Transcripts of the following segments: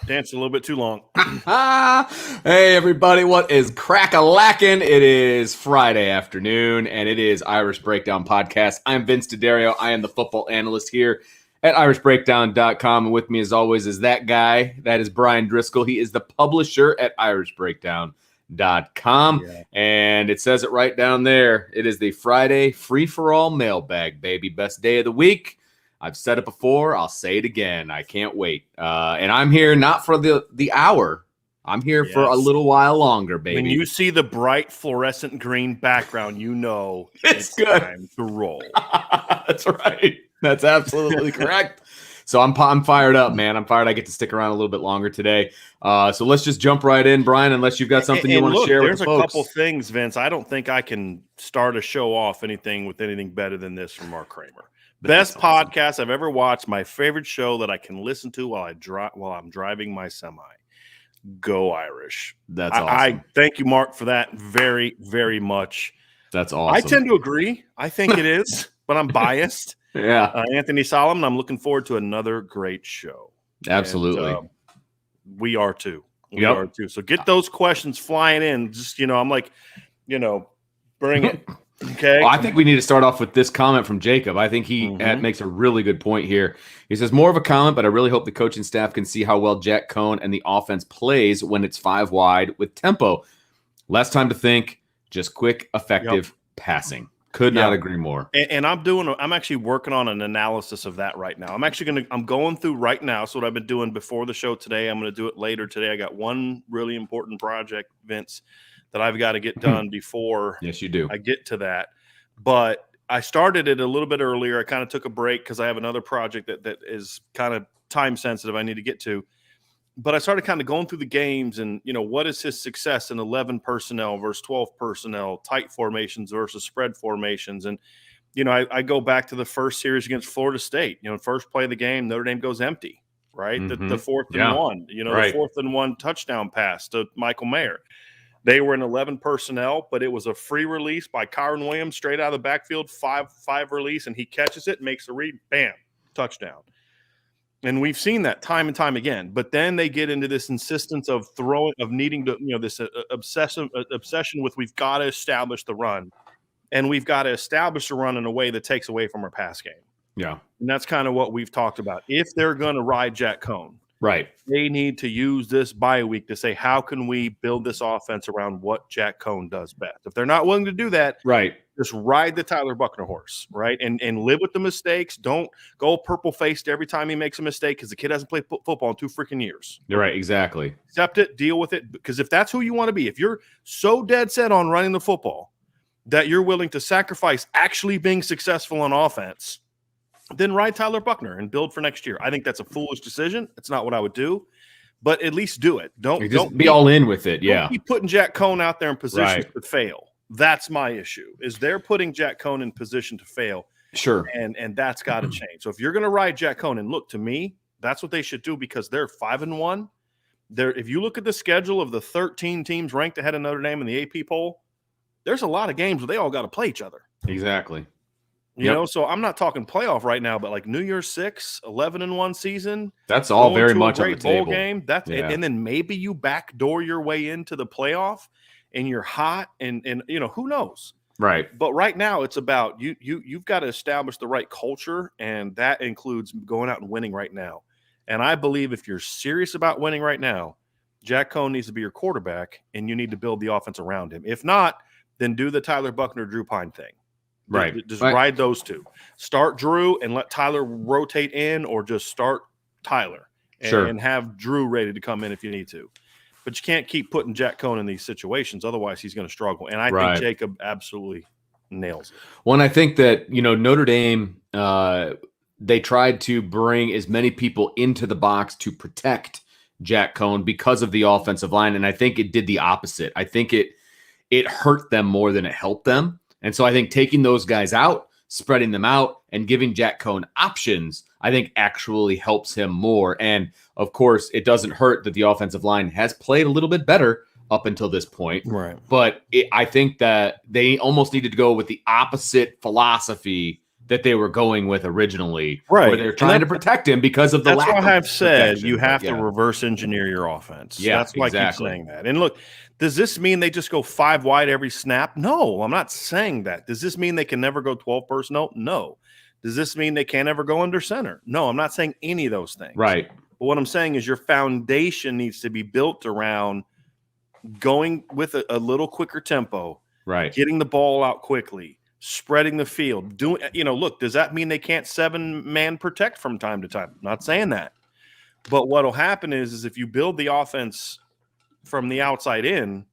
Dancing a little bit too long. Hey, everybody. What is crack-a-lackin'? It is Friday afternoon, and it is Irish Breakdown Podcast. I'm Vince D'Addario. I am the football analyst here at irishbreakdown.com. And with me, as always, is that guy. That is Brian Driscoll. He is the publisher at irishbreakdown.com. Yeah. And it says it right down there. It is the Friday free-for-all mailbag, baby. Best day of the week. I've said it before. I'll say it again. I can't wait. And I'm here not for the hour. I'm here for a little while longer, baby. When you see the bright fluorescent green background, you know it's good. Time to roll. That's right. That's absolutely correct. So I'm fired up, man. I'm fired. I get to stick around a little bit longer today. So let's just jump right in, Brian, unless you've got something you want to share with the folks. There's a couple things, Vince. I don't think I can start a show off with anything better than this from Mark Kramer. Best podcast I've ever watched. My favorite show that I can listen to while I'm driving my semi. Go Irish. That's awesome. I thank you, Mark, for that very, very much. That's awesome. I tend to agree. I think it is, but I'm biased. Yeah. Anthony Solomon, I'm looking forward to another great show. Absolutely. And, we are too. We are too. So get those questions flying in. Just, I'm like, bring it. Okay. Well, I think we need to start off with this comment from Jacob. I think he makes a really good point here. He says, more of a comment, but I really hope the coaching staff can see how well Jack Cohn and the offense plays when it's 5 wide with tempo. Less time to think, just quick, effective passing. Could not agree more. And I'm actually working on an analysis of that right now. I'm going through right now. So what I've been doing before the show today, I'm going to do it later today. I got one really important project, Vince, that I've got to get done before yes, you do. I get to that. But I started it a little bit earlier. I kind of took a break because I have another project that is kind of time sensitive I need to get to. But I started kind of going through the games and, what is his success in 11 personnel versus 12 personnel, tight formations versus spread formations. And, I go back to the first series against Florida State. First play of the game, Notre Dame goes empty, right? Mm-hmm. The 4th and 1, the 4th and 1 touchdown pass to Michael Mayer. They were in 11 personnel, but it was a free release by Kyron Williams straight out of the backfield, 5 release, and he catches it, makes a read, bam, touchdown. And we've seen that time and time again. But then they get into this insistence of needing to, this obsession with we've got to establish the run, and we've got to establish the run in a way that takes away from our pass game. Yeah, and that's kind of what we've talked about. If they're going to ride Jack Cohn. Right. They need to use this bye week to say, how can we build this offense around what Jack Cohn does best? If they're not willing to do that, right, just ride the Tyler Buckner horse, right? And live with the mistakes. Don't go purple-faced every time he makes a mistake because the kid hasn't played football in 2 freaking years. You're right, exactly. Accept it, deal with it, because if that's who you want to be, if you're so dead set on running the football that you're willing to sacrifice actually being successful on offense, then ride Tyler Buckner and build for next year. I think that's a foolish decision. It's not what I would do, but at least do it. Don't be all in with it. Yeah. Don't keep putting Jack Cohn out there in position to fail. That's my issue, is they're putting Jack Cohn in position to fail. Sure. And that's got to change. So if you're going to ride Jack Cohn, and look, to me, that's what they should do because they're 5-1. If you look at the schedule of the 13 teams ranked ahead of Notre Dame in the AP poll, there's a lot of games where they all got to play each other. Exactly. You know, so I'm not talking playoff right now, but like New Year's 6, 11-1 season. That's all very much on the table. Bowl game. And then maybe you backdoor your way into the playoff and you're hot and who knows? Right. But right now it's about you've got to establish the right culture, and that includes going out and winning right now. And I believe if you're serious about winning right now, Jack Cohn needs to be your quarterback and you need to build the offense around him. If not, then do the Tyler Buckner, Drew Pine thing. Right. Just ride those two. Start Drew and let Tyler rotate in, or just start Tyler and have Drew ready to come in if you need to. But you can't keep putting Jack Cohn in these situations. Otherwise, he's going to struggle. And I think Jacob absolutely nails it. Well, and I think that, Notre Dame, they tried to bring as many people into the box to protect Jack Cohn because of the offensive line. And I think it did the opposite. I think it hurt them more than it helped them. And so I think taking those guys out, spreading them out, and giving Jack Cohn options, I think actually helps him more. And, of course, it doesn't hurt that the offensive line has played a little bit better up until this point. Right. But I think that they almost needed to go with the opposite philosophy that they were going with originally, right? Or they're trying to protect him because of the lack of protection. That's why I've said you have to reverse engineer your offense. Yeah, that's why I keep saying that. And look, does this mean they just go 5 wide every snap? No, I'm not saying that. Does this mean they can never go 12 personnel? No. Does this mean they can't ever go under center? No, I'm not saying any of those things. Right. But what I'm saying is your foundation needs to be built around going with a little quicker tempo, right? Getting the ball out quickly, spreading the field. Look, does that mean they can't 7-man protect from time to time? I'm not saying that. But what'll happen is if you build the offense from the outside in,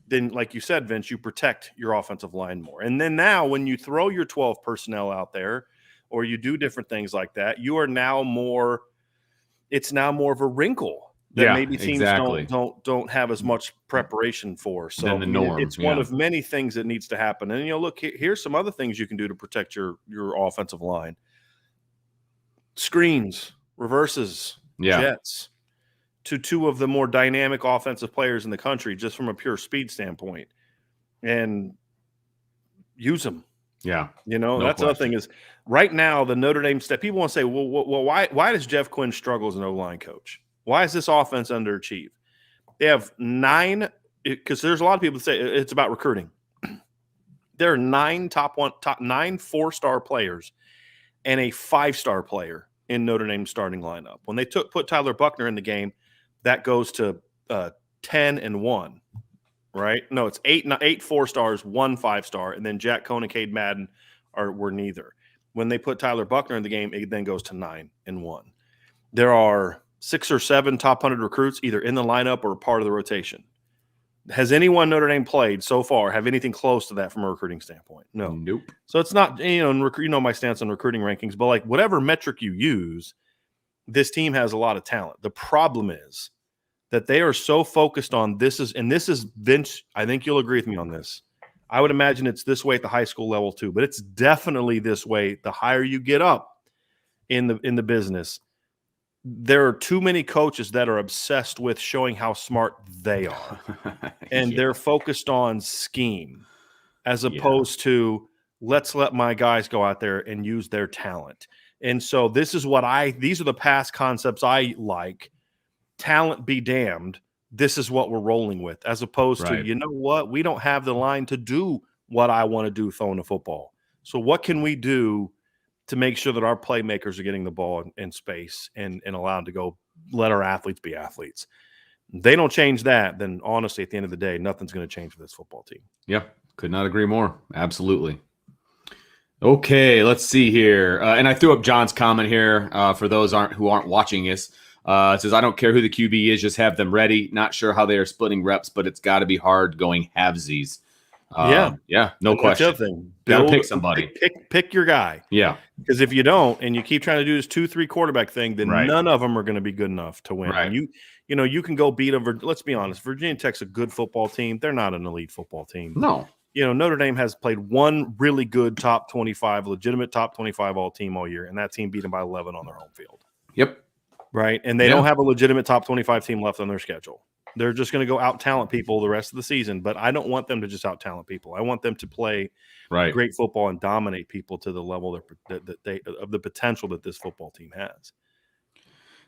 then like you said, Vince, you protect your offensive line more. And then now when you throw your 12 personnel out there or you do different things like that, you are now more – it's now more of a wrinkle that maybe teams don't have as much preparation for. So than the norm. It's one of many things that needs to happen. And look, here's some other things you can do to protect your offensive line: screens, reverses, jets, to 2 of the more dynamic offensive players in the country, just from a pure speed standpoint, and use them. Yeah, that's another thing is right now the Notre Dame step. People want to say, well, why does Jeff Quinn struggle as an O-line coach? Why is this offense underachieved? They have 9 – because there's a lot of people that say it's about recruiting. There are 9 top 9 4-star players and a 5-star player in Notre Dame's starting lineup. When they put Tyler Buckner in the game, that goes to 10-1, right? No, it's 8 4-stars, 1 5-star, and then Jack Cohn and Cade Madden were neither. When they put Tyler Buckner in the game, it then goes to 9-1. There are 6 or 7 top 100 recruits either in the lineup or part of the rotation. Has anyone Notre Dame played so far have anything close to that from a recruiting standpoint? No. Nope. So it's not, my stance on recruiting rankings, but like whatever metric you use, this team has a lot of talent. The problem is that they are so focused on this is Vince, I think you'll agree with me on this. I would imagine it's this way at the high school level too, but it's definitely this way the higher you get up in the business. There are too many coaches that are obsessed with showing how smart they are. And they're focused on scheme as opposed to let's let my guys go out there and use their talent. And so these are the past concepts I like. Talent be damned. This is what we're rolling with, as opposed to, you know what? We don't have the line to do what I want to do throwing a football. So what can we do to make sure that our playmakers are getting the ball in space and allowed to go let our athletes be athletes? They don't change that, then honestly, at the end of the day, nothing's going to change for this football team. Yeah, could not agree more. Absolutely. Okay, let's see here. And I threw up John's comment here for those who aren't watching this. It says, I don't care who the QB is, just have them ready. Not sure how they are splitting reps, but it's got to be hard going halvesies. No question. That's the other thing. Gotta pick somebody. Pick your guy. Yeah. Because if you don't, and you keep trying to do this 2-3 quarterback thing, then none of them are going to be good enough to win. Right. And you can go beat them. Let's be honest. Virginia Tech's a good football team. They're not an elite football team. No. Notre Dame has played one really good top 25, legitimate top 25 all team all year, and that team beat them by 11 on their home field. Yep. Right. And they don't have a legitimate top 25 team left on their schedule. They're just going to go out talent people the rest of the season, but I don't want them to just out talent people. I want them to play great football and dominate people to the level that they of the potential that this football team has.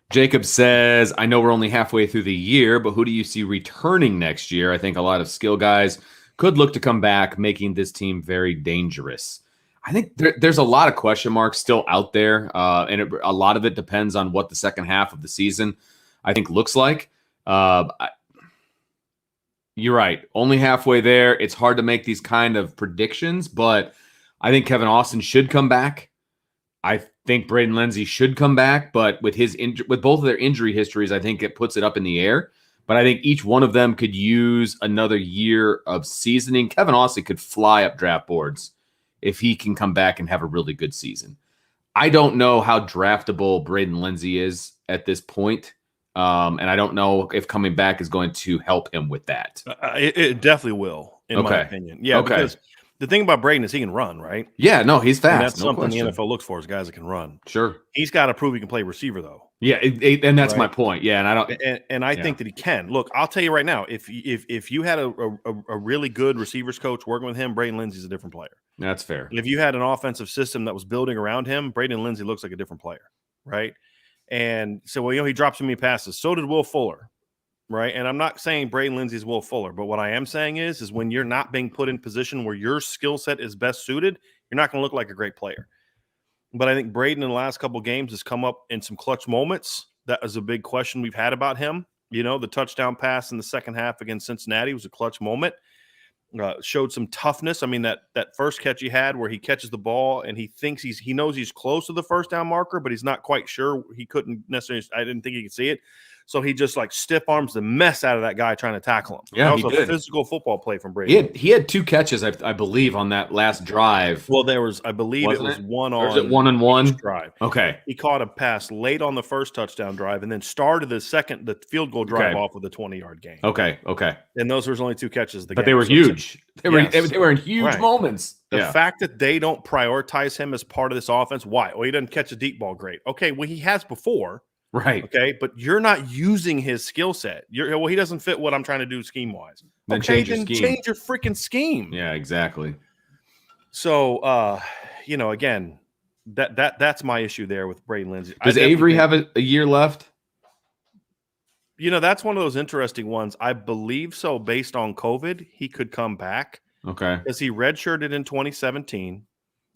Jacob says, I know we're only halfway through the year, but who do you see returning next year? I think a lot of skill guys could look to come back, making this team very dangerous. I think there's a lot of question marks still out there, and a lot of it depends on what the second half of the season, I think, looks like. You're right. Only halfway there. It's hard to make these kind of predictions, but I think Kevin Austin should come back. I think Braden Lindsey should come back, but with with both of their injury histories, I think it puts it up in the air. But I think each one of them could use another year of seasoning. Kevin Austin could fly up draft boards if he can come back and have a really good season. I don't know how draftable Braden Lindsey is at this point. And I don't know if coming back is going to help him with that. It definitely will, in my opinion. Yeah, because The thing about Braden is he can run, right? Yeah, no, he's fast. And that's no something question. the NFL looks for is guys that can run. Sure. He's got to prove he can play receiver, though. Yeah, and that's my point. Yeah, and I don't. And I think that he can. Look, I'll tell you right now, if you had a really good receivers coach working with him, Braden Lindsey's a different player. That's fair. If you had an offensive system that was building around him, Braden Lindsey looks like a different player, right? And so, well, he drops too many passes. So did Will Fuller. Right. And I'm not saying Braden Lindsey's Will Fuller, but what I am saying is when you're not being put in position where your skill set is best suited, you're not going to look like a great player. But I think Braden in the last couple of games has come up in some clutch moments. That was a big question we've had about him. The touchdown pass in the second half against Cincinnati was a clutch moment. Showed some toughness. I mean, that first catch he had where he catches the ball and he thinks he knows he's close to the first down marker, but he's not quite sure. He couldn't necessarily. I didn't think he could see it. So he just like stiff arms the mess out of that guy trying to tackle him. Yeah, that was a physical football play from Brady. He had 2 catches, I believe, on that last drive. Well, there was, I believe it was one on. Was it 1-on-1 drive? Okay. He caught a pass late on the first touchdown drive and then started the field goal drive off with a 20-yard gain. Okay. And those were only 2 catches. But they were huge. They were in huge moments. The fact that they don't prioritize him as part of this offense, why? Well, he doesn't catch a deep ball great. Okay, well, he has before. Right. Okay, but you're not using his skill set. He doesn't fit what I'm trying to do scheme wise. Then change your scheme. Change your freaking scheme. Yeah, exactly. So, again, that's my issue there with Braden Lindsey. Does Avery have a year left? That's one of those interesting ones. I believe so. Based on COVID, he could come back. Okay. Because he redshirted in 2017,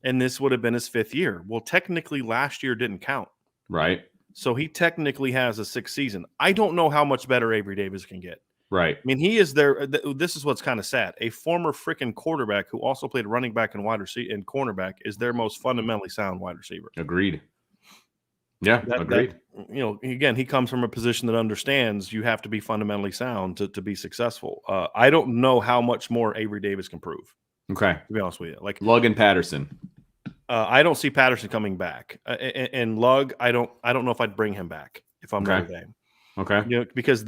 and this would have been his 5th year. Well, technically, last year didn't count. Right. So he technically has a 6th season. I don't know how much better Avery Davis can get. Right. I mean, he is there. This is what's kind of sad. A former freaking quarterback who also played running back and wide receiver and cornerback is their most fundamentally sound wide receiver. Agreed. Yeah, agreed. Again, he comes from a position that understands you have to be fundamentally sound to be successful. I don't know how much more Avery Davis can prove. Okay. To be honest with you. Like Lugg and Patterson. I don't see Patterson coming back, and Lugg. I don't know if I'd bring him back if I'm Notre Dame. Okay, because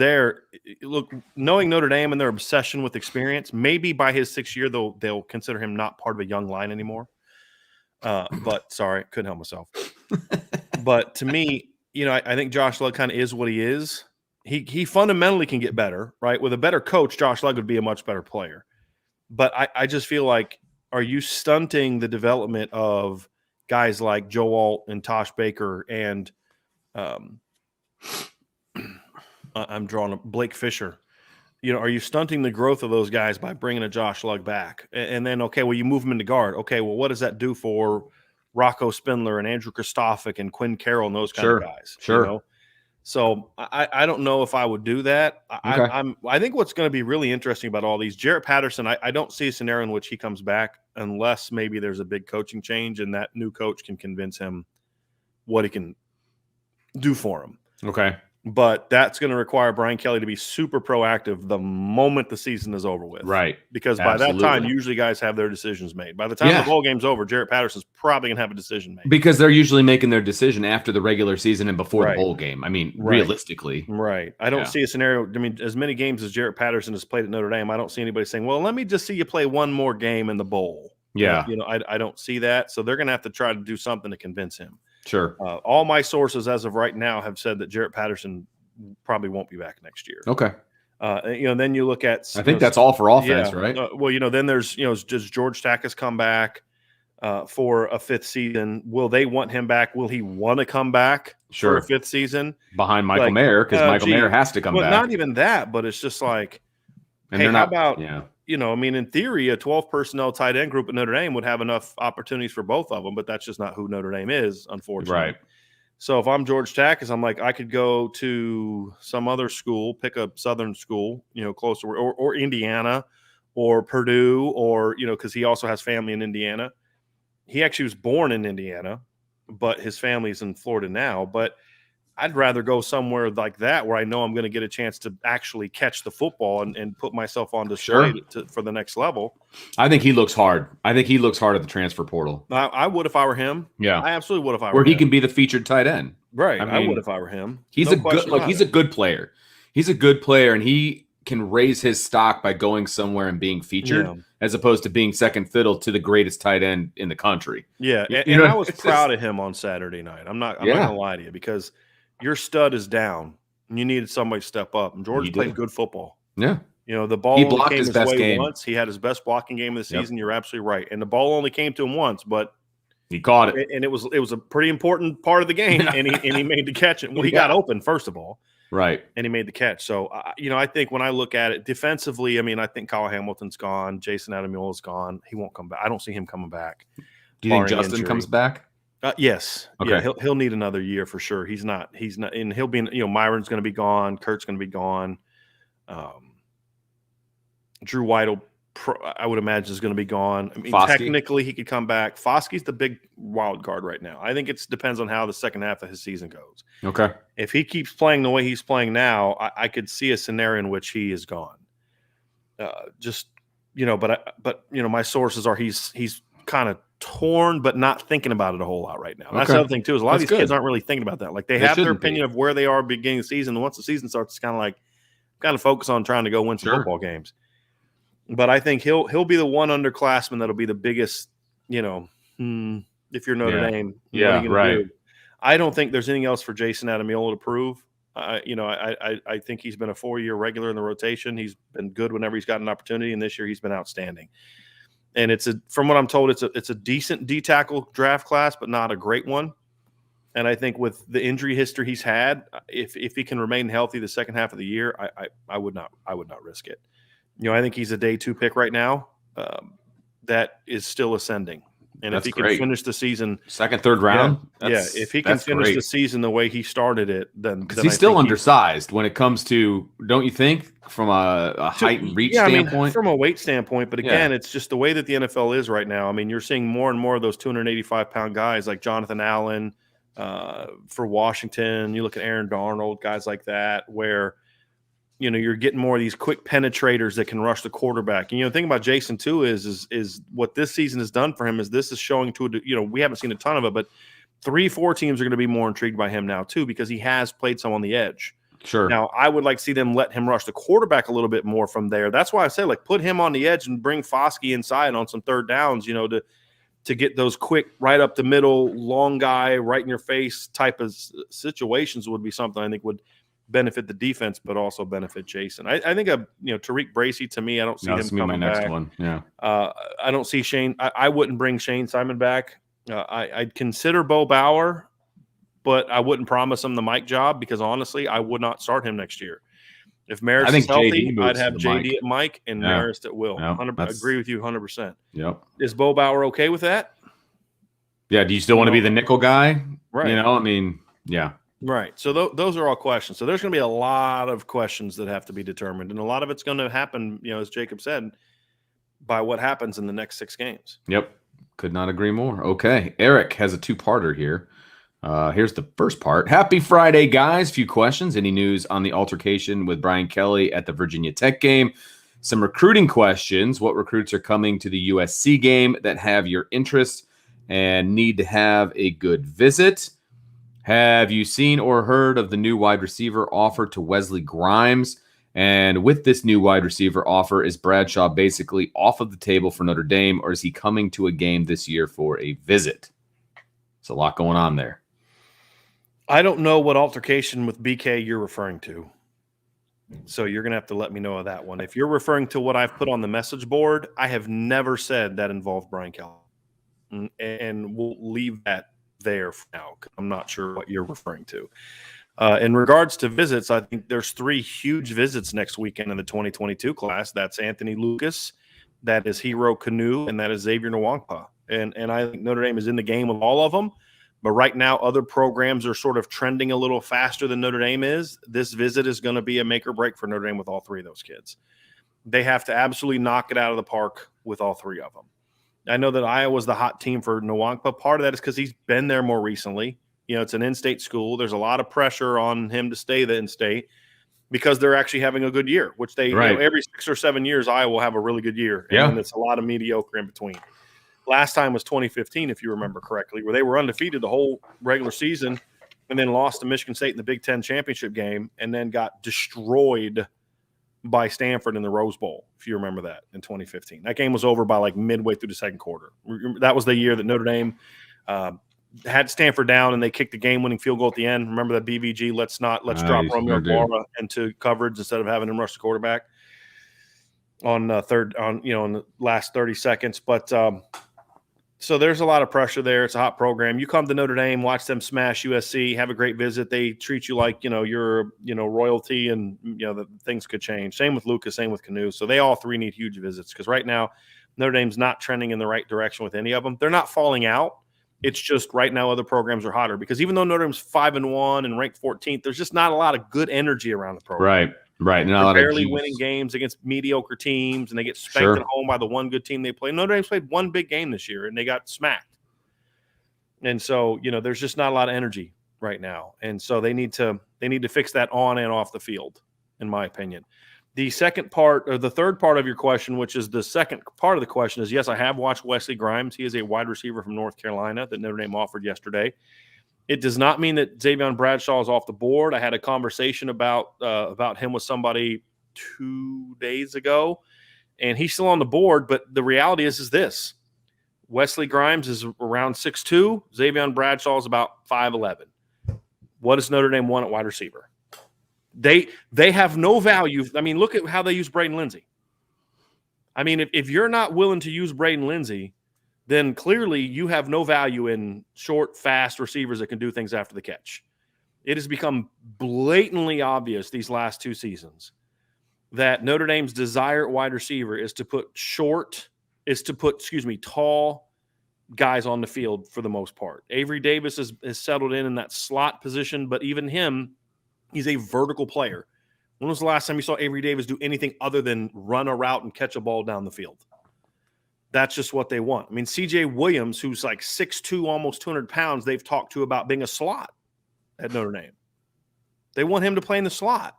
knowing Notre Dame and their obsession with experience, maybe by his 6th year they'll consider him not part of a young line anymore. But sorry, couldn't help myself. But to me, I think Josh Lugg kind of is what he is. He fundamentally can get better, right? With a better coach, Josh Lugg would be a much better player. But I just feel like, are you stunting the development of guys like Joe Alt and Tosh Baker and I'm drawing a Blake Fisher? Are you stunting the growth of those guys by bringing a Josh Lugg back? And then, okay, well, you move him into guard. Okay, well, what does that do for Rocco Spindler and Andrew Kristofic and Quinn Carroll and those kind of guys? Sure. So I don't know if I would do that. I think what's going to be really interesting about all these, Jarrett Patterson, I don't see a scenario in which he comes back unless maybe there's a big coaching change and that new coach can convince him what he can do for him. Okay. But that's going to require Brian Kelly to be super proactive the moment the season is over with. Right. Because by that time, usually guys have their decisions made. By the time the bowl game's over, Jarrett Patterson's probably going to have a decision made. Because they're usually making their decision after the regular season and before the bowl game. I mean, realistically. Right. I don't see a scenario. I mean, as many games as Jarrett Patterson has played at Notre Dame, I don't see anybody saying, well, let me just see you play one more game in the bowl. Yeah. I don't see that. So they're going to have to try to do something to convince him. Sure. All my sources as of right now have said that Jarrett Patterson probably won't be back next year. Okay. Then you look at. I think that's all for offense, right? Then there's, does George Takis come back for a 5th season? Will they want him back? Will he want to come back for a 5th season? Behind Michael Mayer, because Michael Mayer has to come back. Not even that, but it's just like, and how about, in theory, a 12 personnel tight end group at Notre Dame would have enough opportunities for both of them, but that's just not who Notre Dame is, unfortunately. Right. So if I'm George Takis, I'm like, I could go to some other school, pick a Southern school, closer, or Indiana, or Purdue, or because he also has family in Indiana. He actually was born in Indiana, but his family's in Florida now. But I'd rather go somewhere like that where I know I'm going to get a chance to actually catch the football and put myself on display for the next level. I think he looks hard. I think he looks hard at the transfer portal. I would if I were him. Yeah, I absolutely would if I were him. Where he can be the featured tight end. Right. I would if I were him. He's a good player. He's a good player, and he can raise his stock by going somewhere and being featured, as opposed to being second fiddle to the greatest tight end in the country. Yeah, and I was proud of him on Saturday night. I'm not going to lie to you, because your stud is down and you needed somebody to step up. And George played good football. Yeah. The ball only came his way once. He had his best blocking game of the season. You're absolutely right. And the ball only came to him once, but he caught it. And it was a pretty important part of the game, and he made the catch. Well, he got open, first of all. Right. And he made the catch. So, I think when I look at it defensively, I think Kyle Hamilton's gone. Jason Ademilo's gone. He won't come back. I don't see him coming back. Do you think Justin comes back? Yes. Okay. Yeah, he'll need another year for sure. He's not, and he'll be, Myron's going to be gone. Kurt's going to be gone. Drew White, I would imagine, is going to be gone. Technically he could come back. Foskey's the big wild card right now. I think it depends on how the second half of his season goes. Okay. If he keeps playing the way he's playing now, I could see a scenario in which he is gone. My sources are he's kind of torn, but not thinking about it a whole lot right now. That's the other thing too, is a lot of these kids aren't really thinking about that. Like they have their opinion of where they are beginning of the season. And once the season starts, it's kind of focus on trying to go win some football games. But I think he'll be the one underclassman that'll be the biggest, if you're Notre Dame. Right. I don't think there's anything else for Jason Ademilola to prove. I think he's been a 4-year regular in the rotation. He's been good whenever he's got an opportunity, and this year he's been outstanding. And from what I'm told, it's a decent D-tackle draft class, but not a great one. And I think with the injury history he's had, if he can remain healthy the second half of the year, I would not risk it. I think he's a day 2 pick right now. That is still ascending. And if he can finish the season second, third round, if he can finish the season the way he started it, then he's still undersized when it comes to, don't you think, from a height and reach standpoint? From a weight standpoint. But again, it's just the way that the NFL is right now. You're seeing more and more of those 285-pound guys like Jonathan Allen for Washington. You look at Aaron Darnold, guys like that, where you're getting more of these quick penetrators that can rush the quarterback. And the thing about Jason too is what this season has done for him is this is showing we haven't seen a ton of it, but 3-4 teams are going to be more intrigued by him now too, because he has played some on the edge. Sure. Now I would like to see them let him rush the quarterback a little bit more from there. That's why I say put him on the edge and bring Foskey inside on some third downs, to get those quick right up the middle, long guy right in your face type of situations would be something I think would benefit the defense, but also benefit Jason. I think Tariq Bracy, to me, I don't see him coming back. That's my next one. Yeah. I don't see Shane. I wouldn't bring Shane Simon back. I'd consider Bo Bauer, but I wouldn't promise him the Mike job, because honestly, I would not start him next year. If Maris is healthy, I'd have JD at Mike and Maris at Will. I agree with you 100%. Yep. Is Bo Bauer okay with that? Yeah. Do you still want to be the nickel guy? Right. Yeah. Right. So those are all questions. So there's going to be a lot of questions that have to be determined. And a lot of it's going to happen, as Jacob said, by what happens in the next 6 games. Yep. Could not agree more. Okay. Eric has a 2-parter here. Here's the first part. Happy Friday, guys. Few questions. Any news on the altercation with Brian Kelly at the Virginia Tech game? Some recruiting questions. What recruits are coming to the USC game that have your interest and need to have a good visit? Have you seen or heard of the new wide receiver offer to Wesley Grimes? And with this new wide receiver offer, is Bradshaw basically off of the table for Notre Dame, or is he coming to a game this year for a visit? There's a lot going on there. I don't know what altercation with BK you're referring to. So you're going to have to let me know of that one. If you're referring to what I've put on the message board, I have never said that involved Brian Kelly. And we'll leave that there for now. I'm not sure what you're referring to. In regards to visits, I think there's 3 huge visits next weekend in the 2022 class. That's Anthony Lucas, that is Hero Kanu, and that is Xavier Nwankpa. And I think Notre Dame is in the game with all of them. But right now, other programs are sort of trending a little faster than Notre Dame is. This visit is going to be a make or break for Notre Dame with all 3 of those kids. They have to absolutely knock it out of the park with all 3 of them. I know that Iowa's the hot team for Nwankpa. Part of that is because he's been there more recently. It's an in-state school. There's a lot of pressure on him to stay the in-state because they're actually having a good year, which they every 6 or 7 years, Iowa will have a really good year. And it's a lot of mediocre in between. Last time was 2015, if you remember correctly, where they were undefeated the whole regular season and then lost to Michigan State in the Big Ten championship game and then got destroyed by Stanford in the Rose Bowl, if you remember that, in 2015. That game was over by like midway through the second quarter. That was the year that Notre Dame had Stanford down and they kicked the game-winning field goal at the end. Remember that BVG, let's drop Romeo Ibarra into coverage instead of having him rush the quarterback on in the last 30 seconds. But so there's a lot of pressure there. It's a hot program. You come to Notre Dame, watch them smash USC, have a great visit. They treat you like, you're, royalty, and, the things could change. Same with Lucas, same with Canoe. So they all three need huge visits because right now Notre Dame's not trending in the right direction with any of them. They're not falling out. It's just right now other programs are hotter because even though Notre Dame's 5-1 and ranked 14th, there's just not a lot of good energy around the program. Right. They're barely winning games against mediocre teams, and they get spanked at home by the one good team they play. Notre Dame's played one big game this year, and they got smacked. And so, there's just not a lot of energy right now. And so they need to fix that on and off the field, in my opinion. The third part of your question, which is the second part of the question, is yes, I have watched Wesley Grimes. He is a wide receiver from North Carolina that Notre Dame offered yesterday. It does not mean that Xavier Bradshaw is off the board. I had a conversation about him with somebody 2 days ago, and he's still on the board. But the reality is this: Wesley Grimes is around 6'2". Xavier Bradshaw is about 5'11". What does Notre Dame want at wide receiver? They have no value. I mean, look at how they use Braden Lindsey. I mean, if you're not willing to use Braden Lindsey, then clearly you have no value in short, fast receivers that can do things after the catch. It has become blatantly obvious these last two seasons that Notre Dame's desire at wide receiver is to put tall guys on the field for the most part. Avery Davis has settled in that slot position, but even him, he's a vertical player. When was the last time you saw Avery Davis do anything other than run a route and catch a ball down the field? That's just what they want. I mean, CJ Williams, who's like 6'2", almost 200 pounds, they've talked to about being a slot at Notre Dame. They want him to play in the slot.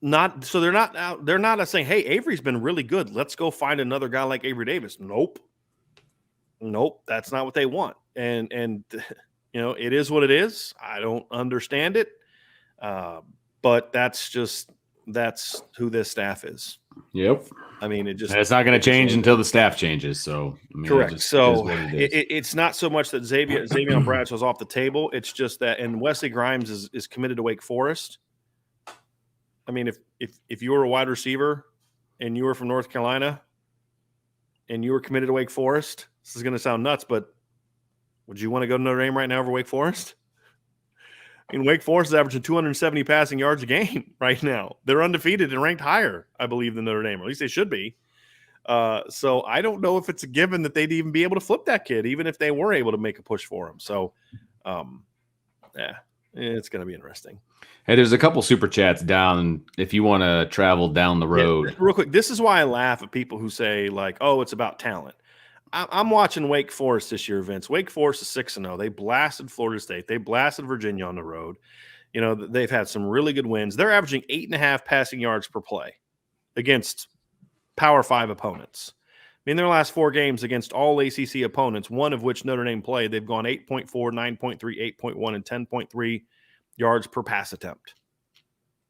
They're not saying, hey, Avery's been really good. Let's go find another guy like Avery Davis. Nope. That's not what they want. And it is what it is. I don't understand it. But that's who this staff is. Yep. I mean, it's not going to change until the staff changes. So correct. It's not so much that Xavier Bradshaw's off the table. It's just that, and Wesley Grimes is committed to Wake Forest. I mean, if you were a wide receiver and you were from North Carolina and you were committed to Wake Forest, this is going to sound nuts, but would you want to go to Notre Dame right now over Wake Forest? I mean, Wake Forest is averaging 270 passing yards a game right now. They're undefeated and ranked higher, I believe, than Notre Dame, or at least they should be. So I don't know if it's a given that they'd even be able to flip that kid, even if they were able to make a push for him. So, it's going to be interesting. Hey, there's a couple super chats down if you want to travel down the road. Yeah, real quick, this is why I laugh at people who say, like, oh, it's about talent. I'm watching Wake Forest this year, Vince. Wake Forest is 6-0. They blasted Florida State. They blasted Virginia on the road. They've had some really good wins. They're averaging 8.5 passing yards per play against Power 5 opponents. In their last 4 games against all ACC opponents, one of which Notre Dame played, they've gone 8.4, 9.3, 8.1, and 10.3 yards per pass attempt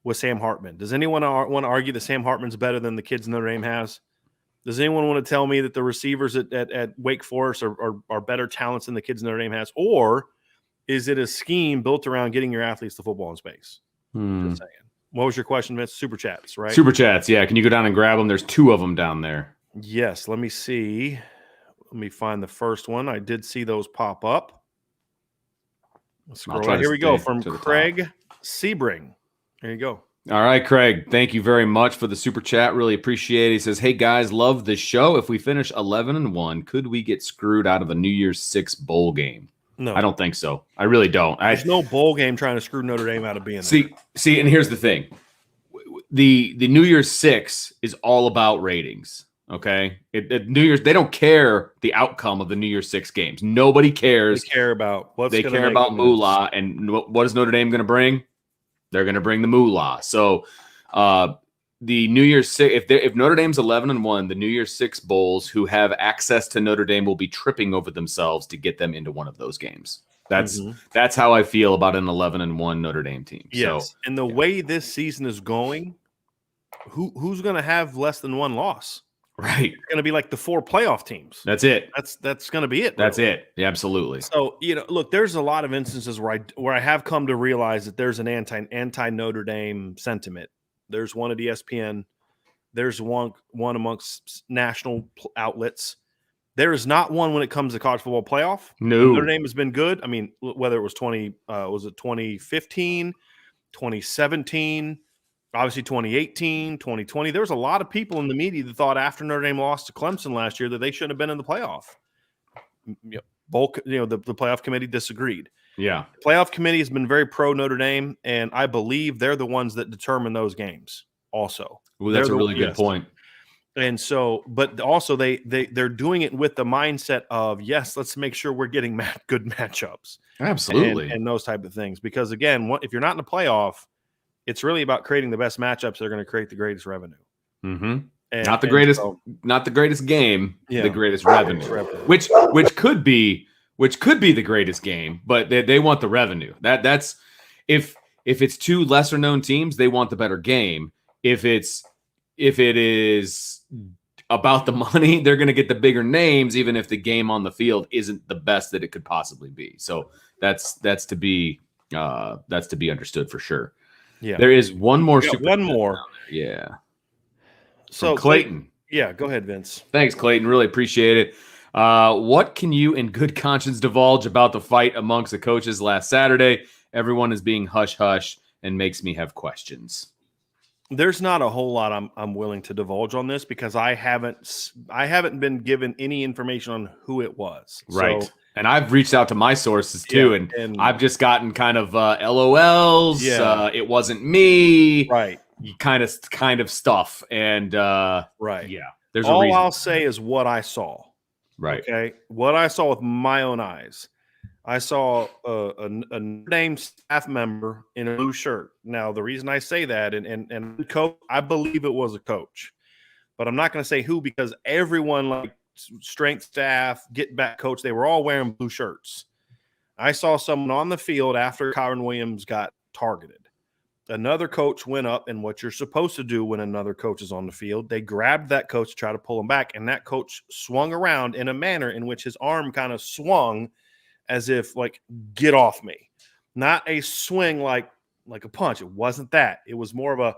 with Sam Hartman. Does anyone want to argue that Sam Hartman's better than the kids Notre Dame has? Does anyone want to tell me that the receivers at Wake Forest are better talents than the kids Notre Dame has? Or is it a scheme built around getting your athletes the football in space? Just saying. What was your question, Vince? Super chats, right? Super chats, yeah. Can you go down and grab them? There's 2 of them down there. Yes, let me see. Let me find the first one. I did see those pop up. Let's scroll right. Here we go from Craig Sebring. There you go. All right, Craig, thank you very much for the super chat. Really appreciate it. He says, hey, guys, love the show. If we finish 11-1, could we get screwed out of a New Year's 6 bowl game? No. I don't think so. I really don't. There's no bowl game trying to screw Notre Dame out of being there. See, and here's the thing. The New Year's 6 is all about ratings, okay? New Year's, they don't care the outcome of the New Year's 6 games. Nobody cares. They care about moolah, and what is Notre Dame going to bring? They're going to bring the moolah. So the New Year's 6, if Notre Dame's 11-1, the New Year's 6 bowls who have access to Notre Dame will be tripping over themselves to get them into one of those games. That's how I feel about an 11-1 Notre Dame team. Yes, so, and the way this season is going, who's going to have less than one loss? Right. It's going to be like the 4 playoff teams. That's it. That's going to be it. That's it. Yeah, absolutely. So, look, there's a lot of instances where I have come to realize that there's an anti Notre Dame sentiment. There's one at ESPN. There's one amongst national outlets. There is not one when it comes to college football playoff. No. Notre Dame has been good. I mean, whether it was 2015, 2017, obviously 2018, 2020. There was a lot of people in the media that thought after Notre Dame lost to Clemson last year that they shouldn't have been in the playoff. The playoff committee disagreed. Yeah. The playoff committee has been very pro Notre Dame, and I believe they're the ones that determine those games also. Ooh, that's a really good point. And so, but also they're doing it with the mindset of, yes, let's make sure we're getting good matchups. Absolutely. And those type of things. Because again, if you're not in the playoff, it's really about creating the best matchups that are going to create the greatest revenue. Mm-hmm. Not the greatest game, the greatest revenue. Which could be the greatest game, but they want the revenue. That's if it's 2 lesser known teams, they want the better game. If it is about the money, they're going to get the bigger names, even if the game on the field isn't the best that it could possibly be. So that's to be understood for sure. Yeah, there is one more. One more. Yeah. So Clayton. Yeah, go ahead, Vince. Thanks, Clayton. Really appreciate it. What can you in good conscience divulge about the fight amongst the coaches last Saturday? Everyone is being hush-hush and makes me have questions. There's not a whole lot I'm willing to divulge on this because I haven't been given any information on who it was. Right. So, and I've reached out to my sources too, and I've just gotten kind of LOLs. Yeah. It wasn't me. Right. Kind of stuff. And right. Yeah. There's all a reason. I'll say is what I saw. Right. Okay. What I saw with my own eyes. I saw a named staff member in a blue shirt. Now, the reason I say that, and coach, I believe it was a coach, but I'm not going to say who because everyone, like strength staff, get back coach, they were all wearing blue shirts. I saw someone on the field after Kyron Williams got targeted. Another coach went up, and what you're supposed to do when another coach is on the field, they grabbed that coach to try to pull him back, and that coach swung around in a manner in which his arm kind of swung as if like, get off me, not a swing like a punch. It wasn't that. It was more of a,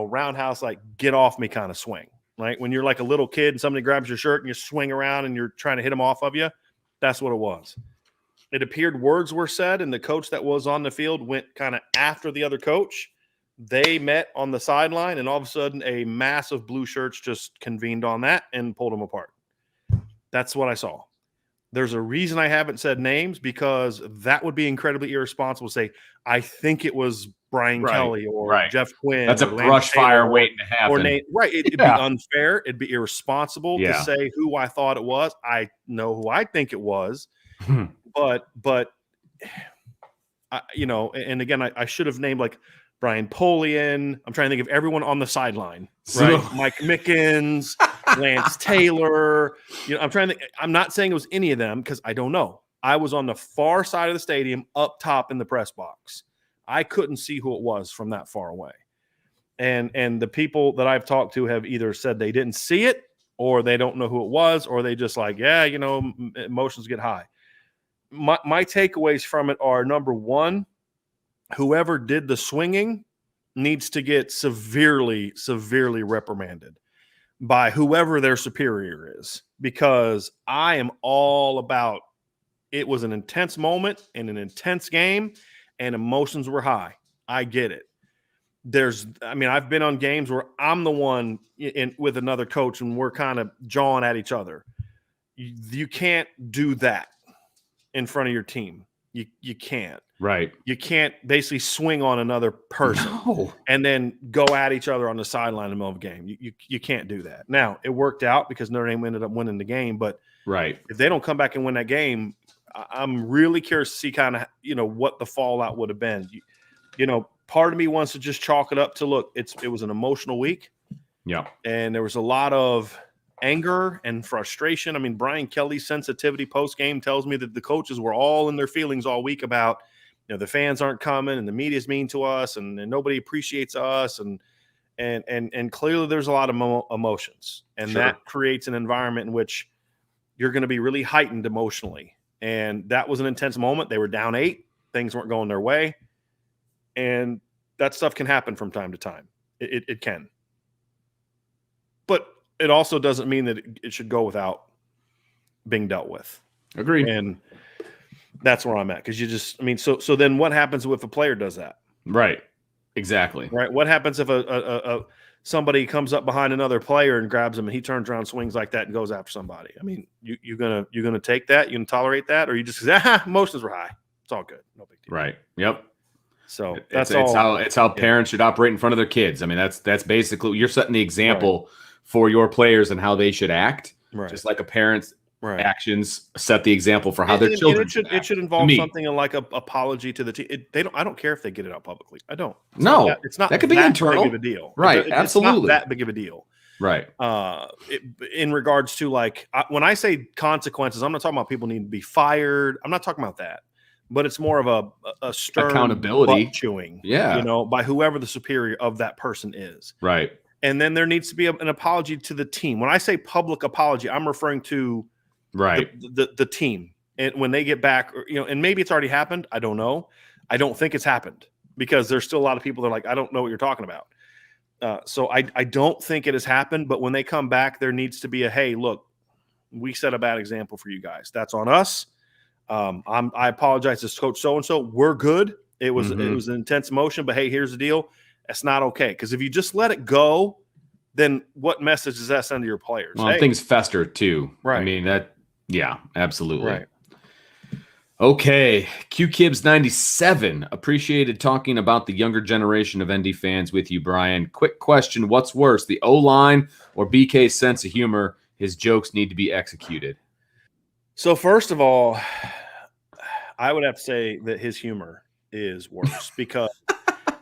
roundhouse, like get off me kind of swing, right? When you're like a little kid and somebody grabs your shirt and you swing around and you're trying to hit them off of you. That's what it was. It appeared words were said and the coach that was on the field went kind of after the other coach. They met on the sideline and all of a sudden a mass of blue shirts just convened on that and pulled them apart. That's what I saw. There's a reason I haven't said names because that would be incredibly irresponsible to say, I think it was Brian Kelly or Jeff Quinn. That's a brush fire waiting to happen. It'd be unfair. It'd be irresponsible to say who I thought it was. I know who I think it was. but and again, I should have named like Brian Polian. I'm trying to think of everyone on the sideline, right? Mike Mickens, Lance Taylor. I'm trying to think. I'm not saying it was any of them because I don't know. I was on the far side of the stadium up top in the press box. I couldn't see who it was from that far away. And the people that I've talked to have either said they didn't see it or they don't know who it was or they just like, emotions get high. My takeaways from it are, number one, whoever did the swinging needs to get severely, severely reprimanded by whoever their superior is, because I am all about it was an intense moment and an intense game and emotions were high. I get it. I've been on games where I'm the one with another coach and we're kind of jawing at each other. You can't do that in front of your team. You can't. Right. You can't basically swing on another person and then go at each other on the sideline in the middle of a game. You can't do that. Now, it worked out because Notre Dame ended up winning the game, but if they don't come back and win that game, I'm really curious to see kind of, what the fallout would have been. Part of me wants to just chalk it up to, look, it was an emotional week. Yeah. And there was a lot of anger and frustration. I mean, Brian Kelly's sensitivity post-game tells me that the coaches were all in their feelings all week about, the fans aren't coming and the media's mean to us and nobody appreciates us. And and clearly there's a lot of emotions, and that creates an environment in which you're going to be really heightened emotionally. And that was an intense moment. They were down 8, things weren't going their way, and that stuff can happen from time to time. It can, but it also doesn't mean that it should go without being dealt with. Agreed. And that's where I'm at, because you just, I mean, so then what happens if a player does that? Right. Exactly. Right. What happens if somebody comes up behind another player and grabs him, and he turns around, swings like that, and goes after somebody? I mean, you're gonna take that? You gonna tolerate that, or you just say, emotions were high, it's all good, no big deal? Right. Yep. So it's how parents should operate in front of their kids. I mean, that's basically, you're setting the example for your players and how they should act. Right. Just like a parent's actions set the example for how their children should act. It should involve something like a apology to the team. I don't care if they get it out publicly. I don't. It's not that could be internal. Big of a deal. Right. Absolutely. It's not that big of a deal. Right. In regards to, like, when I say consequences, I'm not talking about people need to be fired. I'm not talking about that. But it's more of a stern accountability, butt chewing, yeah, by whoever the superior of that person is. Right. And then there needs to be an apology to the team. When I say public apology, I'm referring to the team. And when they get back, and maybe it's already happened. I don't know. I don't think it's happened, because there's still a lot of people that are like, I don't know what you're talking about. So I don't think it has happened. But when they come back, there needs to be hey, look, we set a bad example for you guys. That's on us. I apologize to Coach so-and-so. We're good. It was an intense emotion, but hey, here's the deal. It's not okay. Because if you just let it go, then what message does that send to your players? Well, things fester too. Right. I mean, yeah, absolutely. Right. Okay. QKibs97 appreciated talking about the younger generation of ND fans with you, Brian. Quick question. What's worse, the O-line or BK's sense of humor? His jokes need to be executed. So first of all, I would have to say that his humor is worse, because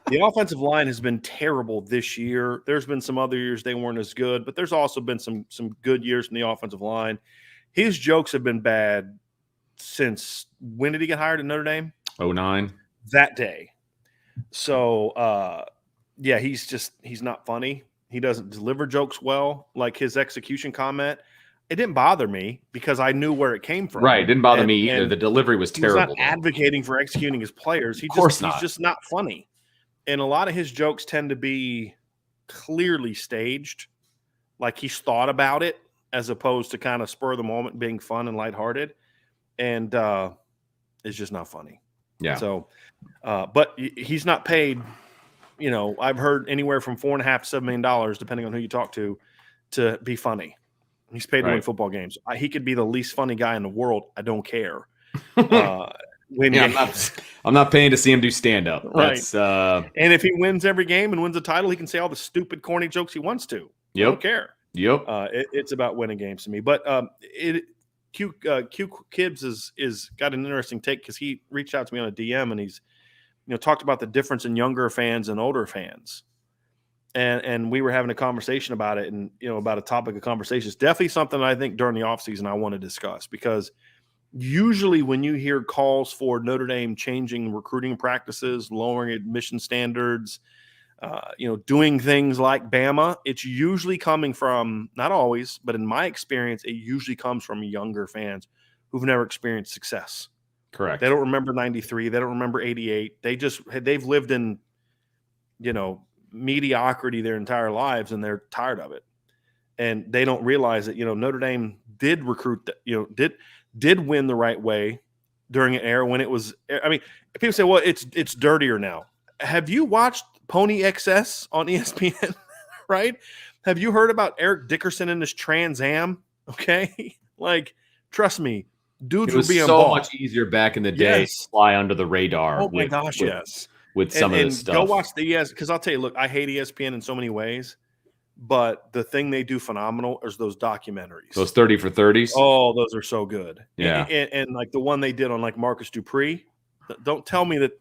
the offensive line has been terrible this year. There's been some other years they weren't as good, but there's also been some good years in the offensive line. His jokes have been bad since, when did he get hired at Notre Dame? 2009. That day. So, he's not funny. He doesn't deliver jokes well. Like his execution comment, it didn't bother me because I knew where it came from. Right. It didn't bother me either. The delivery was terrible. He's not advocating for executing his players. He's just not funny. And a lot of his jokes tend to be clearly staged. Like he's thought about it, as opposed to kind of spur of the moment being fun and lighthearted. And it's just not funny. Yeah. So, but he's not paid, I've heard anywhere from $4.5 to $7 million, depending on who you talk to be funny. He's paid to win football games. He could be the least funny guy in the world. I don't care. I'm not paying to see him do stand-up. Right. And if he wins every game and wins a title, he can say all the stupid, corny jokes he wants to. Yep. I don't care. Yep. It's about winning games to me. But Q Kibbs is got an interesting take, because he reached out to me on a DM, and he's talked about the difference in younger fans and older fans. And we were having a conversation about it, and about a topic of conversation. It's definitely something I think during the offseason I want to discuss, because usually when you hear calls for Notre Dame changing recruiting practices, lowering admission standards, doing things like Bama, it's usually coming from, not always, but in my experience, it usually comes from younger fans who've never experienced success. Correct. They don't remember 93. They don't remember 88. They've lived in, mediocrity their entire lives, and they're tired of it. And they don't realize that, Notre Dame did recruit, did win the right way during an era when it was, people say, well, it's dirtier now. Have you watched Pony XS on ESPN? Right? Have you heard about Eric Dickerson and his Trans Am? Okay. Like, trust me, dudes would be so involved. Much easier back in the day to fly under the radar. Oh my gosh, yes. With some of this stuff. Go watch the because I'll tell you, look, I hate ESPN in so many ways, but the thing they do phenomenal is those documentaries. Those 30 for 30s. Oh, those are so good. Yeah. And like the one they did on like Marcus Dupree. Don't tell me that,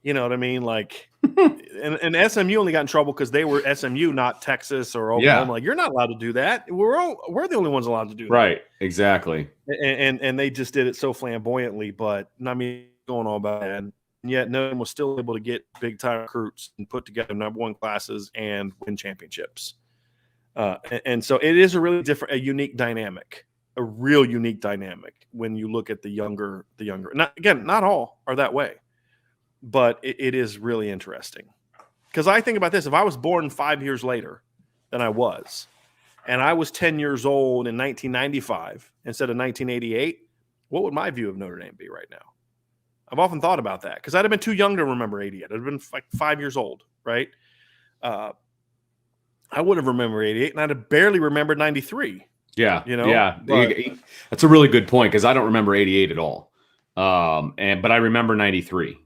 you know what I mean? Like, and SMU only got in trouble because they were SMU, not Texas or Oklahoma. Yeah. Like, you're not allowed to do that. We're the only ones allowed to do that. Right. Exactly. And they just did it so flamboyantly, but I mean, going all about it. And and yet Notre Dame was still able to get big-time recruits and put together number one classes and win championships. And so it is a really a unique dynamic, a real unique dynamic when you look at the younger. Not all are that way, but it is really interesting. Because I think about this, if I was born 5 years later than I was, and I was 10 years old in 1995 instead of 1988, what would my view of Notre Dame be right now? I've often thought about that because I'd have been too young to remember 88. I'd have been like 5 years old, right? I would have remembered 88, and I'd have barely remembered 93. Yeah, yeah. That's a really good point because I don't remember 88 at all. But I remember 93.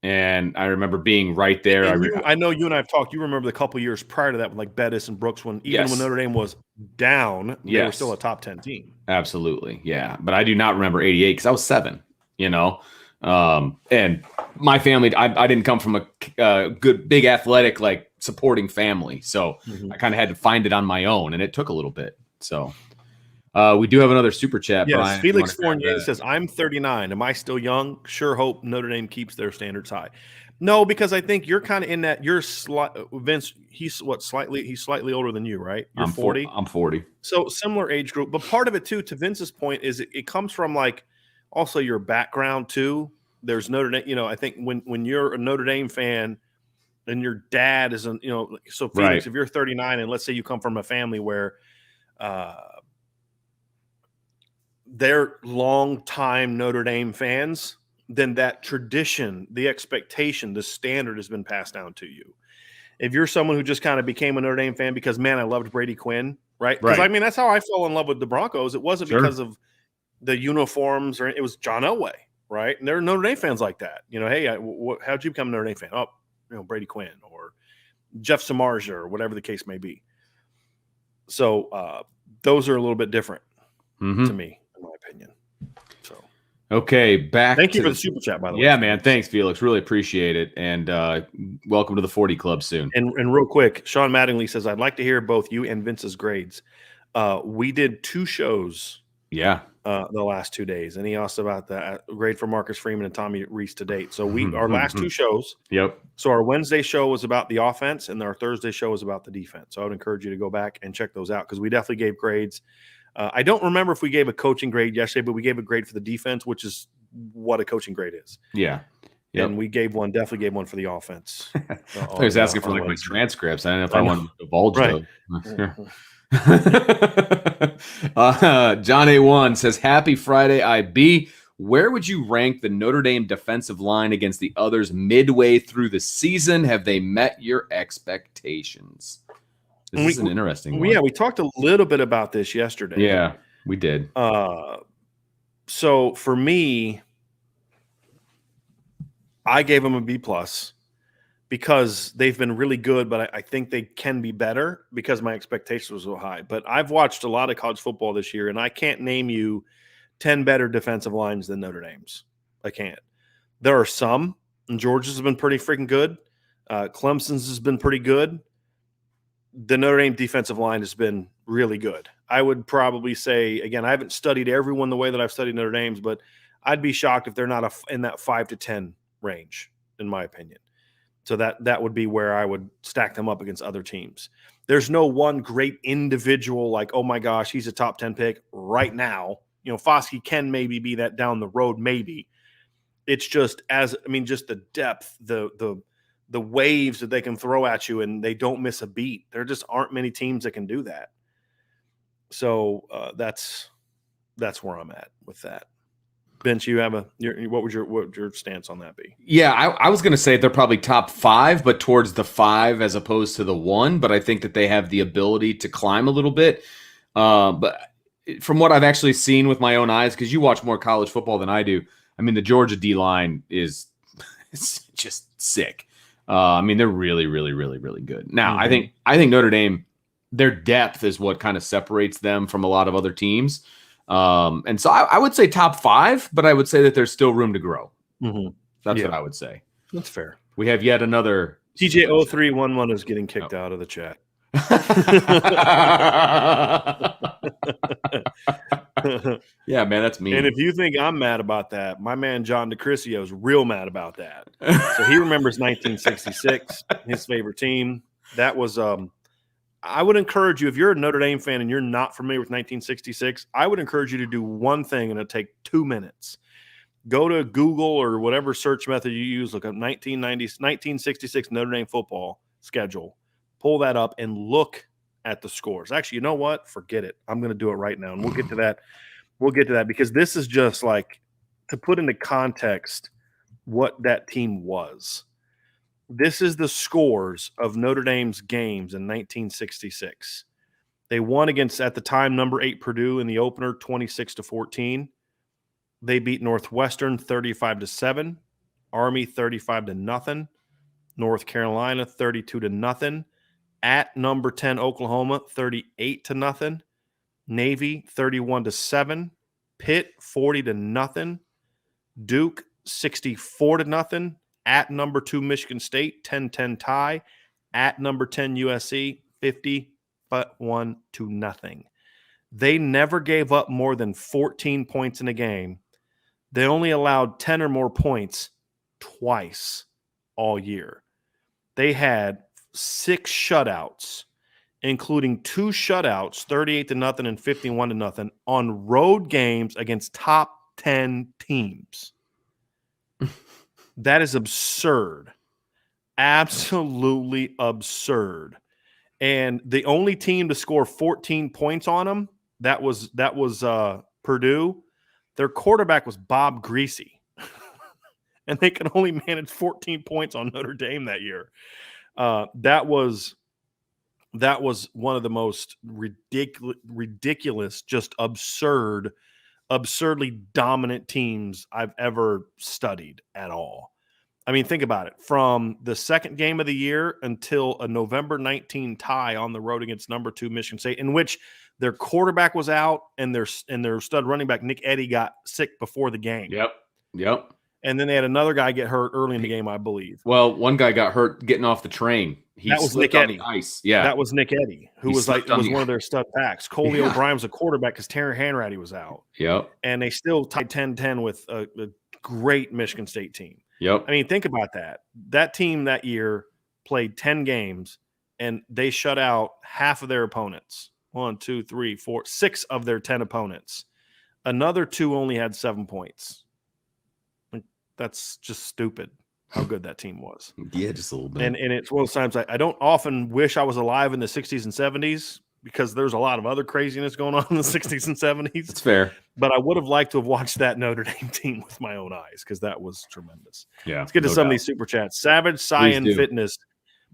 And I remember being right there. I know you and I have talked. You remember the couple years prior to that with like Bettis and Brooks when Notre Dame was down, they were still a top 10 team. Absolutely. Yeah. But I do not remember 88 because I was 7, and my family, I didn't come from a good, big athletic, like supporting family. So I kind of had to find it on my own, and it took a little bit. So we do have another super chat. Yes, Brian, Felix Fournier says, I'm 39. Am I still young? Sure hope Notre Dame keeps their standards high. No, because I think you're kind of in that. Vince, he's slightly older than you, right? You're 40. I'm 40. So similar age group. But part of it, too, to Vince's point, is it comes from like also your background, too. There's Notre Dame. I think when you're a Notre Dame fan and your dad is, so Felix, right. If you're 39 and let's say you come from a family where they're long-time Notre Dame fans, then that tradition, the expectation, the standard has been passed down to you. If you're someone who just kind of became a Notre Dame fan because, man, I loved Brady Quinn, right? Because, I mean, that's how I fell in love with the Broncos. It wasn't because of the uniforms, or it was John Elway, right? And there are Notre Dame fans like that. Hey, how'd you become a Notre Dame fan? Oh, Brady Quinn or Jeff Samardzija or whatever the case may be. So those are a little bit different to me, in my opinion. So, okay, back. Thank you for the super chat, by the way. Yeah, man. Thanks, Felix. Really appreciate it. And welcome to the 40 Club soon. And real quick, Sean Mattingly says, I'd like to hear both you and Vince's grades. We did 2 shows. Yeah. The last 2 days. And he asked about the grade for Marcus Freeman and Tommy Reese to date. So our last 2 shows. Yep. So our Wednesday show was about the offense and our Thursday show was about the defense. So I would encourage you to go back and check those out because we definitely gave grades. I don't remember if we gave a coaching grade yesterday, but we gave a grade for the defense, which is what a coaching grade is. Yeah. Yep. And we definitely gave one for the offense. I was asking for like my transcripts. I don't know if I wanted to divulge those. John A1 says, happy Friday, IB. Where would you rank the Notre Dame defensive line against the others midway through the season? Have they met your expectations? This is an interesting one. Yeah, we talked a little bit about this yesterday. Yeah, we did. So for me, I gave them a B+ because they've been really good, but I think they can be better because my expectations were so high. But I've watched a lot of college football this year, and I can't name you 10 better defensive lines than Notre Dame's. I can't. There are some, and Georgia's has been pretty freaking good. Clemson's has been pretty good. The Notre Dame defensive line has been really good. I would probably say, again, I haven't studied everyone the way that I've studied Notre Dame's, but I'd be shocked if they're not in that 5 to 10 range, in my opinion. So that would be where I would stack them up against other teams. There's no one great individual like, oh my gosh, he's a top 10 pick right now. Foskey can maybe be that down the road, maybe. It's just just the depth, the waves that they can throw at you and they don't miss a beat. There just aren't many teams that can do that. So that's where I'm at with that. Vince, you have what would your stance on that be? Yeah, I was going to say they're probably top 5, but towards the 5 as opposed to the 1. But I think that they have the ability to climb a little bit. But from what I've actually seen with my own eyes, because you watch more college football than I do, I mean, the Georgia D-line is just sick. They're really, really, really, really good. Now, I think Notre Dame, their depth is what kind of separates them from a lot of other teams. And so I would say top 5, but I would say that there's still room to grow. That's what I would say. That's fair. We have yet another. TJ0311 is getting kicked out of the chat. Yeah, man, that's mean. And if you think I'm mad about that, my man John DeCrisio is real mad about that. So he remembers 1966, his favorite team. That was I would encourage you, if you're a Notre Dame fan and you're not familiar with 1966, I would encourage you to do one thing, and it'll take 2 minutes. Go to Google or whatever search method you use, look up 1966 Notre Dame football schedule. Pull that up and look at the scores. Actually, you know what? Forget it. I'm going to do it right now, and we'll get to that. We'll get to that because this is just like to put into context what that team was. This is the scores of Notre Dame's games in 1966. They won against, at the time, number 8 Purdue in the opener, 26-14. They beat Northwestern 35-7, Army 35-0, North Carolina 32-0, at number 10 Oklahoma 38-0, Navy 31-7, Pitt 40-0, Duke 64-0, at number 2 Michigan State 10-10 tie, at number 10 USC 50-1-0. They never gave up more than 14 points in a game. They only allowed 10 or more points twice all year. They had 6 shutouts, including 2 shutouts, 38-0 and 51-0, on road games against top 10 teams. That is absurd. Absolutely absurd. And the only team to score 14 points on them, that was Purdue. Their quarterback was Bob Greasy. And they could only manage 14 points on Notre Dame that year. That was one of the most ridiculous, just absurdly dominant teams I've ever studied at all. I mean, think about it. From the second game of the year until a November 19 tie on the road against number 2 Michigan State, in which their quarterback was out and their stud running back Nick Eddy got sick before the game. Yep. And then they had another guy get hurt early in the game, I believe. Well, one guy got hurt getting off the train. That was Nick Eddy. Ice. Yeah, that was Nick Eddy, who was one of their stud backs. Coley O'Brien was a quarterback because Terry Hanratty was out. Yep. And they still tied 10-10 with a great Michigan State team. Yep. I mean, think about that. That team that year played 10 games, and they shut out half of their opponents. 1, 2, 3, 4, 6 of their 10 opponents. Another 2 only had 7 points. That's just stupid how good that team was. Yeah, just a little bit. And it's one of those times I don't often wish I was alive in the 60s and 70s because there's a lot of other craziness going on in the 60s and 70s. It's fair. But I would have liked to have watched that Notre Dame team with my own eyes because that was tremendous. Yeah. Let's get to some of these super chats. Savage Cyan Fitness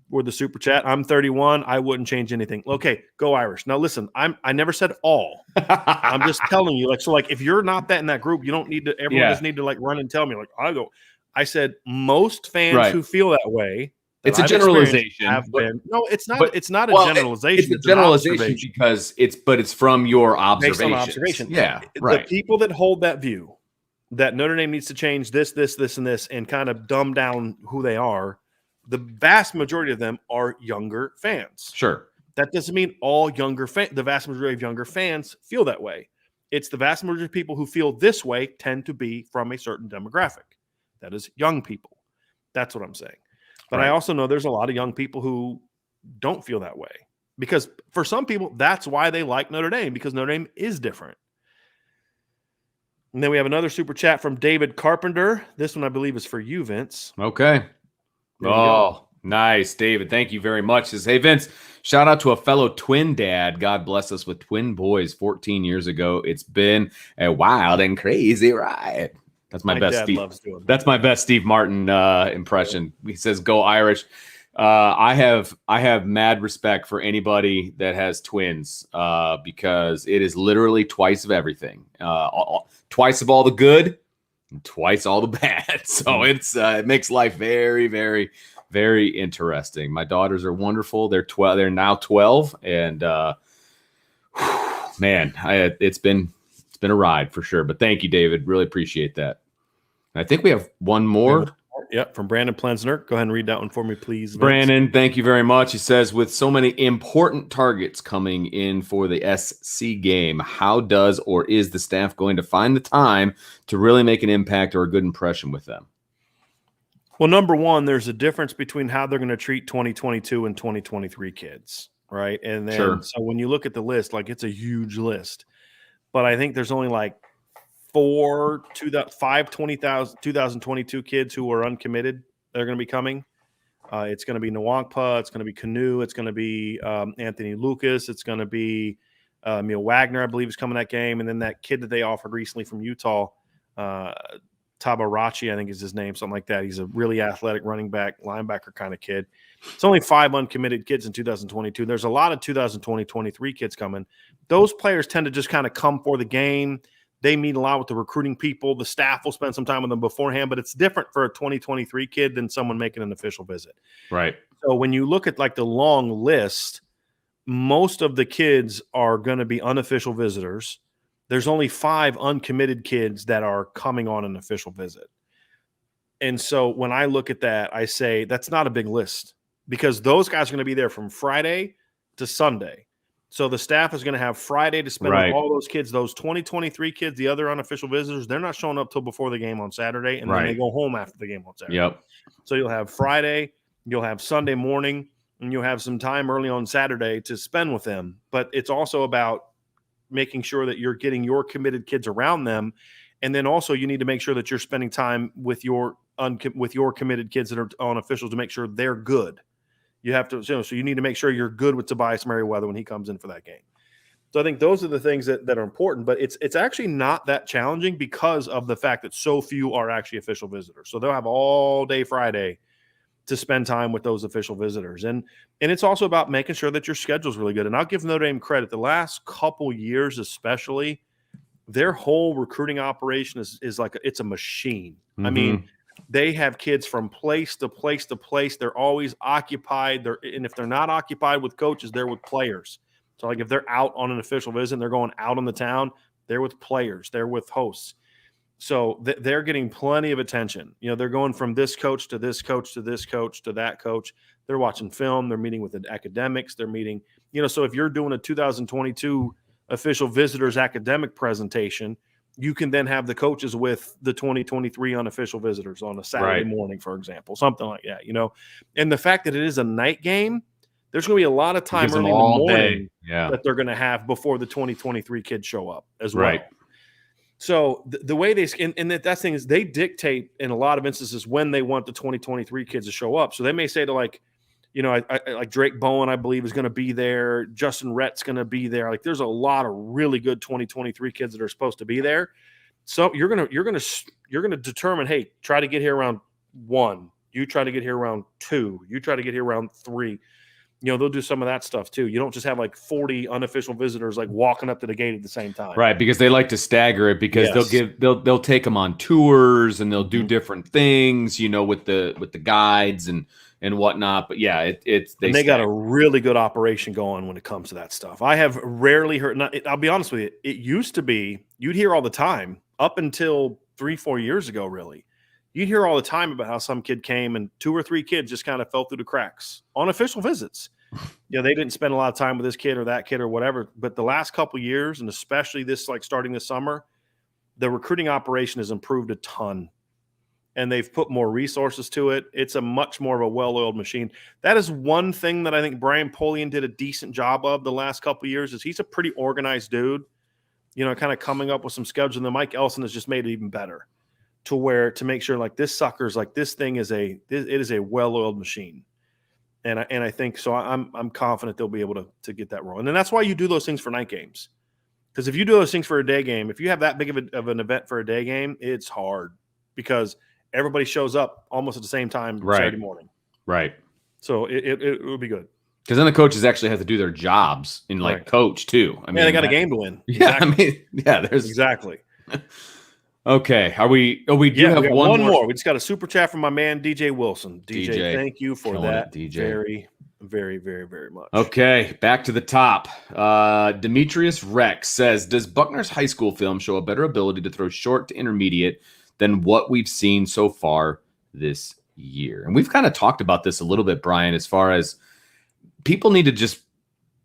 with the super chat. I'm 31. I wouldn't change anything. Okay, go Irish. Now listen, I never said all. I'm just telling you, if you're not that in that group, you don't need to. Everyone doesn't need to run and tell me. I said most fans who feel that way. It's a generalization. No, it's not. It's not a generalization. It's a generalization because it's from your observation. Based on observation. Yeah, right. The people that hold that view that Notre Dame needs to change this, and this, and kind of dumb down who they are, the vast majority of them are younger fans. Sure. That doesn't mean all the vast majority of younger fans feel that way. It's the vast majority of people who feel this way tend to be from a certain demographic. That is young people. That's what I'm saying. But I also know there's a lot of young people who don't feel that way because for some people, that's why they like Notre Dame, because Notre Dame is different. And then we have another super chat from David Carpenter. This one, I believe, is for you, Vince. Okay. Oh, nice, David. Thank you very much. Says, hey, Vince, shout out to a fellow twin dad. God bless us with twin boys 14 years ago. It's been a wild and crazy ride. That's my best Steve. That's my best Steve Martin impression. He says, "Go Irish." I have mad respect for anybody that has twins because it is literally twice of everything. Twice of all the good, and twice all the bad. So it makes life very, very, very interesting. My daughters are wonderful. They're 12. They're now 12, and man, it's been a ride for sure. But thank you, David. Really appreciate that. I think we have one more. Yep, from Brandon Plensner. Go ahead and read that one for me, please, Vince. Brandon, thank you very much. He says, with so many important targets coming in for the SC game, how does or is the staff going to find the time to really make an impact or a good impression with them? Well, number one, there's a difference between how they're going to treat 2022 and 2023 kids, right? And then So when you look at the list, like it's a huge list. But I think there's only like 2022 kids who are uncommitted that are going to be coming. It's going to be Nwankpa. It's going to be Canoe. It's going to be Anthony Lucas. It's going to be Emil Wagner, I believe, is coming that game. And then that kid that they offered recently from Utah, Tabarachi, I think is his name, something like that. He's a really athletic running back, linebacker kind of kid. It's only 5 uncommitted kids in 2022. There's a lot of 2023 kids coming. Those players tend to just kind of come for the game. They meet a lot with the recruiting people. The staff will spend some time with them beforehand, but it's different for a 2023 kid than someone making an official visit. Right. So when you look at like the long list, most of the kids are going to be unofficial visitors. There's only 5 uncommitted kids that are coming on an official visit. And so when I look at that, I say that's not a big list because those guys are going to be there from Friday to Sunday. So the staff is going to have Friday to spend with all those kids, those 2023 kids, the other unofficial visitors. They're not showing up till before the game on Saturday, and then they go home after the game on Saturday. Yep. So you'll have Friday, you'll have Sunday morning, and you'll have some time early on Saturday to spend with them. But it's also about making sure that you're getting your committed kids around them. And then also you need to make sure that you're spending time with your committed kids that are on officials to make sure they're good. You have to, so you need to make sure you're good with Tobias Merriweather when he comes in for that game. So I think those are the things that are important, but it's actually not that challenging because of the fact that so few are actually official visitors. So they'll have all day Friday to spend time with those official visitors. And it's also about making sure that your schedule is really good. And I'll give Notre Dame credit. The last couple years especially, their whole recruiting operation is like it's a machine. Mm-hmm. I mean, they have kids from place to place to place. They're always occupied. And if they're not occupied with coaches, they're with players. So like if they're out on an official visit and they're going out on the town, they're with players. They're with hosts. So they're getting plenty of attention. You know, they're going from this coach to this coach to this coach to that coach. They're watching film. They're meeting with the academics. They're meeting, you know, so if you're doing a 2022 official visitors academic presentation, you can then have the coaches with the 2023 unofficial visitors on a Saturday morning, for example, something like that, you know. And the fact that it is a night game, there's going to be a lot of time early in the morning that they're going to have before the 2023 kids show up as well. Right. So the way they – and that thing is they dictate in a lot of instances when they want the 2023 kids to show up. So they may say to like, you know, I like Drake Bowen, I believe, is going to be there. Justin Rhett's going to be there. Like there's a lot of really good 2023 kids that are supposed to be there. So you're going to determine, hey, try to get here around 1. You try to get here around 2. You try to get here around 3. You know, they'll do some of that stuff too. You don't just have like 40 unofficial visitors like walking up to the gate at the same time. Right, because they like to stagger it because they'll take them on tours and they'll do different things, you know, with the guides and whatnot. But yeah, they got a really good operation going when it comes to that stuff. I have rarely heard. I'll be honest with you. It used to be you'd hear all the time up until 3-4 years ago. Really, you'd hear all the time about how some kid came and 2 or 3 kids just kind of fell through the cracks on official visits. You know, they didn't spend a lot of time with this kid or that kid or whatever. But the last couple of years, and especially this, like starting this summer, the recruiting operation has improved a ton. And they've put more resources to it. It's a much more of a well-oiled machine. That is one thing that I think Brian Polian did a decent job of the last couple of years is he's a pretty organized dude, you know, kind of coming up with some schedules. And then Mike Elson has just made it even better to make sure like this sucker's like this thing is it is a well-oiled machine. And I think so I'm confident they'll be able to get that rolling. And that's why you do those things for night games. Because if you do those things for a day game, if you have that big of an event for a day game, it's hard because everybody shows up almost at the same time Saturday morning. Right. So it will be good. Because then the coaches actually have to do their jobs and coach too. I mean, they got a game to win. Yeah. Exactly. I mean, there's exactly. Okay. We have one more. We just got a super chat from my man, DJ Wilson. DJ, thank you for that. DJ. Very, very, very, very much. Okay. Back to the top. Demetrius Rex says, does Buckner's high school film show a better ability to throw short to intermediate than what we've seen so far this year. And we've kind of talked about this a little bit, Brian, as far as people need to just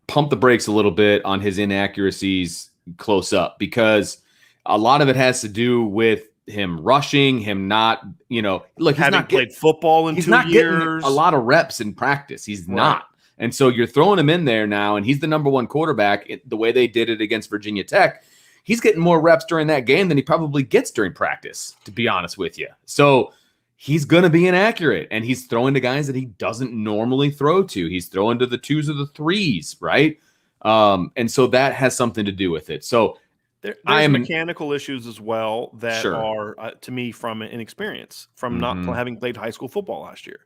pump the brakes a little bit on his inaccuracies close up, because a lot of it has to do with him rushing, him not, look, he's Having not played football in 2 years. He's not getting a lot of reps in practice. He's not. And so you're throwing him in there now, and he's the number one quarterback the way they did it against Virginia Tech. He's getting more reps during that game than he probably gets during practice, to be honest with you. So he's going to be inaccurate, and he's throwing to guys that he doesn't normally throw to. He's throwing to the 2s or the 3s, right? And so that has something to do with it. So there's mechanical issues as well that are, to me, from inexperience, from not having played high school football last year.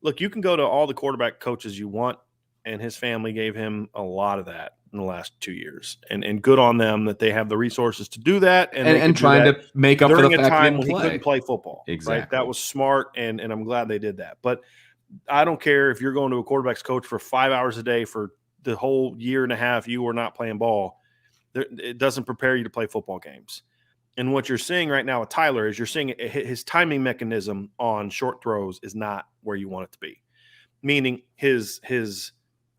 Look, you can go to all the quarterback coaches you want, and his family gave him a lot of that in the last 2 years. And good on them that they have the resources to do that. And trying to make up for the fact time when he couldn't play football. Exactly. Right? That was smart, and I'm glad they did that. But I don't care if you're going to a quarterback's coach for 5 hours a day for the whole year and a half you were not playing ball. It doesn't prepare you to play football games. And what you're seeing right now with Tyler is you're seeing his timing mechanism on short throws is not where you want it to be. Meaning his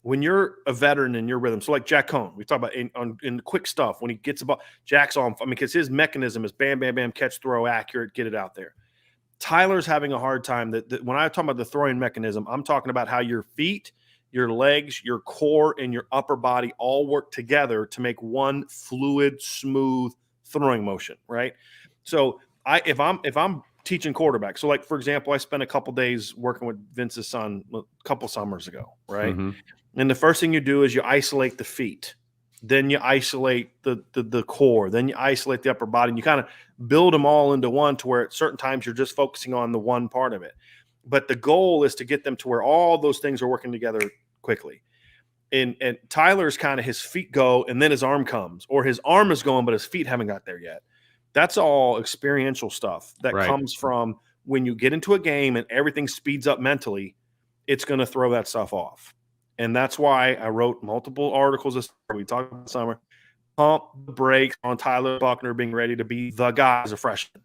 when you're a veteran in your rhythm, so like Jack Cohn, we talk about in the quick stuff, when he gets the ball, Jack's on, because his mechanism is bam, bam, bam, catch, throw, accurate, get it out there. Tyler's having a hard time. That when I talk about the throwing mechanism, I'm talking about how your feet, your legs, your core, and your upper body all work together to make one fluid, smooth throwing motion, right? So if I'm teaching quarterbacks, so like, for example, I spent a couple days working with Vince's son a couple summers ago, right? And the first thing you do is you isolate the feet, then you isolate the core, then you isolate the upper body, and you kind of build them all into one, to where at certain times you're just focusing on the one part of it. But the goal is to get them to where all those things are working together quickly. And Tyler's kind of, his feet go and then his arm comes, or his arm is going but his feet haven't got there yet. That's all experiential stuff that comes from when you get into a game and everything speeds up mentally. It's going to throw that stuff off. And that's why I wrote multiple articles this summer. We talked about the summer. Pump the brakes on Tyler Buckner being ready to be the guy as a freshman.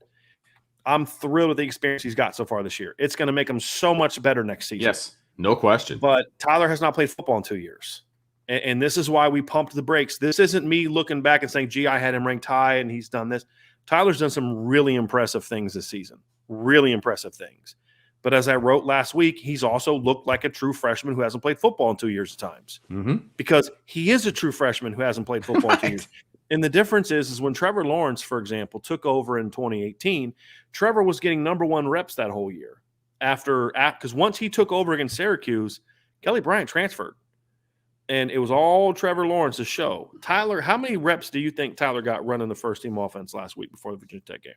I'm thrilled with the experience he's got so far this year. It's going to make him so much better next season. Yes, no question. But Tyler has not played football in 2 years. And this is why we pumped the brakes. This isn't me looking back and saying, gee, I had him ranked high and he's done this. Tyler's done some really impressive things this season. Really impressive things. But as I wrote last week, he's also looked like a true freshman who hasn't played football in 2 years at times. Because he is a true freshman who hasn't played football in 2 years. And the difference is when Trevor Lawrence, for example, took over in 2018, Trevor was getting number one reps that whole year. Because once he took over against Syracuse, Kelly Bryant transferred. And it was all Trevor Lawrence's show. Tyler, how many reps do you think Tyler got running the first team offense last week before the Virginia Tech game?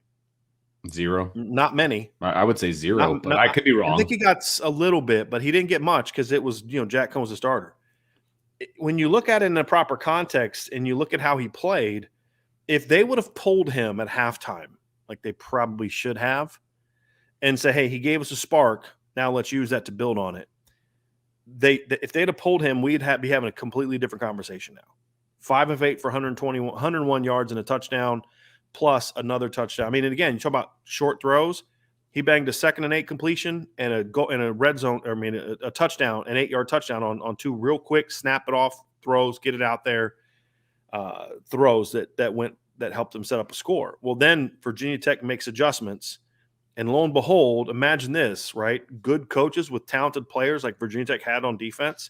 0. Not many. I would say 0, but I could be wrong. I think he got a little bit, but he didn't get much because it was, Jack Cohn was the starter. When you look at it in the proper context and you look at how he played, if they would have pulled him at halftime, like they probably should have, and say, hey, he gave us a spark, now let's use that to build on it. If they'd have pulled him, we'd be having a completely different conversation now. 5 of 8 for 101 yards and a touchdown, plus another touchdown. I mean, and again, you talk about short throws. He banged a 2nd and 8 completion and a red zone. A touchdown, an 8-yard touchdown on 2 real quick snap it off throws, get it out there. Throws that helped them set up a score. Well, then Virginia Tech makes adjustments. And lo and behold, imagine this, right? Good coaches with talented players like Virginia Tech had on defense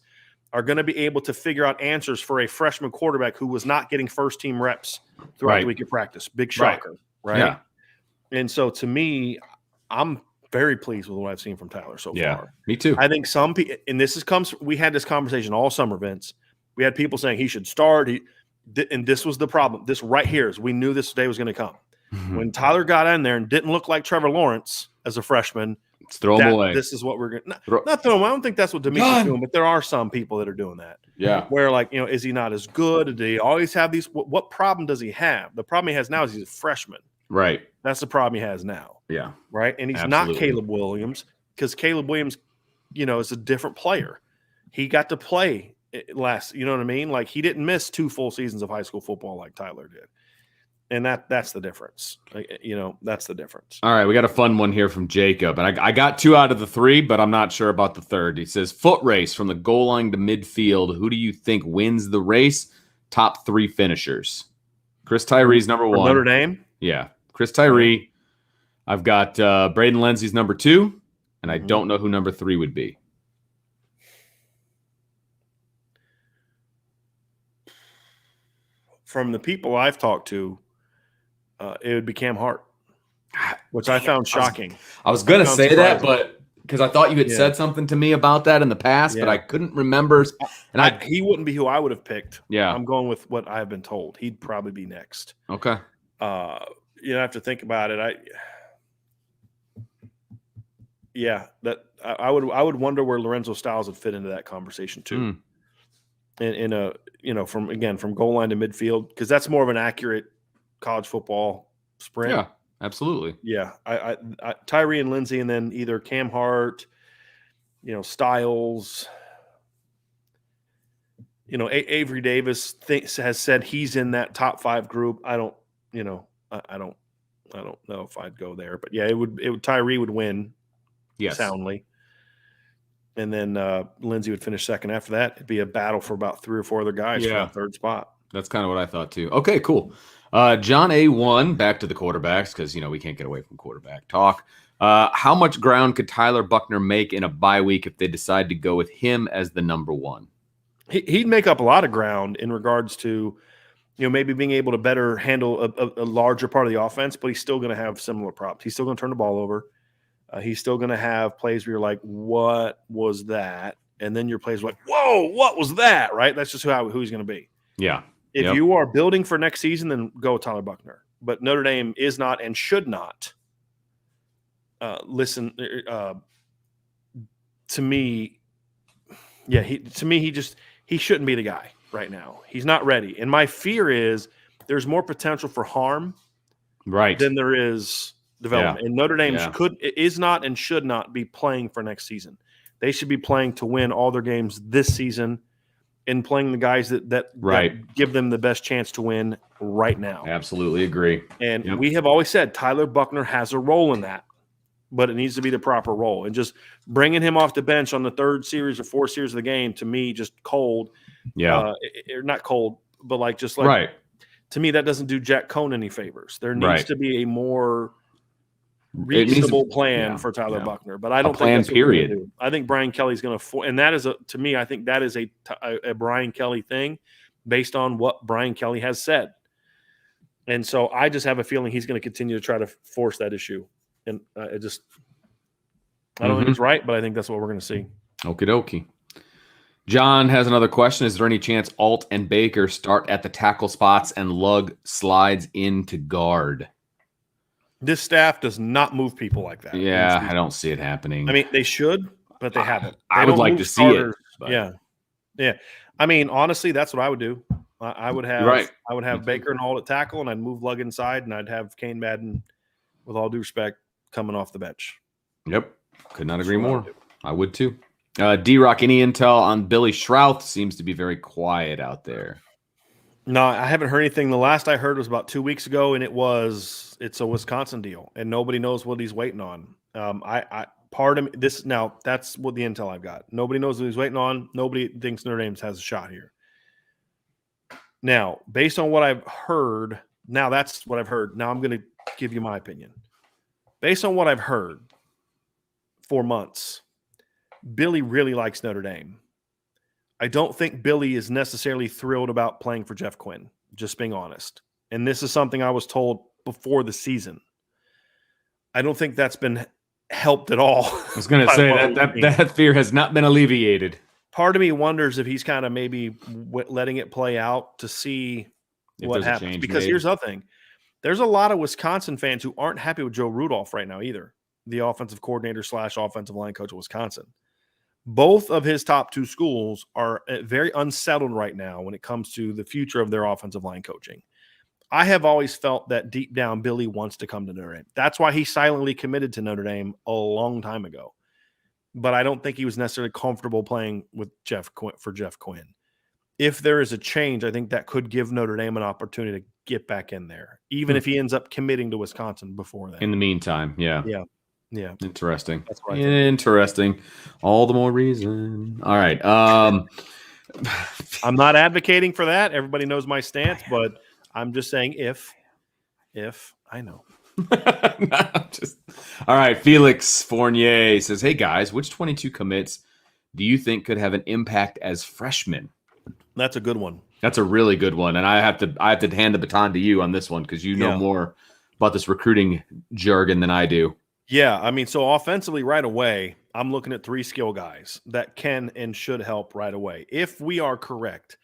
are going to be able to figure out answers for a freshman quarterback who was not getting first-team reps throughout the week of practice. Big shocker, right? Yeah. And so to me, I'm very pleased with what I've seen from Tyler so far. Me too. I think some people – and we had this conversation all summer, Vince. We had people saying he should start. And this was the problem. This right here is we knew this day was going to come. When Tyler got in there and didn't look like Trevor Lawrence as a freshman, let's throw him away. This is what we're going to – not throw him. I don't think that's what Demetrius doing, but there are some people that are doing that. Yeah. Where, like, is he not as good? Did he always have these – what problem does he have? The problem he has now is he's a freshman. Right. That's the problem he has now. Yeah. Right? And he's not Caleb Williams, because Caleb Williams, is a different player. He got to play last – you know what I mean? Like, he didn't miss 2 full seasons of high school football like Tyler did. And that's the difference. That's the difference. All right, we got a fun one here from Jacob. And I got 2 out of the 3, but I'm not sure about the third. He says, foot race from the goal line to midfield. Who do you think wins the race? Top 3 finishers. Chris Tyree's number 1. Notre Dame? Yeah. Chris Tyree. I've got Braden Lindsey's number 2, and I don't know who number 3 would be. From the people I've talked to, it would be Cam Hart, which I found shocking. I was going to say that, but because I thought you had said something to me about that in the past, but I couldn't remember. And he wouldn't be who I would have picked. Yeah. I'm going with what I've been told. He'd probably be next. Okay. You have to think about it. I would wonder where Lorenzo Styles would fit into that conversation too. From goal line to midfield, because that's more of an accurate college football sprint. Yeah, absolutely. Yeah, I Tyree and Lindsey, and then either Cam Hart, Styles. Avery Davis has said he's in that top 5 group. I don't know if I'd go there, but yeah, it would Tyree would win, soundly, and then Lindsey would finish second. After that, it'd be a battle for about 3 or 4 other guys for that third spot. That's kind of what I thought too. Okay, cool. John A1, back to the quarterbacks, because we can't get away from quarterback talk. How much ground could Tyler Buckner make in a bye week if they decide to go with him as the number 1? He'd make up a lot of ground in regards to, maybe being able to better handle a larger part of the offense, but he's still going to have similar problems. He's still going to turn the ball over. He's still going to have plays where you're like, what was that? And then your plays are like, whoa, what was that? Right? That's just who he's going to be. Yeah. If you are building for next season, then go with Tyler Buckner. But Notre Dame is not and should not listen to me. Yeah, he shouldn't be the guy right now. He's not ready. And my fear is there's more potential for harm than there is development. Yeah. And Notre Dame is not and should not be playing for next season. They should be playing to win all their games this season and playing the guys that give them the best chance to win right now. Absolutely agree. And we have always said Tyler Buckner has a role in that, but it needs to be the proper role. And just bringing him off the bench on the 3rd series or 4th series of the game, to me, just cold. Yeah. Not cold, but to me, that doesn't do Jack Cohn any favors. There needs to be a more reasonable plan for Tyler Buckner, but I don't think that's period. What do. I think Brian Kelly's going to, and that is to me, I think that is a Brian Kelly thing based on what Brian Kelly has said. And so I just have a feeling he's going to continue to try to force that issue. And I don't think it's right, but I think that's what we're going to see. Okie dokie. John has another question. Is there any chance Alt and Baker start at the tackle spots and Lug slides into guard? This staff does not move people like that. Yeah, I don't see it happening. I mean, they should, but they haven't. I would like to see it. But. Yeah. I mean, honestly, that's what I would do. I would have Baker and Alt at tackle, and I'd move Lug inside, and I'd have Kane Madden, with all due respect, coming off the bench. Yep. Could not agree more. I would too. D-Rock, any intel on Billy Schrouth? Seems to be very quiet out there. No, I haven't heard anything. The last I heard was about 2 weeks ago, and it's a Wisconsin deal, and nobody knows what he's waiting on. Part of this now, that's what the intel I've got. Nobody knows what he's waiting on. Nobody thinks Notre Dame has a shot here. Now, based on what I've heard, that's what I've heard. Now I'm going to give you my opinion. Based on what I've heard for months, Billy really likes Notre Dame. I don't think Billy is necessarily thrilled about playing for Jeff Quinn, just being honest. And this is something I was told before the season. I don't think that's been helped at all. I was going to say that fear has not been alleviated. Part of me wonders if he's kind of maybe letting it play out to see what happens. Because here's the other thing. There's a lot of Wisconsin fans who aren't happy with Joe Rudolph right now either, the offensive coordinator / offensive line coach of Wisconsin. Both of his top 2 schools are very unsettled right now when it comes to the future of their offensive line coaching. I have always felt that deep down Billy wants to come to Notre Dame. That's why he silently committed to Notre Dame a long time ago. But I don't think he was necessarily comfortable playing with Jeff Quinn. if there is a change, I think that could give Notre Dame an opportunity to get back in there, even if he ends up committing to Wisconsin before that. In the meantime, yeah. Yeah. Interesting. That's what I think. Interesting. All the more reason. All right. I'm not advocating for that. Everybody knows my stance, but I'm just saying if I know. All right. Felix Fournier says, "Hey guys, which 22 commits do you think could have an impact as freshmen?" That's a good one. That's a really good one, and I have to hand the baton to you on this one because you know more about this recruiting jargon than I do. Yeah, I mean, so offensively right away, I'm looking at 3 skill guys that can and should help right away. If we are correct,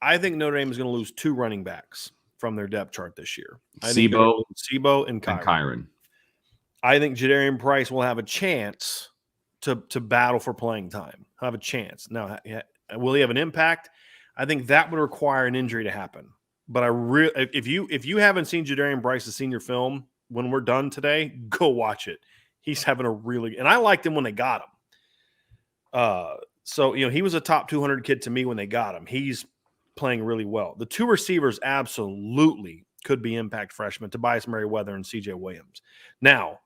I think Notre Dame is going to lose 2 running backs from their depth chart this year. Sebo and Kyron. I think Jadarian Price will have a chance to battle for playing time. Have a chance. Now, will he have an impact? I think that would require an injury to happen. But if you haven't seen Jadarian Price's senior film, when we're done today, go watch it. He's having a and I liked him when they got him. So, he was a top 200 kid to me when they got him. He's playing really well. The 2 receivers absolutely could be impact freshmen, Tobias Merriweather and CJ Williams. Now,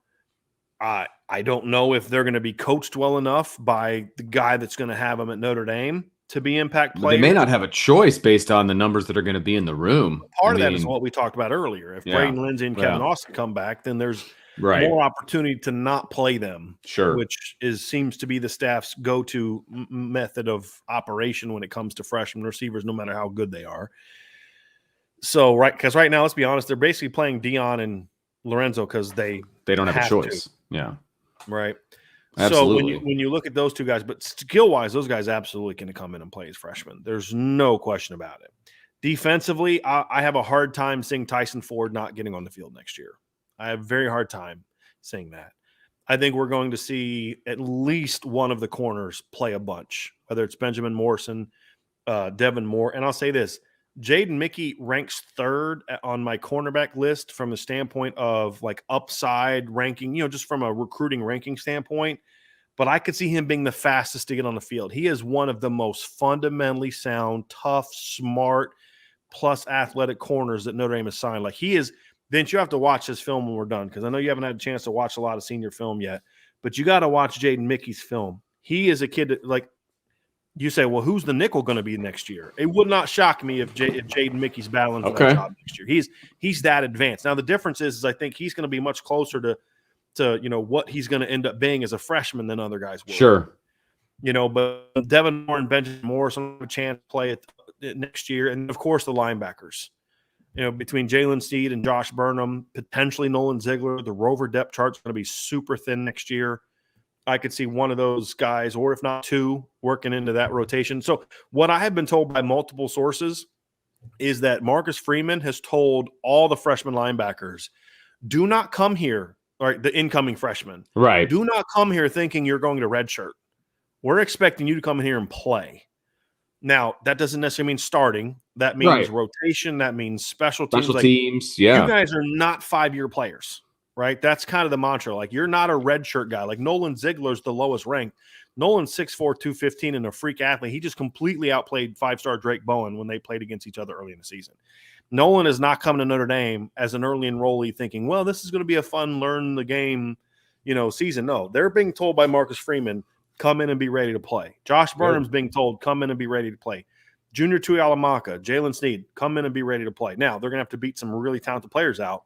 I don't know if they're going to be coached well enough by the guy that's going to have them at Notre Dame to be impact players. They may not have a choice based on the numbers that are going to be in the room. Part of that is what we talked about earlier. If Braden Lindsay and Kevin Austin come back, then there's more opportunity to not play them. Sure. Which seems to be the staff's go-to method of operation when it comes to freshman receivers, no matter how good they are. So, because right now, let's be honest, they're basically playing Dion and Lorenzo because they don't have a choice. Yeah. Right. Absolutely. So when you look at those 2 guys, but skill-wise, those guys absolutely can come in and play as freshmen. There's no question about it. Defensively, I have a hard time seeing Tyson Ford not getting on the field next year. I have a very hard time seeing that. I think we're going to see at least one of the corners play a bunch, whether it's Benjamin Morrison, Devin Moore. And I'll say this, Jaden Mickey ranks 3rd on my cornerback list from the standpoint of like upside ranking, just from a recruiting ranking standpoint. But I could see him being the fastest to get on the field. He is one of the most fundamentally sound, tough, smart, plus athletic corners that Notre Dame has signed. Like he is, Vince, you have to watch this film when we're done because I know you haven't had a chance to watch a lot of senior film yet, but you got to watch Jaden Mickey's film. He is a kid that, like, you say, well, who's the nickel going to be next year? It would not shock me if Jaden Mickey's battling for that job next year. He's that advanced. Now, the difference is I think he's going to be much closer to what he's going to end up being as a freshman than other guys will. Sure. But Devin Moore and Benjamin Moore have a chance to play it next year. And, of course, the linebackers. Between Jalen Steed and Josh Burnham, potentially Nolan Ziegler, the Rover depth chart's going to be super thin next year. I could see one of those guys, or if not 2, working into that rotation. So what I have been told by multiple sources is that Marcus Freeman has told all the freshman linebackers, do not come here, or the incoming freshmen. Right. Do not come here thinking you're going to redshirt. We're expecting you to come in here and play. Now, that doesn't necessarily mean starting. That means rotation. That means special teams. You guys are not 5-year players. Right? That's kind of the mantra. Like, you're not a red shirt guy. Like, Nolan Ziegler's the lowest ranked. Nolan's 6'4", 215 and a freak athlete. He just completely outplayed 5-star Drake Bowen when they played against each other early in the season. Nolan is not coming to Notre Dame as an early enrollee thinking, well, this is going to be a fun learn the game, season. No, they're being told by Marcus Freeman, come in and be ready to play. Josh Burnham's being told, come in and be ready to play. Junior Tuialamaka, Jalen Sneed, come in and be ready to play. Now, they're going to have to beat some really talented players out.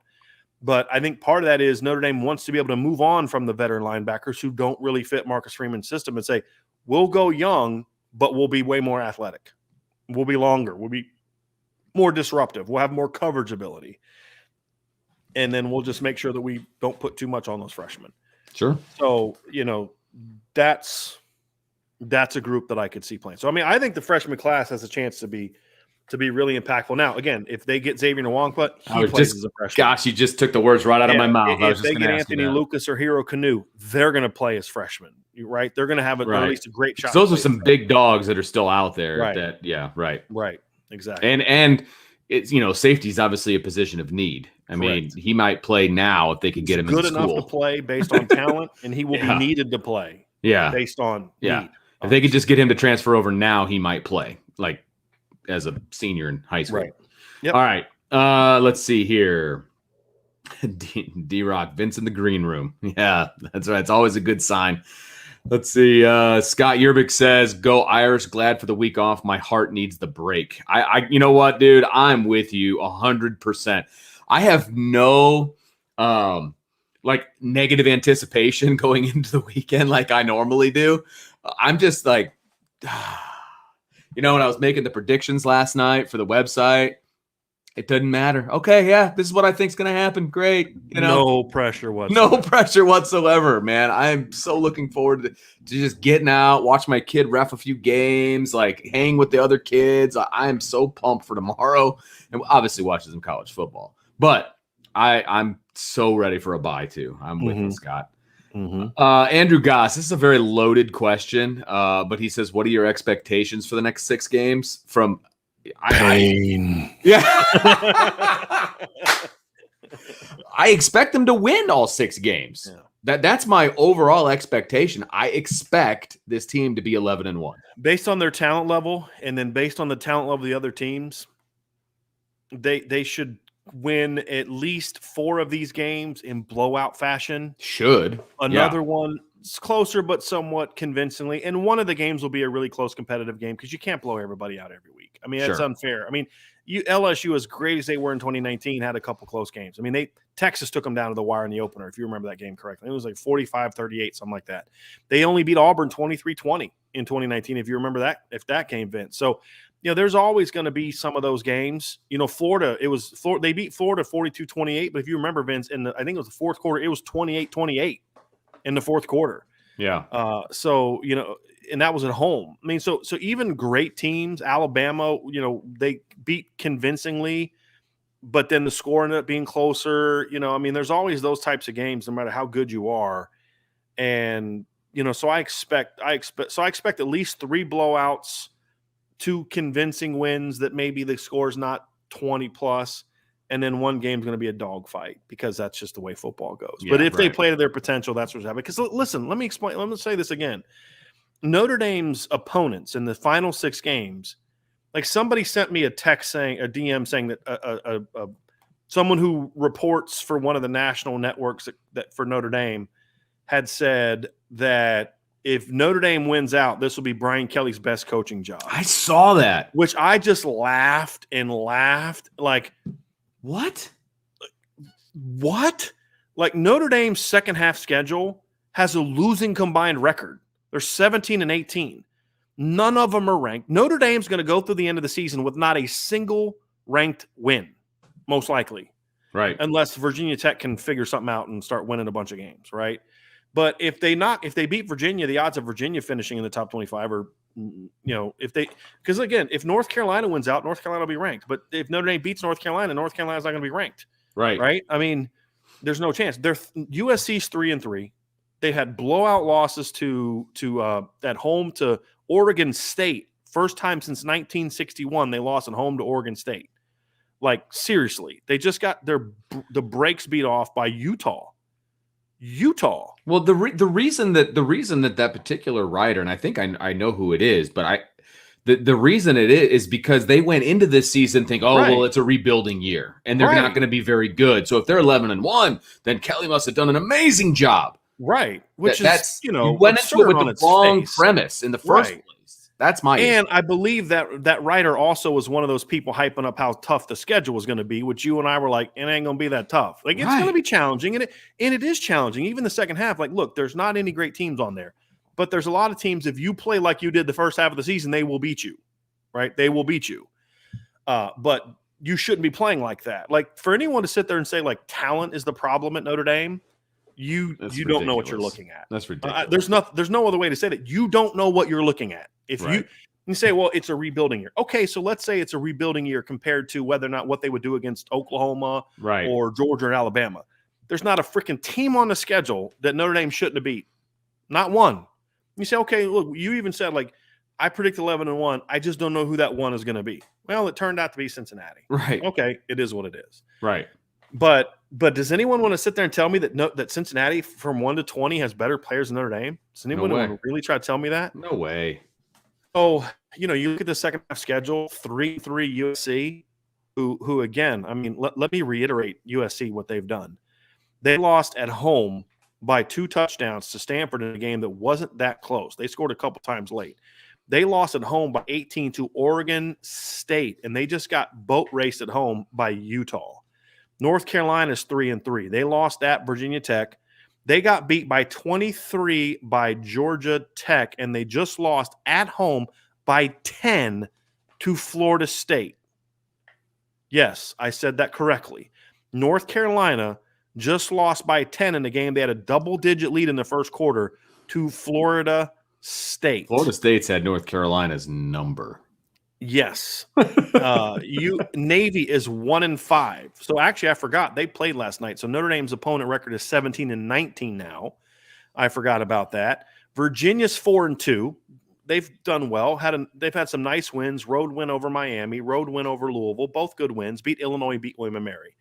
But I think part of that is Notre Dame wants to be able to move on from the veteran linebackers who don't really fit Marcus Freeman's system and say, we'll go young, but we'll be way more athletic. We'll be longer. We'll be more disruptive. We'll have more coverage ability. And then we'll just make sure that we don't put too much on those freshmen. Sure. So, that's a group that I could see playing. So, I mean, I think the freshman class has a chance to be really impactful. Now, again, if they get Xavier Nwankpa, he plays as a freshman. Gosh, you just took the words right out of my mouth. If they get Anthony Lucas or Hero Canoe, they're going to play as freshmen, right? They're going to have at least a great shot. Those are some big dogs that are still out there. Right. Right. Exactly. And it's safety is obviously a position of need. I mean, he might play now if they could get him in school. Good enough to play based on talent, and he will be needed to play. Yeah. Based on need. If they could just get him to transfer over now, he might play. as a senior in high school. Right. Yep. All right. Let's see here. D-Rock, Vince in the green room. Yeah, that's right. It's always a good sign. Let's see. Scott Yerbick says, "Go Irish. Glad for the week off. My heart needs the break." You know what, dude? I'm with you 100%. I have no negative anticipation going into the weekend like I normally do. I'm just like, when I was making the predictions last night for the website, it doesn't matter. Okay, yeah, this is what I think is going to happen. Great. No pressure whatsoever. No pressure whatsoever, man. I'm so looking forward to just getting out, watch my kid ref a few games, like hang with the other kids. I am so pumped for tomorrow, and obviously watching some college football. But I'm so ready for a bye too. I'm with you, Scott. Andrew Goss, this is a very loaded question, but he says, "What are your expectations for the next 6 games?" From Pain. Yeah. I expect them to win all 6 games. Yeah. That's my overall expectation. I expect this team to be 11-1. Based on their talent level, and then based on the talent level of the other teams, they should win at least 4 of these games in blowout fashion. Should. Another one is closer, but somewhat convincingly. And one of the games will be a really close competitive game because you can't blow everybody out every week. I mean, that's unfair. I mean, LSU, as great as they were in 2019, had a couple close games. I mean, Texas took them down to the wire in the opener, if you remember that game correctly. It was like 45-38, something like that. They only beat Auburn 23-20 in 2019, if you remember that, if that game, Vince. So, there's always going to be some of those games. Florida, they beat Florida 42-28, but if you remember, Vince, I think it was the fourth quarter, it was 28-28 in the fourth quarter. Yeah. And that was at home. I mean, so even great teams, Alabama, they beat convincingly, but then the score ended up being closer. There's always those types of games, no matter how good you are. And, so I expect at least 3 blowouts, 2 convincing wins that maybe the score's not 20 plus, and then one game's going to be a dogfight because that's just the way football goes. Yeah, but if they play to their potential, that's what's happening. Because listen, let me explain. Let me say this again. Notre Dame's opponents in the final 6 games, like somebody sent me a text saying, a DM saying that someone who reports for one of the national networks that for Notre Dame had said that if Notre Dame wins out, this will be Brian Kelly's best coaching job. I saw that. Which I just laughed and laughed. Like, what? What? Like, Notre Dame's second half schedule has a losing combined record. They're 17-18. None of them are ranked. Notre Dame's going to go through the end of the season with not a single ranked win, most likely. Right. Unless Virginia Tech can figure something out and start winning a bunch of games, right? But if they beat Virginia, the odds of Virginia finishing in the top 25 are, because again, if North Carolina wins out, North Carolina will be ranked. But if Notre Dame beats North Carolina's not going to be ranked. Right. Right. I mean, there's no chance. USC's 3-3. They had blowout losses at home to Oregon State. First time since 1961 they lost at home to Oregon State. Like, seriously, they just got the brakes beat off by Utah. Well, the reason that particular writer, and I think I know who it is, but the reason it is because they went into this season thinking, well, it's a rebuilding year and they're not going to be very good. So if they're 11-1, then Kelly must have done an amazing job. Right. Which you went into it with the wrong premise in the first place. That's my issue. I believe that writer also was one of those people hyping up how tough the schedule was going to be, which you and I were like, it ain't going to be that tough. Like, it's going to be challenging, and it is challenging. Even the second half, like, look, there's not any great teams on there, but there's a lot of teams, if you play like you did the first half of the season, they will beat you, right? They will beat you. But you shouldn't be playing like that. Like, for anyone to sit there and say, like, talent is the problem at Notre Dame, you don't know what you're looking at. That's ridiculous. There's no other way to say that. You don't know what you're looking at. If you say, well, it's a rebuilding year. Okay, so let's say it's a rebuilding year compared to whether or not what they would do against Oklahoma or Georgia or Alabama. There's not a freaking team on the schedule that Notre Dame shouldn't have beat. Not one. You say, okay, look, you even said, like, I predict 11-1. I just don't know who that one is going to be. Well, it turned out to be Cincinnati. Right. Okay, it is what it is. Right. But does anyone want to sit there and tell me that Cincinnati from 1 to 20 has better players than Notre Dame? Does anyone want to really try to tell me that? No way. Oh, you look at the second half schedule, 3-3 USC, who again, I mean, let me reiterate USC, what they've done. They lost at home by 2 touchdowns to Stanford in a game that wasn't that close. They scored a couple times late. They lost at home by 18 to Oregon State, and they just got boat raced at home by Utah. North Carolina's 3-3. They lost at Virginia Tech. They got beat by 23 by Georgia Tech, and they just lost at home by 10 to Florida State. Yes, I said that correctly. North Carolina just lost by 10 in the game. They had a double-digit lead in the first quarter to Florida State. Florida State's had North Carolina's number. Yes. Navy is 1-5. So actually, I forgot they played last night. So Notre Dame's opponent record is 17-19 now. I forgot about that. Virginia's 4-2. They've done well. They've had some nice wins. Road win over Miami. Road win over Louisville. Both good wins. Beat Illinois. Beat William & Mary.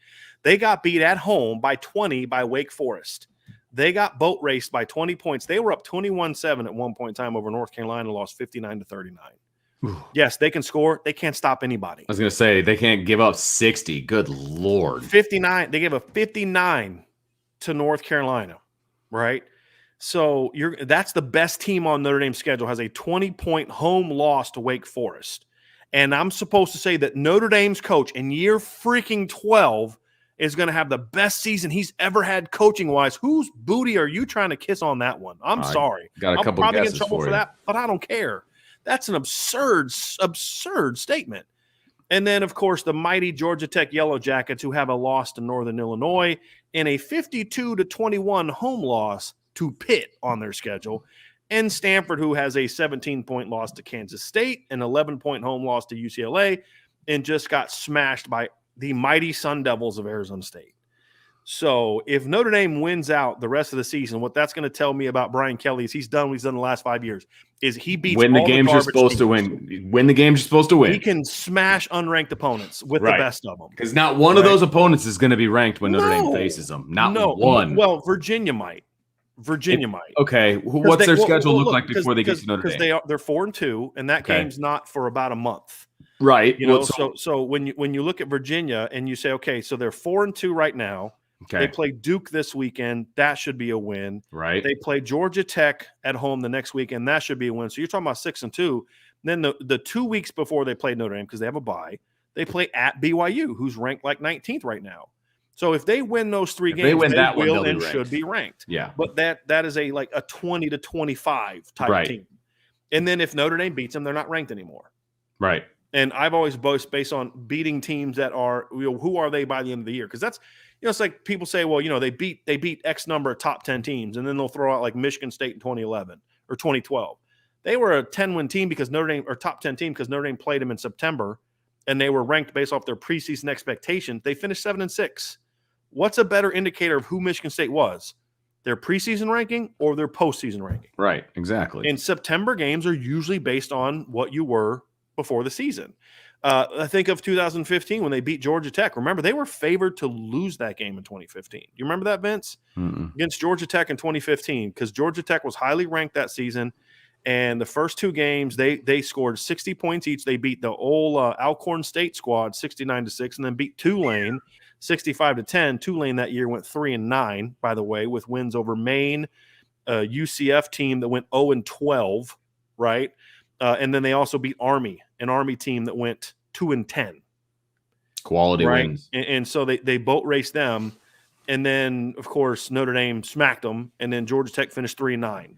They got beat at home by 20 by Wake Forest. They got boat raced by 20 points. They were up 21-7 at one point in time over North Carolina, lost 59-39. Yes, they can score. They can't stop anybody. I was going to say, they can't give up 60. Good Lord. 59. They gave a 59 to North Carolina, right? So that's the best team on Notre Dame's schedule, has a 20-point home loss to Wake Forest. And I'm supposed to say that Notre Dame's coach in year freaking 12 is going to have the best season he's ever had coaching-wise. Whose booty are you trying to kiss on that one? I'm sorry. Got a couple I'll probably get in guesses trouble for you. that, but I don't care. That's an absurd statement. And then, of course, the mighty Georgia Tech Yellow Jackets, who have a loss to Northern Illinois in a 52-21 home loss to Pitt on their schedule. And Stanford, who has a 17-point loss to Kansas State, an 11-point home loss to UCLA, and just got smashed by the mighty Sun Devils of Arizona State. So if Notre Dame wins out the rest of the season, what that's going to tell me about Brian Kelly is he's done what he's done the last 5 years, is he beats when the all games the you're supposed to win. When the games you're supposed to win. He can smash unranked opponents with the best of them. Because not one of those opponents is going to be ranked when Notre Dame faces them. Not one. Well, Virginia might. Okay. What's their schedule look like before they get to Notre Dame? Because they're 4-2, and that game's not for about a month. Right. So when you look at Virginia and you say, okay, so they're 4-2 right now. Okay. They play Duke this weekend. That should be a win. Right. They play Georgia Tech at home the next weekend. That should be a win. So you're talking about 6-2. Then the 2 weeks before they play Notre Dame, because they have a bye, they play at BYU, who's ranked like 19th right now. So if they win those 3 games, they will and should be ranked. Yeah. But that is a 20-25 type team. And then if Notre Dame beats them, they're not ranked anymore. Right. And I've always boasted based on beating teams that are, who are they by the end of the year? Because that's, it's like people say, well, they beat X number of top 10 teams, and then they'll throw out like Michigan State in 2011 or 2012. They were a 10-win team because Notre Dame, or top 10 team because Notre Dame played them in September, and they were ranked based off their preseason expectations. They finished 7-6. What's a better indicator of who Michigan State was? Their preseason ranking or their postseason ranking? Right, exactly. And September games are usually based on what you were before the season. I think of 2015 when they beat Georgia Tech. Remember, they were favored to lose that game in 2015. You remember that, Vince? Against Georgia Tech in 2015, because Georgia Tech was highly ranked that season. And the first 2 games, they scored 60 points each. They beat the old Alcorn State squad 69-6, and then beat Tulane 65-10. Tulane that year went 3-9, by the way, with wins over Maine, UCF team that went 0-12, right? And then they also beat Army, an Army team that went 2-10. Quality wins. And so they boat raced them. And then, of course, Notre Dame smacked them. And then Georgia Tech finished 3-9.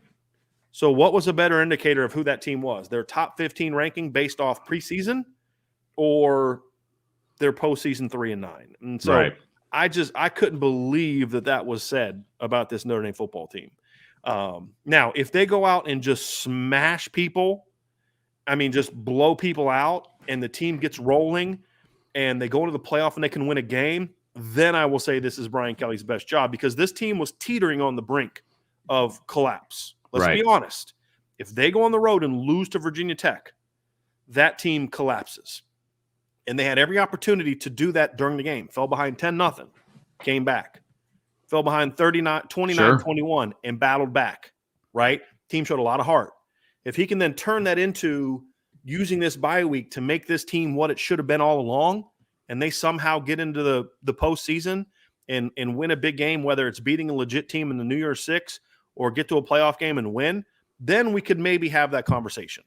So what was a better indicator of who that team was? Their top 15 ranking based off preseason or their postseason 3-9? And so I couldn't believe that was said about this Notre Dame football team. Now, if they go out and just smash people, just blow people out, and the team gets rolling and they go into the playoff and they can win a game, then I will say this is Brian Kelly's best job, because this team was teetering on the brink of collapse. Let's be honest. If they go on the road and lose to Virginia Tech, that team collapses. And they had every opportunity to do that during the game. Fell behind 10-0, came back. Fell behind 29-21 and battled back, right? Team showed a lot of heart. if he can then turn that into using this bye week to make this team what it should have been all along, and they somehow get into the postseason and win a big game, whether it's beating a legit team in the New Year's Six or get to a playoff game and win, then we could maybe have that conversation.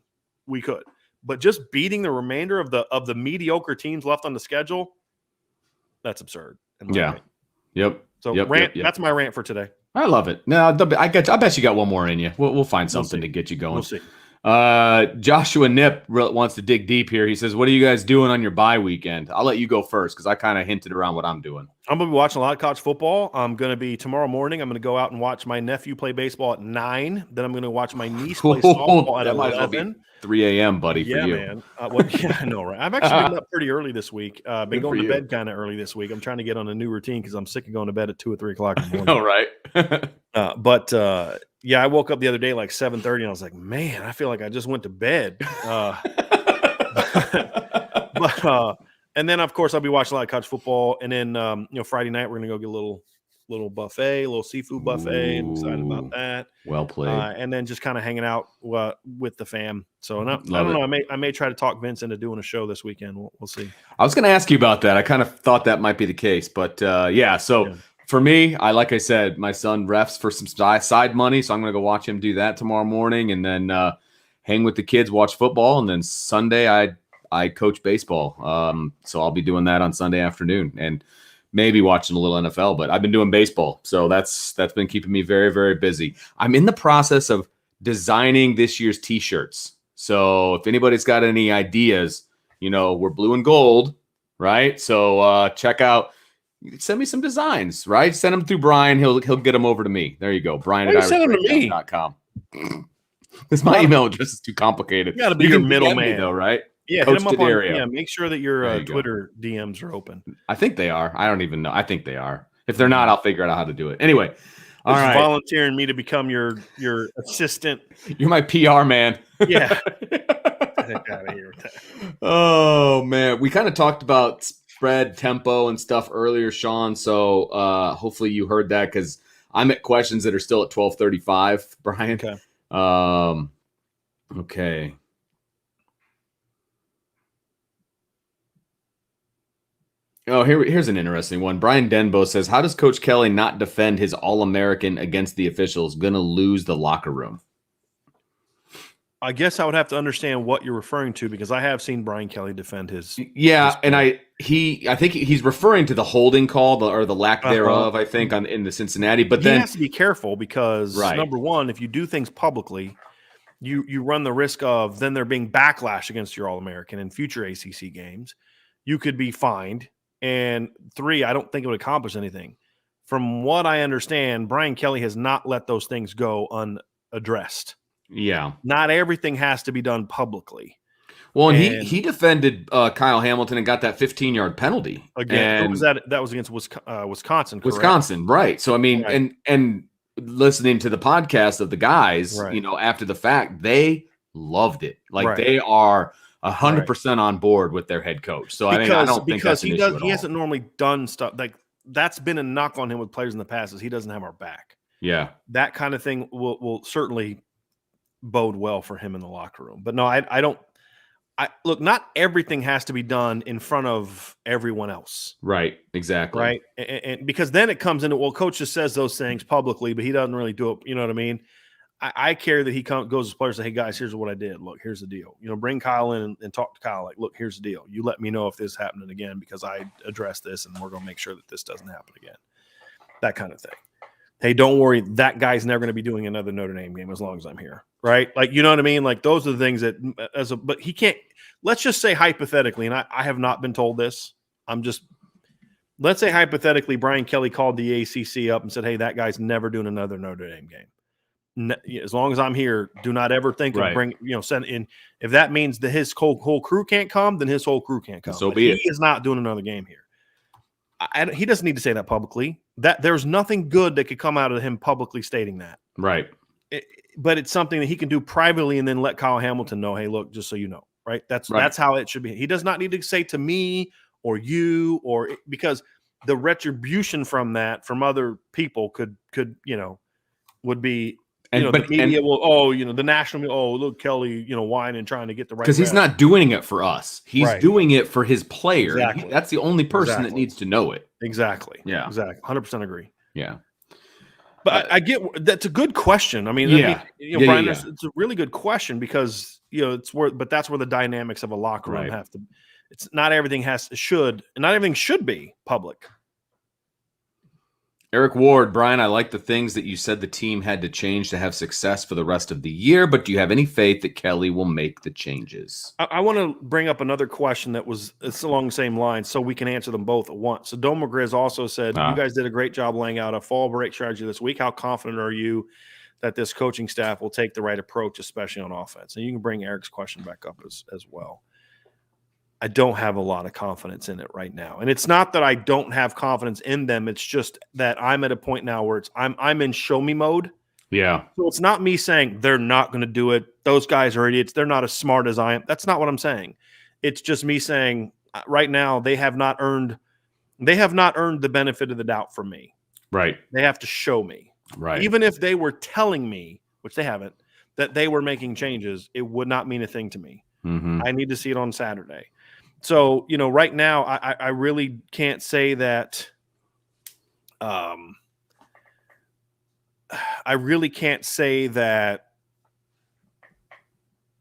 We could. But just beating the remainder of the mediocre teams left on the schedule, that's absurd. Yeah. Yep. So that's my rant for today. I love it. No, I bet you got one more in you. We'll find something to get you going. We'll see. Joshua Nip wants to dig deep here. He says, what are you guys doing on your bye weekend? I'll let you go first because I kind of hinted around what I'm doing. I'm going to be watching a lot of college football. I'm going to be tomorrow morning. I'm going to go out and watch my nephew play baseball at 9. Then I'm going to watch my niece play softball at 11. 3 a.m., buddy, for you. Man. I know, right? I've actually been up pretty early this week. Been going to bed kind of early this week. I'm trying to get on a new routine because I'm sick of going to bed at 2 or 3 o'clock in the morning. All right. Yeah, I woke up the other day like 7:30, and I was like, man, I feel like I just went to bed. And then, of course, I'll be watching a lot of college football. And then, Friday night, we're going to go get a little buffet, a little seafood buffet. I'm excited about that. Well played. And then just kind of hanging out with the fam. So I don't know. I may try to talk Vince into doing a show this weekend. We'll see. I was going to ask you about that. I kind of thought that might be the case, but for me, like I said, my son refs for some side money, so I'm going to go watch him do that tomorrow morning, and then hang with the kids, watch football, and then Sunday I coach baseball. So I'll be doing that on Sunday afternoon, and maybe watching a little NFL. But I've been doing baseball, so that's been keeping me very, very busy. I'm in the process of designing this year's T-shirts. So if anybody's got any ideas, we're blue and gold, right? So check out. Send me some designs, right? Send them through Brian. He'll get them over to me. There you go. Brian@irishbreakdown.com. Because my email address is too complicated. You got to be your middleman, though, right? Yeah, hit them up on, make sure that your Twitter DMs are open. I think they are. I don't even know. I think they are. If they're not, I'll figure out how to do it. Anyway, all right. Volunteering me to become your assistant. You're my PR man. Yeah. Get out of here with that. Oh man, we kind of talked about spread tempo and stuff earlier, Sean. So hopefully you heard that because I'm at questions that are still at 12:35, Brian. Okay. Okay. Oh, here's an interesting one. Brian Denbo says, how does Coach Kelly not defend his All-American against the officials? Going to lose the locker room. I guess I would have to understand what you're referring to because I have seen Brian Kelly defend his. Yeah, and I think he's referring to the holding call or the lack thereof. I think in the Cincinnati, but then he has to be careful because number one, if you do things publicly, you run the risk of then there being backlash against your All-American in future ACC games. You could be fined, and 3, I don't think it would accomplish anything. From what I understand, Brian Kelly has not let those things go unaddressed. Yeah. Not everything has to be done publicly. Well, and he defended Kyle Hamilton and got that 15-yard penalty. Again, that was against Wisconsin, correct? Wisconsin, right. So, I mean, and listening to the podcast of the guys, after the fact, they loved it. Like they are 100% on board with their head coach. So, I don't think that's an issue at all. He hasn't normally done stuff like that's been a knock on him with players in the past is he doesn't have our back. Yeah. That kind of thing will certainly bode well for him in the locker room. But no, I don't. Look, not everything has to be done in front of everyone else. Right. Exactly. Right. And because then it comes into, coach just says those things publicly, but he doesn't really do it. You know what I mean? I care that he goes to players and say, hey guys, here's what I did. Look, here's the deal. Bring Kyle in and talk to Kyle. Like, look, here's the deal. You let me know if this is happening again because I addressed this and we're going to make sure that this doesn't happen again. That kind of thing. Hey, don't worry. That guy's never going to be doing another Notre Dame game as long as I'm here. Right. Like, you know what I mean? Like those are the things that but he can't, let's just say hypothetically, and I have not been told this. Let's say hypothetically, Brian Kelly called the ACC up and said, hey, that guy's never doing another Notre Dame game. As long as I'm here, do not ever think of send in. If that means that his whole crew can't come, then his whole crew can't come. So be it. He is not doing another game here. He doesn't need to say that publicly. That there's nothing good that could come out of him publicly stating that. Right. But it's something that he can do privately and then let Kyle Hamilton know, hey, look, just so you know, right? That's how it should be. He does not need to say to me or you because the retribution from that from other people could would be And the media will, the national, look, Kelly, whining, trying to get the right. Because he's not doing it for us. He's doing it for his player. Exactly. That's the only person that needs to know it. Exactly. Yeah. Exactly. 100% agree. Yeah. But I get that's a good question. I mean, Brian, it's a really good question because but that's where the dynamics of a locker room have to. It's not everything should be public. Eric Ward, Brian, I like the things that you said the team had to change to have success for the rest of the year, but do you have any faith that Kelly will make the changes? I want to bring up another question it's along the same line so we can answer them both at once. So Dome McGrizz also said, you guys did a great job laying out a fall break strategy this week. How confident are you that this coaching staff will take the right approach, especially on offense? And you can bring Eric's question back up as well. I don't have a lot of confidence in it right now. And it's not that I don't have confidence in them. It's just that I'm at a point now where I'm in show me mode. Yeah. So it's not me saying they're not going to do it. Those guys are idiots. They're not as smart as I am. That's not what I'm saying. It's just me saying right now they have not earned the benefit of the doubt from me. Right. They have to show me. Right. Even if they were telling me, which they haven't, that they were making changes, it would not mean a thing to me. Mm-hmm. I need to see it on Saturday. So, right now I really can't say that I really can't say that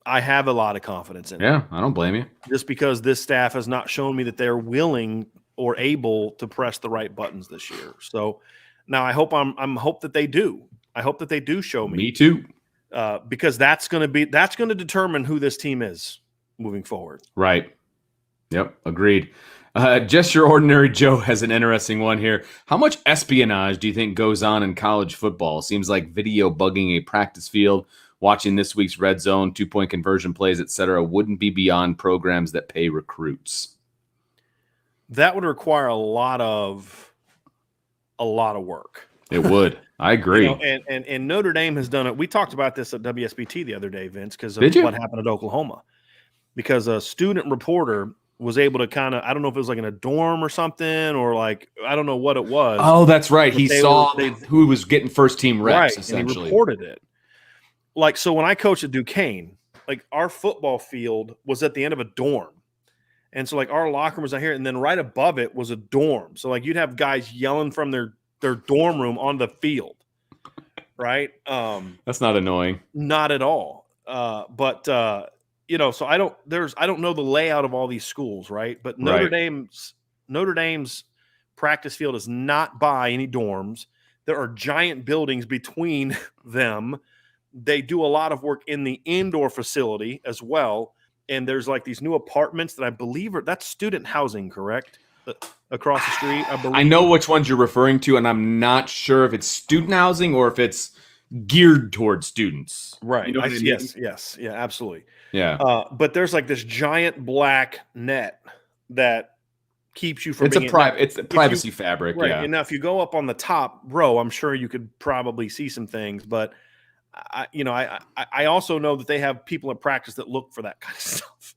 I have a lot of confidence in it. Yeah, I don't blame you. Just because this staff has not shown me that they're willing or able to press the right buttons this year. So now I hope hope that they do. I hope that they do show me. Me too. Because that's going to determine who this team is moving forward. Right. Yep, agreed. Just Your Ordinary Joe has an interesting one here. How much espionage do you think goes on in college football? Seems like video bugging a practice field, watching this week's red zone, 2-point conversion plays, etc., wouldn't be beyond programs that pay recruits. That would require a lot of work. It would. I agree. And Notre Dame has done it. We talked about this at WSBT the other day, Vince, because of what happened at Oklahoma. Because a student reporter was able to kind of, I don't know if it was like in a dorm or something, or like, I don't know what it was. Oh, that's right. He saw who was getting first team reps, essentially. And he reported it. Like, so when I coached at Duquesne, like our football field was at the end of a dorm. And so like our locker room was out here, and then right above it was a dorm. So like you'd have guys yelling from their dorm room on the field. Right. That's not annoying. Not at all. So I don't know the layout of all these schools, right? But Notre Dame's practice field is not by any dorms. There are giant buildings between them. They do a lot of work in the indoor facility as well. And there's like these new apartments that I believe that's student housing, correct? Across the street, I believe. I know which ones you're referring to, and I'm not sure if it's student housing or if it's geared towards students. Right. You know what I mean? Yes. Yeah, absolutely. Yeah. But there's like this giant black net that keeps you from it's a privacy fabric. Right. Yeah. And now if you go up on the top row, I'm sure you could probably see some things, but I also know that they have people in practice that look for that kind of stuff.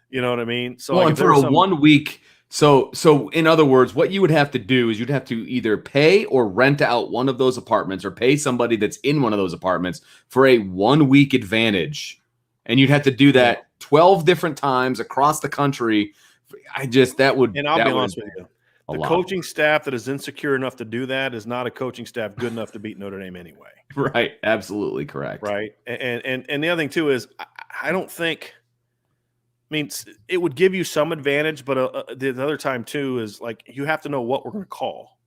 You know what I mean? So and for a 1 week. So in other words, what you would have to do is you'd have to either pay or rent out one of those apartments, or pay somebody that's in one of those apartments for a 1 week advantage. And you'd have to do that 12 different times across the country. And I'll be honest with you. The coaching staff that is insecure enough to do that is not a coaching staff good enough to beat Notre Dame anyway. Right. Absolutely correct. Right. And the other thing too is I don't think, I mean, it would give you some advantage, but the other time too is like you have to know what we're going to call,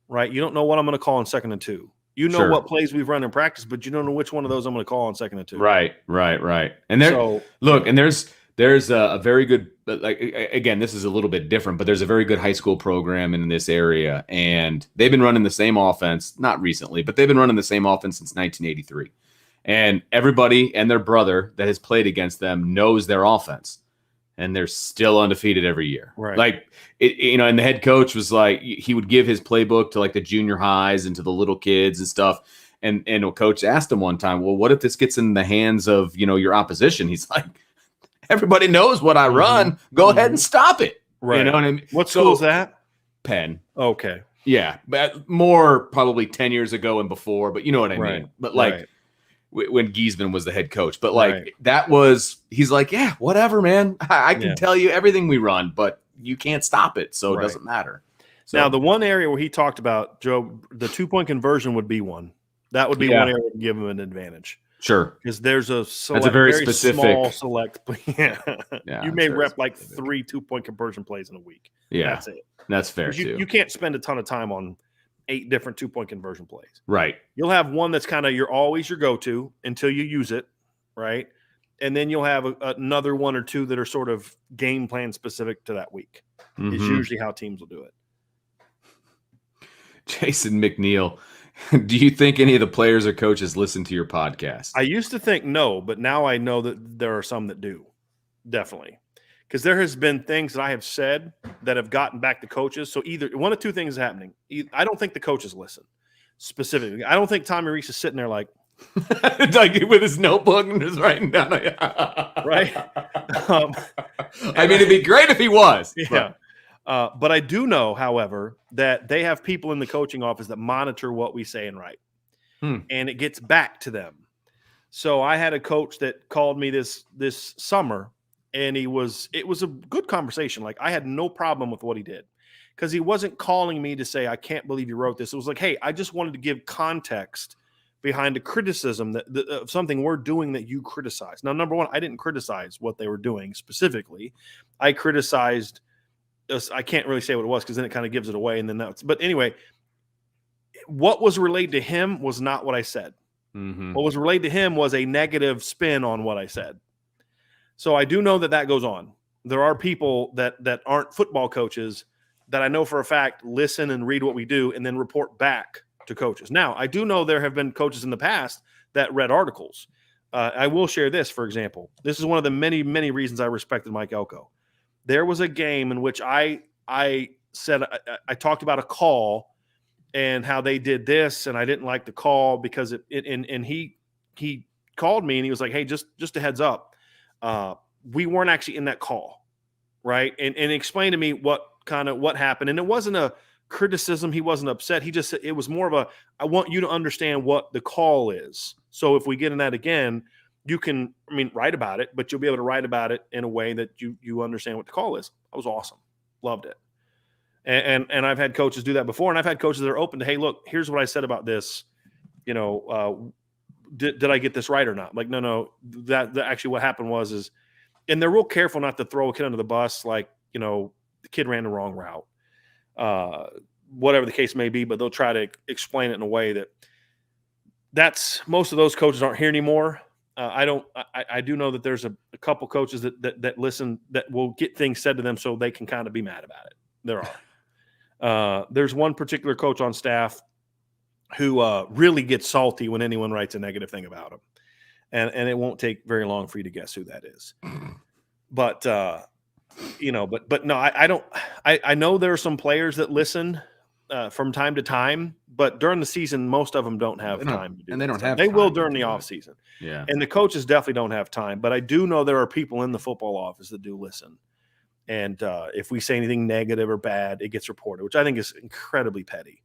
right? You don't know what I'm going to call on 2nd and 2. You know what plays we've run in practice, but you don't know which one of those I'm going to call on 2nd and 2. Right. And there's a very good, like, again, this is a little bit different, but there's a very good high school program in this area, and they've been running the same offense, not recently, but they've been running the same offense since 1983. And everybody and their brother that has played against them knows their offense, and they're still undefeated every year. Right. Like, and the head coach was like, he would give his playbook to like the junior highs and to the little kids and stuff. And a coach asked him one time, well, what if this gets in the hands of, your opposition? He's like, everybody knows what I run. Go ahead and stop it. Right. You know what I mean? What school is that? Penn. Okay. Yeah. But more probably 10 years ago and before, but you know what I mean? But like, when Giesman was the head coach. But like he's like, yeah, whatever, man. I can tell you everything we run, but you can't stop it, so it doesn't matter. So, now, the one area where he talked about, Joe, the 2-point conversion would be one. That would be one area that would give him an advantage. Sure. Because there's a that's a very specific small select. You may rep like 3 2-point conversion plays in a week. Yeah. That's it. That's fair too. You can't spend a ton of time on 8 different 2-point conversion plays. Right. You'll have one that's kind of always your go-to until you use it, right? And then you'll have another 1 or 2 that are sort of game plan specific to that week. Mm-hmm. It's usually how teams will do it. Jason McNeil, do you think any of the players or coaches listen to your podcast? I used to think no, but now I know that there are some that do. Definitely. Because there has been things that I have said that have gotten back to coaches. So either one of 2 things is happening. I don't think the coaches listen specifically. I don't think Tommy Rees is sitting there like with his notebook and just writing down. Right. I mean, it'd be great if he was. Yeah. But I do know, however, that they have people in the coaching office that monitor what we say and write. And it gets back to them. So I had a coach that called me this summer, and it was a good conversation. Like, I had no problem with what he did, because he wasn't calling me to say, I can't believe you wrote this. It was like, hey, I just wanted to give context behind a criticism of something we're doing that you criticize. Now, number one, I didn't criticize what they were doing specifically. I criticized – I can't really say what it was, because then it kind of gives it away. And then but anyway, what was relayed to him was not what I said. Mm-hmm. What was relayed to him was a negative spin on what I said. So I do know that goes on. There are people that aren't football coaches that I know for a fact listen and read what we do and then report back to coaches. Now, I do know there have been coaches in the past that read articles. I will share this, for example. This is one of the many, many reasons I respected Mike Elko. There was a game in which I said I talked about a call and how they did this, and I didn't like the call because and he called me and he was like, hey, just a heads up, we weren't actually in that call, right? And explained to me what happened. And it wasn't a criticism. He wasn't upset. He just said it was more of I want you to understand what the call is. So if we get in that again, you can, write about it, but you'll be able to write about it in a way that you understand what the call is. That was awesome. Loved it. And I've had coaches do that before, and I've had coaches that are open to, hey, look, here's what I said about this. Did I get this right or not? Like, no, that actually what happened was, and they're real careful not to throw a kid under the bus. Like, the kid ran the wrong route, whatever the case may be, but they'll try to explain it in a way that's most of those coaches aren't here anymore. I do know that there's a couple coaches that listen, that will get things said to them so they can kind of be mad about it. There are. There's one particular coach on staff who really gets salty when anyone writes a negative thing about him. And it won't take very long for you to guess who that is. But, but no, I don't. I know there are some players that listen from time to time, but during the season, most of them don't have time to do. And they don't have. They will during the off season. Yeah. And the coaches definitely don't have time. But I do know there are people in the football office that do listen. And if we say anything negative or bad, it gets reported, which I think is incredibly petty.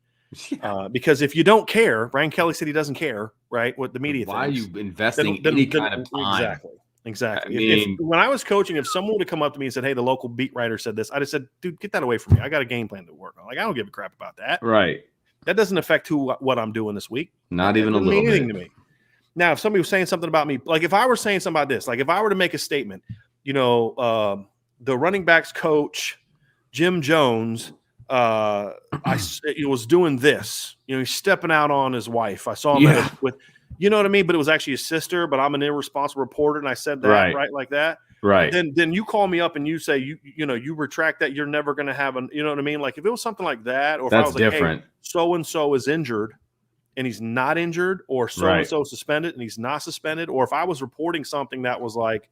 Yeah. Because if you don't care, Brian Kelly said he doesn't care, right? What the media thinks. Why are you investing any kind of time? Exactly. I mean, when I was coaching, if someone would have come up to me and said, hey, the local beat writer said this, I'd have said, dude, get that away from me. I got a game plan to work on. Like, I don't give a crap about that. Right. That doesn't affect what I'm doing this week. Not even a little bit. Anything to me. Now, if somebody was saying something about me, like if I were saying something about this, like if I were to make a statement, the running backs coach, Jim Jones, he was doing this, he's stepping out on his wife. I saw him with, you know what I mean? But it was actually his sister, but I'm an irresponsible reporter. And I said that right like that. Right. Then you call me up and you say, you retract that. You're never going to have you know what I mean? Like if it was something like that, or if that's I was like, different. Hey, so-and-so is injured and he's not injured, or so-and-so suspended and he's not suspended. Or if I was reporting something that was like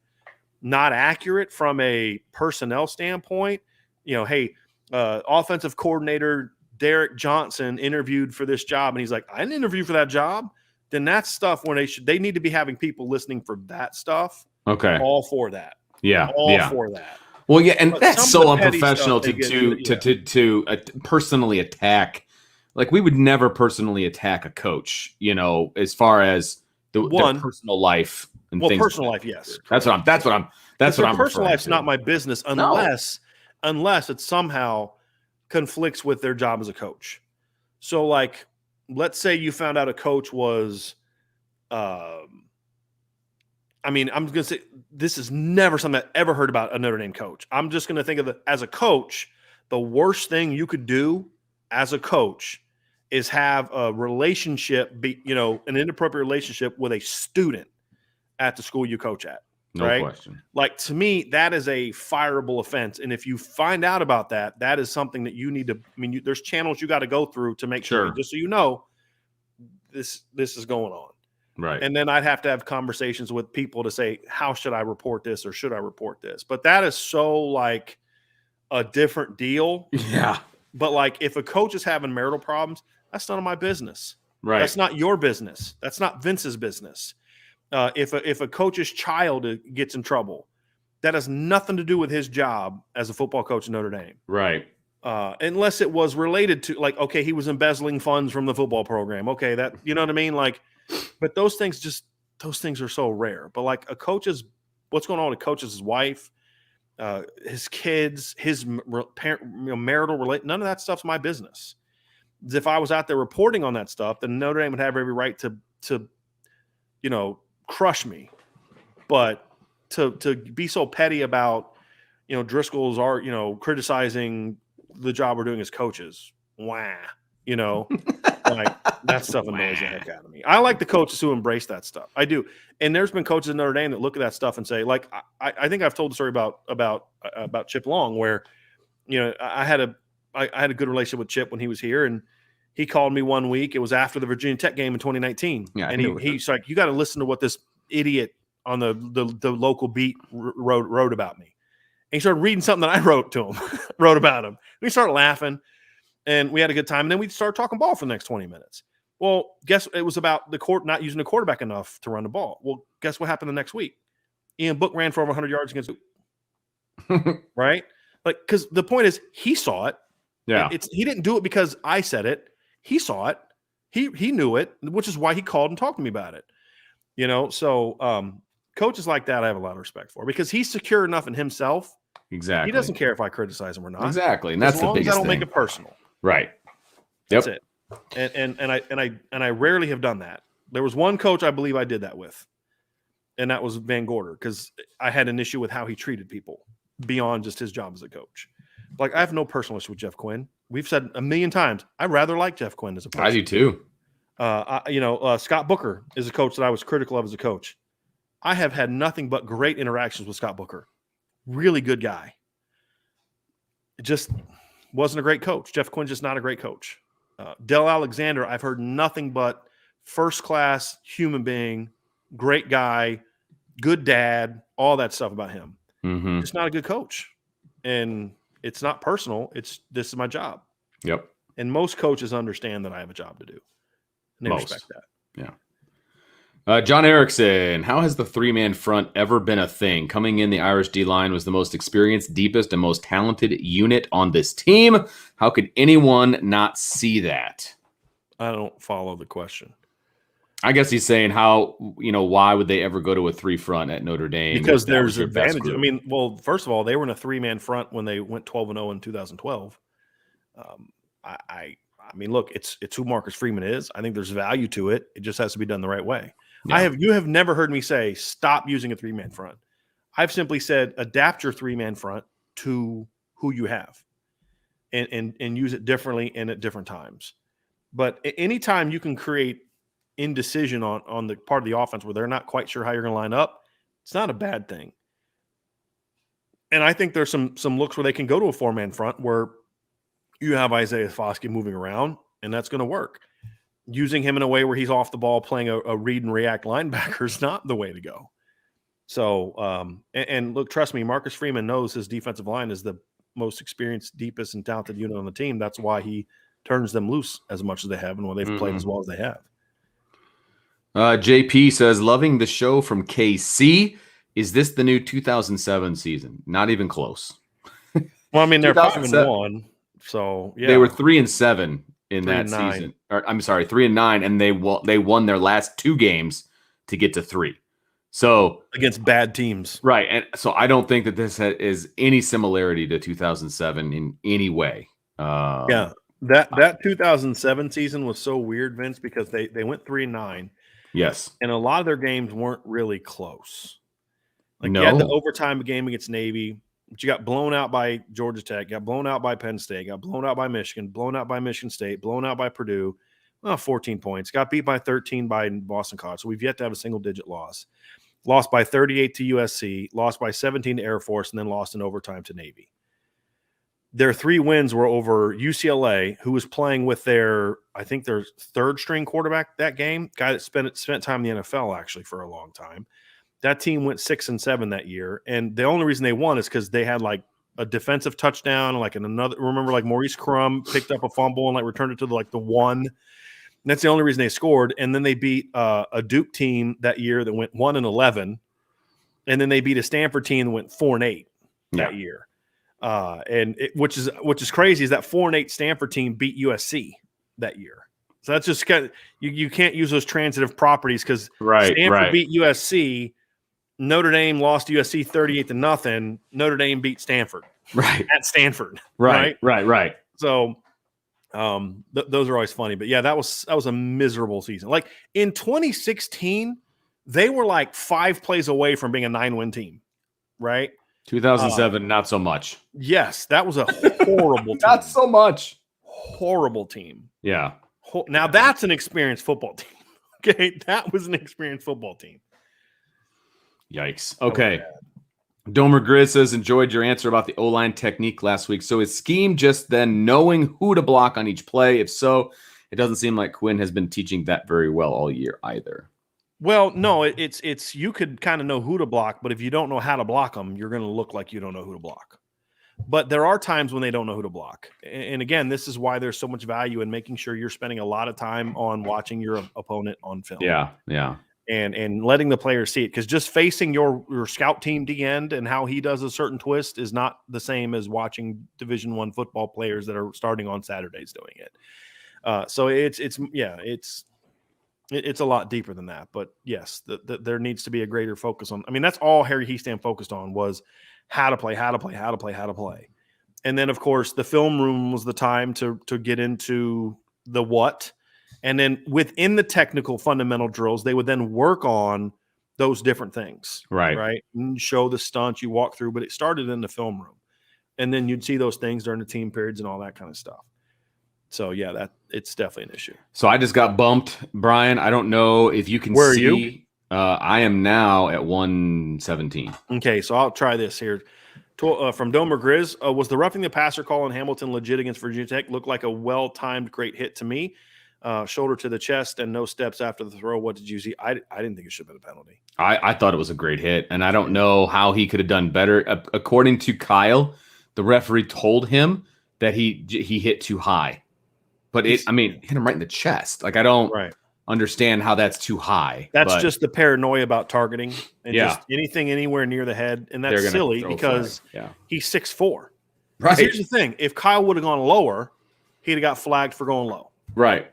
not accurate from a personnel standpoint, hey, offensive coordinator Derek Johnson interviewed for this job, and he's like, I didn't interview for that job. Then that's stuff when they need to be having people listening for that stuff. Okay. All for that. Yeah. All for that. Well, yeah, and that's so unprofessional to personally attack. Like we would never personally attack a coach, as far as their personal life and things. Personal life, yes. That's what I'm personal life's not my business unless it somehow conflicts with their job as a coach. So, like, let's say you found out a coach was, I'm going to say this is never something I ever heard about a Notre Dame coach. I'm just going to think of it as a coach. The worst thing you could do as a coach is have a relationship, an inappropriate relationship with a student at the school you coach at. No question. Like, to me, that is a fireable offense. And if you find out about that, that is something that you need to, there's channels you got to go through to make sure, just so you know, this is going on. Right. And then I'd have to have conversations with people to say, how should I report this or should I report this? But that is so like a different deal. Yeah. But like, if a coach is having marital problems, that's none of my business. Right. That's not your business. That's not Vince's business. If a coach's child gets in trouble, that has nothing to do with his job as a football coach in Notre Dame. Right. Unless it was related to, like, okay, he was embezzling funds from the football program. Okay, that, you know what I mean? Like, but those things are so rare. But like what's going on with a coach's wife, his kids, his marital relate, none of that stuff's my business. If I was out there reporting on that stuff, then Notre Dame would have every right to crush me. But to be so petty about, Driscoll's are, criticizing the job we're doing as coaches. Wah. Like, that stuff annoys the heck out of me. I like the coaches who embrace that stuff. I do. And there's been coaches in Notre Dame that look at that stuff and say, like, I think I've told the story about Chip Long, where, I had a good relationship with Chip when he was here, and he called me one week. It was after the Virginia Tech game in 2019. Yeah, and he's like, you got to listen to what this idiot on the local beat wrote about me. And he started reading something that I wrote about him. And we started laughing, and we had a good time. And then we started talking ball for the next 20 minutes. Well, guess it was about the court not using the quarterback enough to run the ball. Well, guess what happened the next week? Ian Book ran for over 100 yards against right? Like, because the point is, he saw it. Yeah. He didn't do it because I said it. He saw it. He knew it, which is why he called and talked to me about it. So coaches like that I have a lot of respect for, because he's secure enough in himself. Exactly. He doesn't care if I criticize him or not. Exactly. And that's the biggest thing. As long as I don't make it personal. Right. That's it. And I rarely have done that. There was one coach I believe I did that with, and that was Van Gorder, because I had an issue with how he treated people beyond just his job as a coach. Like, I have no personal issue with Jeff Quinn. We've said a million times, I rather like Jeff Quinn as a person. I do too. Scott Booker is a coach that I was critical of as a coach. I have had nothing but great interactions with Scott Booker. Really good guy. It just wasn't a great coach. Jeff Quinn's just not a great coach. Del Alexander, I've heard nothing but first-class human being, great guy, good dad, all that stuff about him. Mm-hmm. Just not a good coach. And it's not personal. This is my job. Yep. And most coaches understand that I have a job to do. And they respect that. Yeah. John Erickson, how has the three-man front ever been a thing? Coming in, the Irish D-line was the most experienced, deepest, and most talented unit on this team. How could anyone not see that? I don't follow the question. I guess he's saying why would they ever go to a three-front at Notre Dame? Because there's advantage. First of all, they were in a three-man front when they went 12-0 in 2012. Look, it's who Marcus Freeman is. I think there's value to it. It just has to be done the right way. Yeah. You have never heard me say stop using a three-man front. I've simply said adapt your three-man front to who you have, and use it differently and at different times. But anytime you can create indecision on the part of the offense where they're not quite sure how you're going to line up, it's not a bad thing. And I think there's some looks where they can go to a four-man front where you have Isaiah Foskey moving around, and that's going to work. Using him in a way where he's off the ball playing a read and react linebacker is not the way to go. So, and look, trust me, Marcus Freeman knows his defensive line is the most experienced, deepest, and talented unit on the team. That's why he turns them loose as much as they have and when they've played as well as they have. JP says, loving the show from KC. Is this the new 2007 season? Not even close. Well, they're 5-1. So yeah, they were 3-7 in that season. Or, I'm sorry, 3-9, and they won their last two games to get to 3. So against bad teams. Right. And so I don't think that this is any similarity to 2007 in any way. That 2007 season was so weird, Vince, because they went 3-9. Yes. And a lot of their games weren't really close. Like no. You had the overtime game against Navy, but you got blown out by Georgia Tech, got blown out by Penn State, got blown out by Michigan, blown out by Michigan State, blown out by Purdue. 14 points. Got beat by 13 by Boston College. So we've yet to have a single-digit loss. Lost by 38 to USC, lost by 17 to Air Force, and then lost in overtime to Navy. Their 3 wins were over UCLA, who was playing with their third-string quarterback that game, guy that spent time in the NFL actually for a long time. That team went 6-7 that year, and the only reason they won is because they had like a defensive touchdown, like remember like Maurice Crum picked up a fumble and like returned it to the 1. And that's the only reason they scored. And then they beat a Duke team that year that went 1-11, and then they beat a Stanford team that went 4-8 that year. Which is crazy is that 4-8 Stanford team beat USC that year. So that's just kind of you can't use those transitive properties because Stanford beat USC, Notre Dame lost to USC 38-0. Notre Dame beat Stanford at Stanford. Right. So. Those are always funny, but yeah, that was a miserable season. Like in 2016, they were like 5 plays away from being a 9-win team, right? 2007, not so much. Yes, that was a horrible team. Not so much. Horrible team. Yeah. Now that's an experienced football team. Okay, that was an experienced football team. Yikes. Okay. Domer Grizz says, enjoyed your answer about the O-line technique last week. So is scheme just then knowing who to block on each play? If so, it doesn't seem like Quinn has been teaching that very well all year either. Well, no, it's you could kind of know who to block, but if you don't know how to block them, you're going to look like you don't know who to block. But there are times when they don't know who to block. And again, this is why there's so much value in making sure you're spending a lot of time on watching your opponent on film. Yeah. And letting the players see it, because just facing your scout team D end and how he does a certain twist is not the same as watching Division I football players that are starting on Saturdays doing it. So it's a lot deeper than that. But yes, there needs to be a greater focus on. I mean, that's all Harry Heastam focused on was how to play. And then of course the film room was the time to get into the what. And then within the technical fundamental drills, they would then work on those different things. Right. And show the stunts you walk through, but it started in the film room. And then you'd see those things during the team periods and all that kind of stuff. So, yeah, it's definitely an issue. So I just got bumped, Brian. I don't know if you can see. Where are you? I am now at 117. Okay, so I'll try this here. From Domer Grizz, was the roughing the passer call in Hamilton legit against Virginia Tech? Looked like a well-timed great hit to me. Shoulder to the chest and no steps after the throw. What did you see? I didn't think it should have been a penalty. I thought it was a great hit, and I don't know how he could have done better. According to Kyle, the referee told him that he hit too high. But hit him right in the chest. Like, I don't understand how that's too high. That's just the paranoia about targeting and just anything anywhere near the head. And that's silly because he's 6'4". Right. Here's the thing. If Kyle would have gone lower, he'd have got flagged for going low. Right.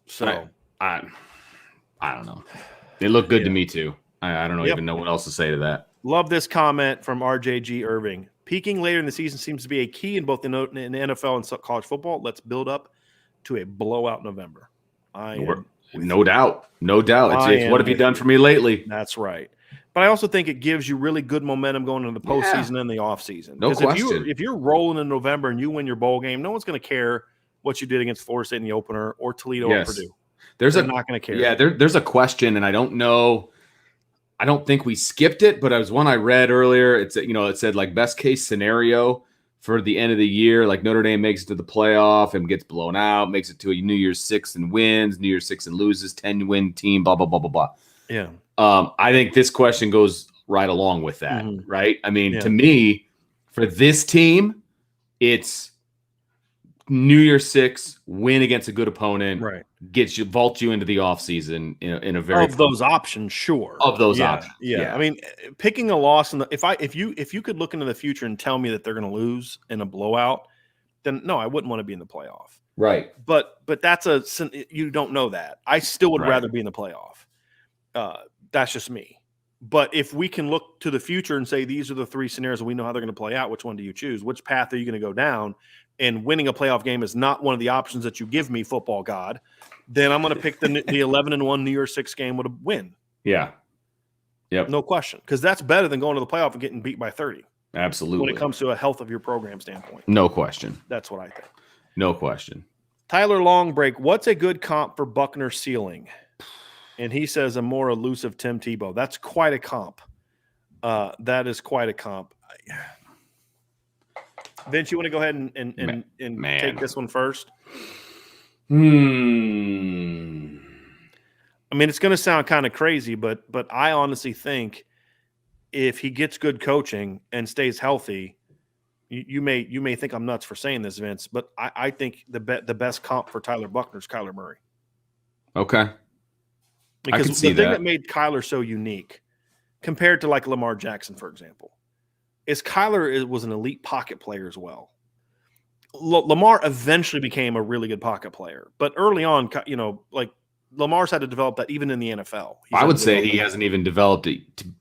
So I don't know. It looked good to me too. I don't even know what else to say to that. Love this comment from RJG Irving. Peaking later in the season seems to be a key in both in the NFL and college football. Let's build up to a blowout November. No doubt. It's what have you done for me lately? That's right. But I also think it gives you really good momentum going into the postseason and the offseason. No question. If you're rolling in November and you win your bowl game, no one's going to care what you did against Florida State in the opener or Toledo or Purdue. They're not going to care. Yeah, there's a question, and I don't know. I don't think we skipped it, but it was one I read earlier. It said like best case scenario for the end of the year, like Notre Dame makes it to the playoff and gets blown out, makes it to a New Year's 6 and wins, New Year's 6 and loses, 10-win team, blah, blah, blah, blah, blah. Yeah. I think this question goes right along with that, right? I mean, to me, for this team, it's New Year's 6, win against a good opponent, vault you into the offseason in a very of those options, sure. Of those options. Yeah. I mean, picking a loss if you could look into the future and tell me that they're going to lose in a blowout, then no, I wouldn't want to be in the playoff. Right. But you don't know that. I still would rather be in the playoff. That's just me. But if we can look to the future and say these are the three scenarios and we know how they're going to play out, which one do you choose? Which path are you going to go down? And winning a playoff game is not one of the options that you give me, football god. Then I'm going to pick the 11-1 New Year's 6 game with a win. Yeah. Yep. No question. Because that's better than going to the playoff and getting beat by 30. Absolutely. When it comes to a health of your program standpoint. No question. That's what I think. No question. Tyler Longbreak, what's a good comp for Buckner ceiling? And he says a more elusive Tim Tebow. That's quite a comp. That is quite a comp. Vince, you want to go ahead and take this one first? I mean, it's going to sound kind of crazy, but I honestly think if he gets good coaching and stays healthy, you may think I'm nuts for saying this, Vince, but I think the best comp for Tyler Buckner is Kyler Murray. Okay. Because the thing that made Kyler so unique compared to like Lamar Jackson, for example, is Kyler was an elite pocket player as well. Lamar eventually became a really good pocket player, but early on, like Lamar's had to develop that even in the NFL. I would say he hasn't even developed it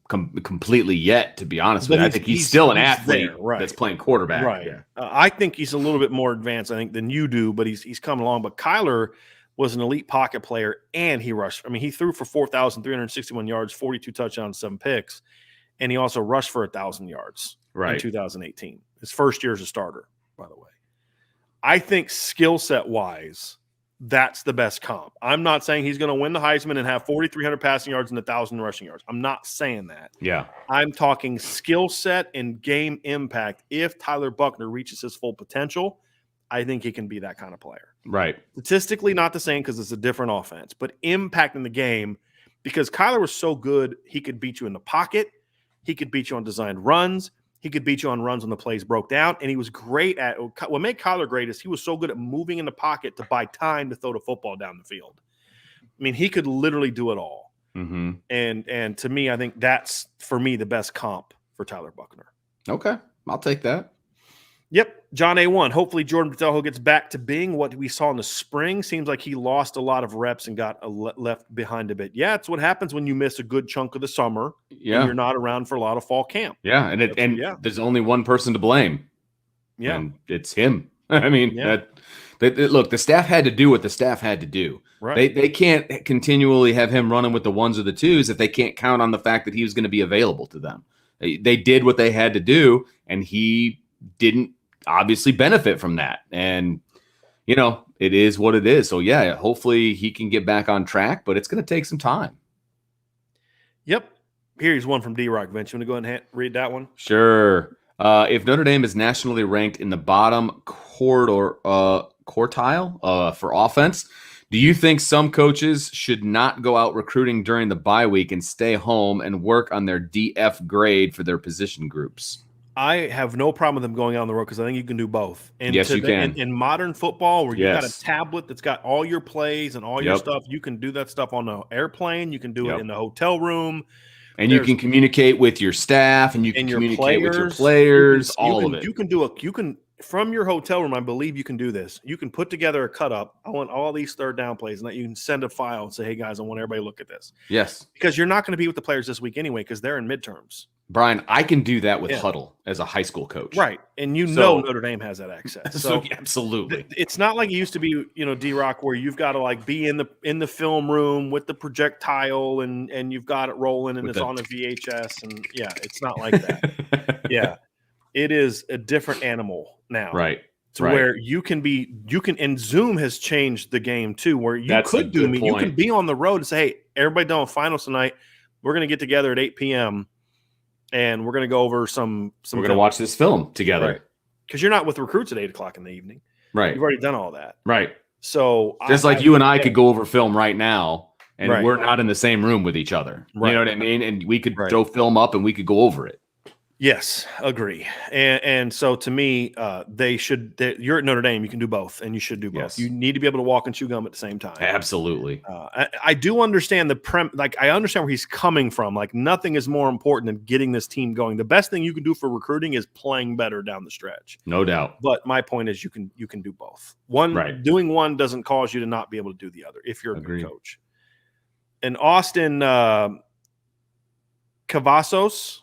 completely yet, to be honest with you. I think he's still an athlete that's playing quarterback. Right. Yeah. I think he's a little bit more advanced, I think, than you do, but he's coming along. But Kyler was an elite pocket player, and he rushed. I mean, he threw for 4,361 yards, 42 touchdowns, 7 picks, and he also rushed for 1,000 yards in 2018. His first year as a starter, by the way. I think skill set wise, that's the best comp. I'm not saying he's going to win the Heisman and have 4,300 passing yards and 1,000 rushing yards. I'm not saying that. Yeah. I'm talking skill set and game impact. If Tyler Buckner reaches his full potential, I think he can be that kind of player. Right. Statistically, not the same because it's a different offense, but impact in the game, because Kyler was so good, he could beat you in the pocket. He could beat you on designed runs. He could beat you on runs when the plays broke down. And he was great at what made Kyler great is he was so good at moving in the pocket to buy time to throw the football down the field. I mean, he could literally do it all. Mm-hmm. And to me, I think that's, for me, the best comp for Tyler Buckner. Okay. I'll take that. Yep. John A1. Hopefully Jordan Botelho gets back to being what we saw in the spring. Seems like he lost a lot of reps and got left behind a bit. Yeah, it's what happens when you miss a good chunk of the summer. Yeah. And you're not around for a lot of fall camp. Yeah, and there's only one person to blame. Yeah. And it's him. I mean, look, the staff had to do what the staff had to do. Right. They can't continually have him running with the ones or the twos if they can't count on the fact that he was going to be available to them. They did what they had to do, and he didn't obviously benefit from that. And, it is what it is. So, yeah, hopefully he can get back on track, but it's going to take some time. Yep. Here's one from D-Rock. Vince, you want to go ahead and read that one? Sure. If Notre Dame is nationally ranked in the bottom quartile for offense, do you think some coaches should not go out recruiting during the bye week and stay home and work on their DF grade for their position groups? I have no problem with them going out on the road because I think you can do both. And yes, you can. In modern football, where you've got a tablet that's got all your plays and all your stuff, you can do that stuff on the airplane. You can do it in the hotel room. And you can communicate with your staff, and you can communicate with your players. All of it. You can from your hotel room. I believe you can do this. You can put together a cut up. I want all these third down plays, and that you can send a file and say, "Hey guys, I want everybody to look at this." Yes, because you're not going to be with the players this week anyway, because they're in midterms. Brian, I can do that with Huddle as a high school coach. Right. And Notre Dame has that access. So absolutely. It's not like it used to be, D-Rock, where you've got to like be in the film room with the projectile and you've got it rolling and it's on a VHS. And it's not like that. It is a different animal now. Right. Where you can, and Zoom has changed the game too, where you can be on the road and say, hey, everybody done with finals tonight. We're going to get together at 8 p.m. and we're going to go over some. We're going to watch this film together. Because you're not with recruits at 8 o'clock in the evening. Right. You've already done all that. Right. So just like you and I could go over film right now, and we're not in the same room with each other. Right. You know what I mean? And we could throw film up and we could go over it. Yes, agree. And so to me, you're at Notre Dame, you can do both, and you should do both. Yes. You need to be able to walk and chew gum at the same time. Absolutely. I do understand I understand where he's coming from. Like, nothing is more important than getting this team going. The best thing you can do for recruiting is playing better down the stretch. No doubt. But my point is you can do both. Doing one doesn't cause you to not be able to do the other if you're a good coach. And Austin Cavazos,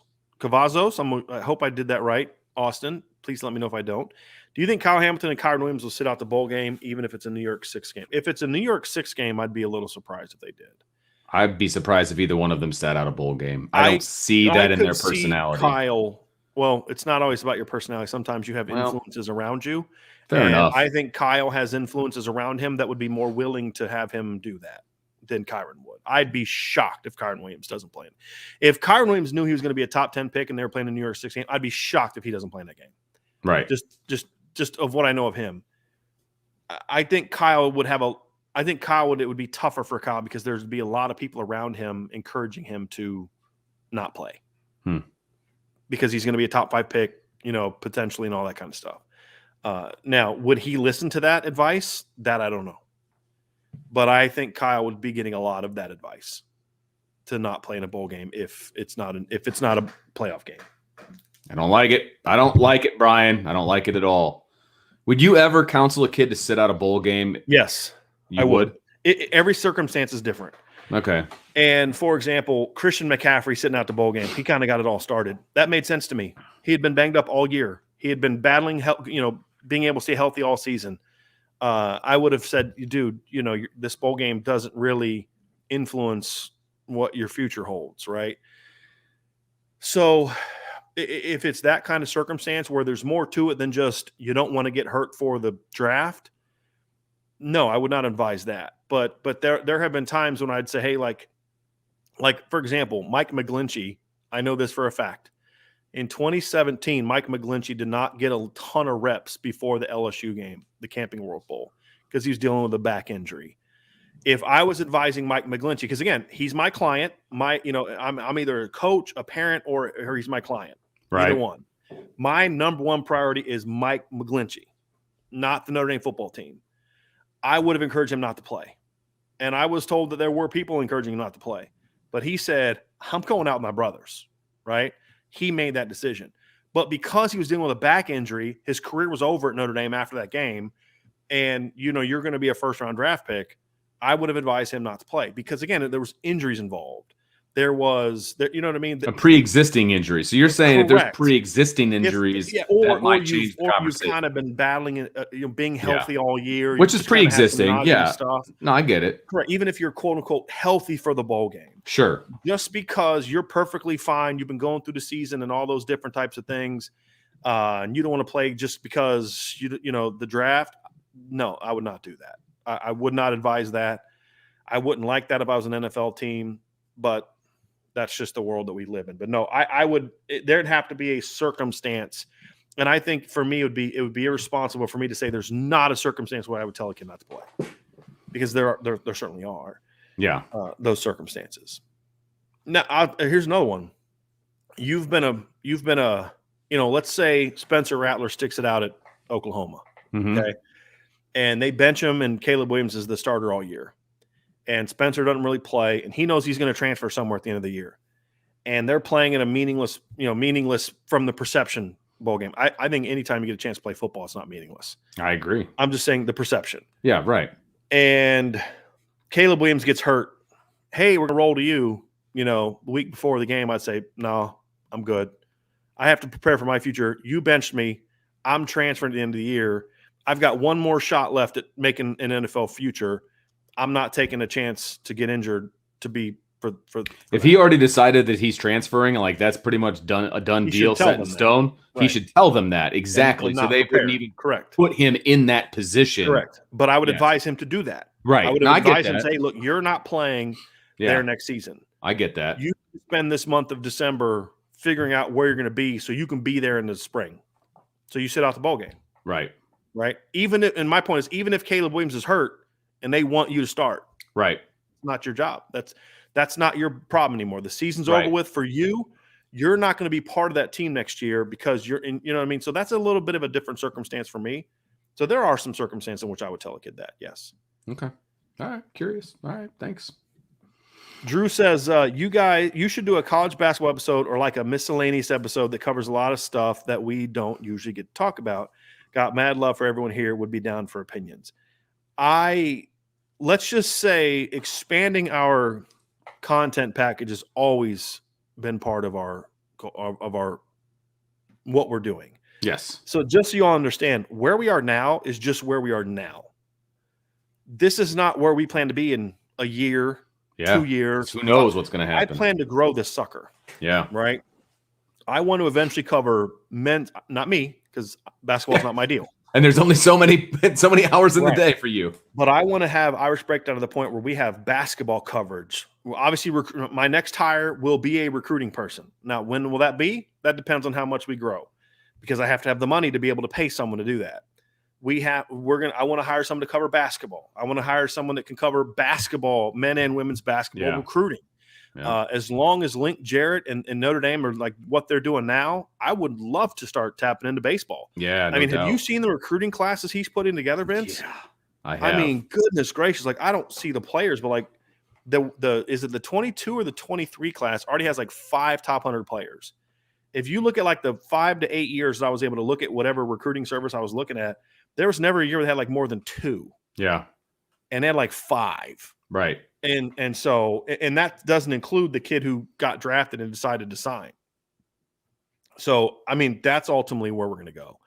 I hope I did that right. Austin, please let me know if I don't. Do you think Kyle Hamilton and Kyron Williams will sit out the bowl game, even if it's a New York 6 game? If it's a New York 6 game, I'd be a little surprised if they did. I'd be surprised if either one of them sat out a bowl game. I don't see that in their personality. Kyle, well, it's not always about your personality. Sometimes you have influences around you. Fair enough. I think Kyle has influences around him that would be more willing to have him do that than Kyron would. I'd be shocked if Kyron Williams doesn't play him. If Kyron Williams knew he was going to be a top 10 pick and they were playing the New York 6 game, I'd be shocked if he doesn't play in that game. Right. Just of what I know of him. I think it would be tougher for Kyle because there'd be a lot of people around him encouraging him to not play. Because he's going to be a top 5 pick, potentially, and all that kind of stuff. Now, would he listen to that advice? That I don't know. But I think Kyle would be getting a lot of that advice to not play in a bowl game if it's not a playoff game. I don't like it. I don't like it, Brian. I don't like it at all. Would you ever counsel a kid to sit out a bowl game? Yes, I would. Every circumstance is different. Okay. And for example, Christian McCaffrey sitting out the bowl game, he kind of got it all started. That made sense to me. He had been banged up all year. He had been battling, being able to stay healthy all season. I would have said, dude, this bowl game doesn't really influence what your future holds, right? So if it's that kind of circumstance where there's more to it than just you don't want to get hurt for the draft, no, I would not advise that. But there have been times when I'd say, hey, like for example, Mike McGlinchey, I know this for a fact. In 2017, Mike McGlinchey did not get a ton of reps before the LSU game, the Camping World Bowl, because he was dealing with a back injury. If I was advising Mike McGlinchey, because again, he's my client, I'm either a coach, a parent, or he's my client. Right. Either one. My number one priority is Mike McGlinchey, not the Notre Dame football team. I would have encouraged him not to play. And I was told that there were people encouraging him not to play. But he said, I'm going out with my brothers, right? He made that decision. But because he was dealing with a back injury, his career was over at Notre Dame after that game. And, you're going to be a first-round draft pick. I would have advised him not to play because, again, there was injuries involved. You know what I mean? A pre-existing injury. So you're saying if there's pre-existing injuries, that might change the conversation. You've kind of been battling, being healthy all year. Which is pre-existing, stuff. No, I get it. Correct. Even if you're, quote-unquote, healthy for the bowl game. Sure. Just because you're perfectly fine, you've been going through the season and all those different types of things, and you don't want to play just because, the draft, no, I would not do that. I would not advise that. I wouldn't like that if I was an NFL team, but that's just the world that we live in. But no, there'd have to be a circumstance. And I think for me, it would be irresponsible for me to say there's not a circumstance where I would tell a kid not to play, because there certainly are. Yeah. Those circumstances. Now, here's another one. You've been a, let's say Spencer Rattler sticks it out at Oklahoma. Mm-hmm. Okay. And they bench him, and Caleb Williams is the starter all year. And Spencer doesn't really play, and he knows he's going to transfer somewhere at the end of the year. And they're playing in a meaningless from the perception bowl game. I think anytime you get a chance to play football, it's not meaningless. I agree. I'm just saying the perception. Yeah, right. And Caleb Williams gets hurt. Hey, we're going to roll to you, the week before the game. I'd say, no, I'm good. I have to prepare for my future. You benched me. I'm transferring at the end of the year. I've got one more shot left at making an NFL future. I'm not taking a chance to get injured to be for if he already decided that he's transferring, like that's pretty much a done deal, set in stone. Right. He should tell them that exactly, so they couldn't even put him in that position. Correct. But I would advise him to do that. Right. I would advise him to say, look, you're not playing there next season. I get that. You spend this month of December figuring out where you're going to be so you can be there in the spring. So you sit out the bowl game. Right. Right. And my point is, even if Caleb Williams is hurt and they want you to start, right, it's not your job. That's not your problem anymore. The season's over with for you. you're not going to be part of that team next year because you're in, you know what I mean? So that's a little bit of a different circumstance for me. So there are some circumstances in which I would tell a kid that, yes. Okay. All right. Curious. All right. Thanks. Drew says, you should do a college basketball episode or like a miscellaneous episode that covers a lot of stuff that we don't usually get to talk about. Got mad love for everyone here, would be down for opinions. Let's just say expanding our content package has always been part of our what we're doing. Yes. So just so you all understand, where we are now is just where we are now. This is not where we plan to be in a year, 2 years. Who knows what's going to happen? I plan to grow this sucker. Yeah. Right. I want to eventually cover men, not me, because basketball is not my deal. And there's only so many hours in the day for you. But I want to have Irish Breakdown to the point where we have basketball coverage. Well, obviously, my next hire will be a recruiting person. Now, when will that be? That depends on how much we grow, because I have to have the money to be able to pay someone to do that. I want to hire someone to cover basketball. I want to hire someone that can cover basketball, men and women's basketball recruiting. Yeah. As long as Link Jarrett and Notre Dame are like what they're doing now, I would love to start tapping into baseball. Yeah, I mean, have you seen the recruiting classes he's putting together, Vince? Yeah, I have. I mean, goodness gracious! Like, I don't see the players, but like is it the 22 or the 23 class already has like 5 top 100 players. If you look at like the 5 to 8 years that I was able to look at whatever recruiting service I was looking at, there was never a year that had like more than 2. Yeah, and they had like 5. Right. And so that doesn't include the kid who got drafted and decided to sign. So, I mean, that's ultimately where we're going to go.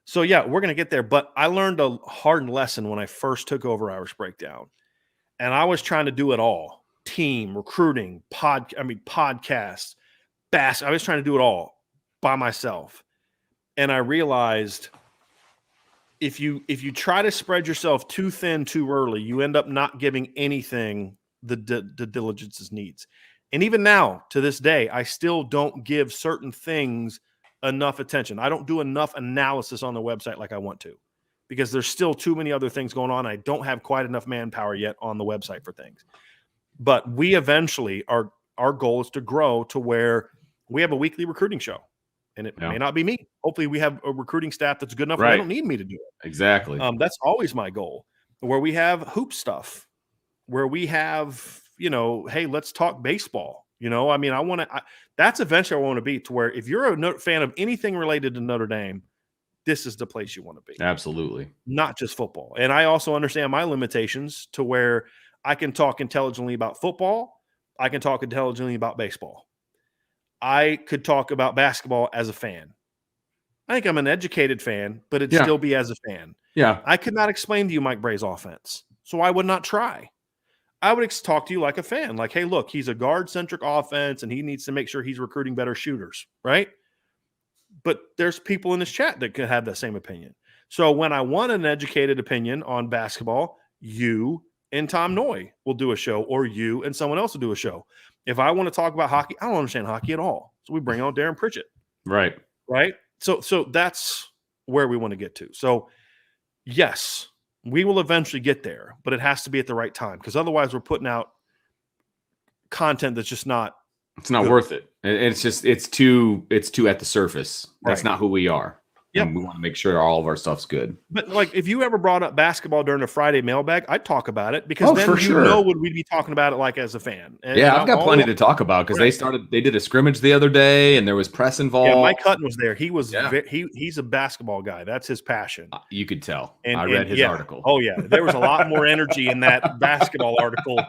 So, yeah, we're going to get there. But I learned a hard lesson when I first took over Irish Breakdown. And I was trying to do it all. Team, recruiting, podcasts, I was trying to do it all by myself. And I realized if you try to spread yourself too thin too early, you end up not giving anything the diligence it needs. And even now, to this day, I still don't give certain things enough attention. I don't do enough analysis on the website like I want to, because there's still too many other things going on. I don't have quite enough manpower yet on the website for things. But we eventually, our goal is to grow to where we have a weekly recruiting show. And it may not be me. Hopefully we have a recruiting staff that's good enough where they don't need me to do it. Exactly. That's always my goal. Where we have hoop stuff, where we have, hey, let's talk baseball. I mean, that's eventually I want to be, to where if you're a fan of anything related to Notre Dame, this is the place you want to be. Absolutely. Not just football. And I also understand my limitations to where I can talk intelligently about football. I can talk intelligently about baseball. I could talk about basketball as a fan. I think I'm an educated fan, but it'd still be as a fan. Yeah. I could not explain to you Mike Bray's offense, so I would not try. I would talk to you like a fan, like, hey, look, he's a guard-centric offense, and he needs to make sure he's recruiting better shooters, right? But there's people in this chat that could have that same opinion. So when I want an educated opinion on basketball, you and Tom Noy will do a show, or you and someone else will do a show. If I want to talk about hockey, I don't understand hockey at all. So we bring on Darren Pritchett. Right. Right. So that's where we want to get to. So yes, we will eventually get there, but it has to be at the right time, because otherwise we're putting out content that's just not. It's not worth it. It's too at the surface. That's not who we are. Yeah, we want to make sure all of our stuff's good. But like, if you ever brought up basketball during a Friday mailbag, I'd talk about it, because then know what we'd be talking about it like as a fan. And, I've got plenty to talk about, because they did a scrimmage the other day and there was press involved. Yeah, Mike Hutton was there. He was he's a basketball guy. That's his passion. You could tell. I read his article. Oh yeah, there was a lot more energy in that basketball article.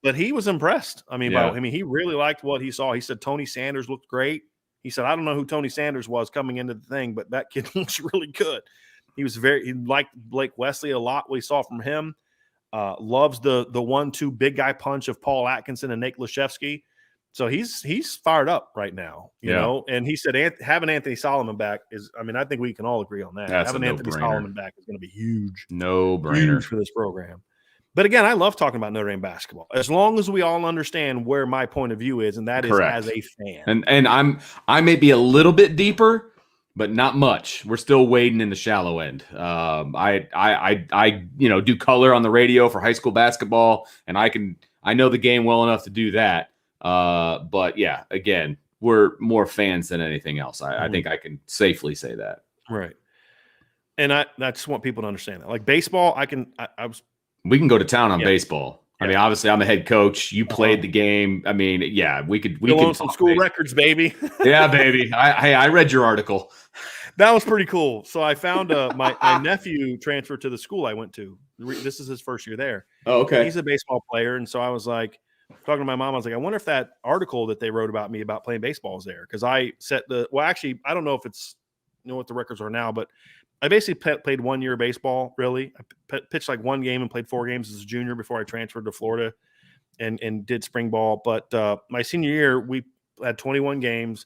But he was impressed. I mean, he really liked what he saw. He said Tony Sanders looked great. He said, I don't know who Tony Sanders was coming into the thing, but that kid looks really good. He liked Blake Wesley a lot, what he saw from him. Loves the 1-2 big guy punch of Paul Atkinson and Nate Lashevsky. So he's fired up right now, you know. And he said having Anthony Solomon back I think we can all agree on that. Having Anthony Solomon back is going to be huge. No-brainer. Huge for this program. But again, I love talking about Notre Dame basketball, as long as we all understand where my point of view is, and that is as a fan. And I may be a little bit deeper, but not much. We're still wading in the shallow end. I do color on the radio for high school basketball, and I know the game well enough to do that. But yeah, again, were more fans than anything else. I think I can safely say that. Right. And I just want people to understand that. Like baseball, we can go to town on baseball. I mean, obviously, I'm a head coach. You played the game. I mean, we could own some school records, baby. Yeah, baby. I read your article. That was pretty cool. So I found my nephew transferred to the school I went to. This is his first year there. Oh, okay. He's a baseball player, and so I was like talking to my mom. I was like, I wonder if that article that they wrote about me about playing baseball is there, because I set actually, I don't know if it's what the records are now, but I basically played 1 year of baseball, really. I pitched like one game and played 4 games as a junior before I transferred to Florida and did spring ball. But my senior year, we had 21 games,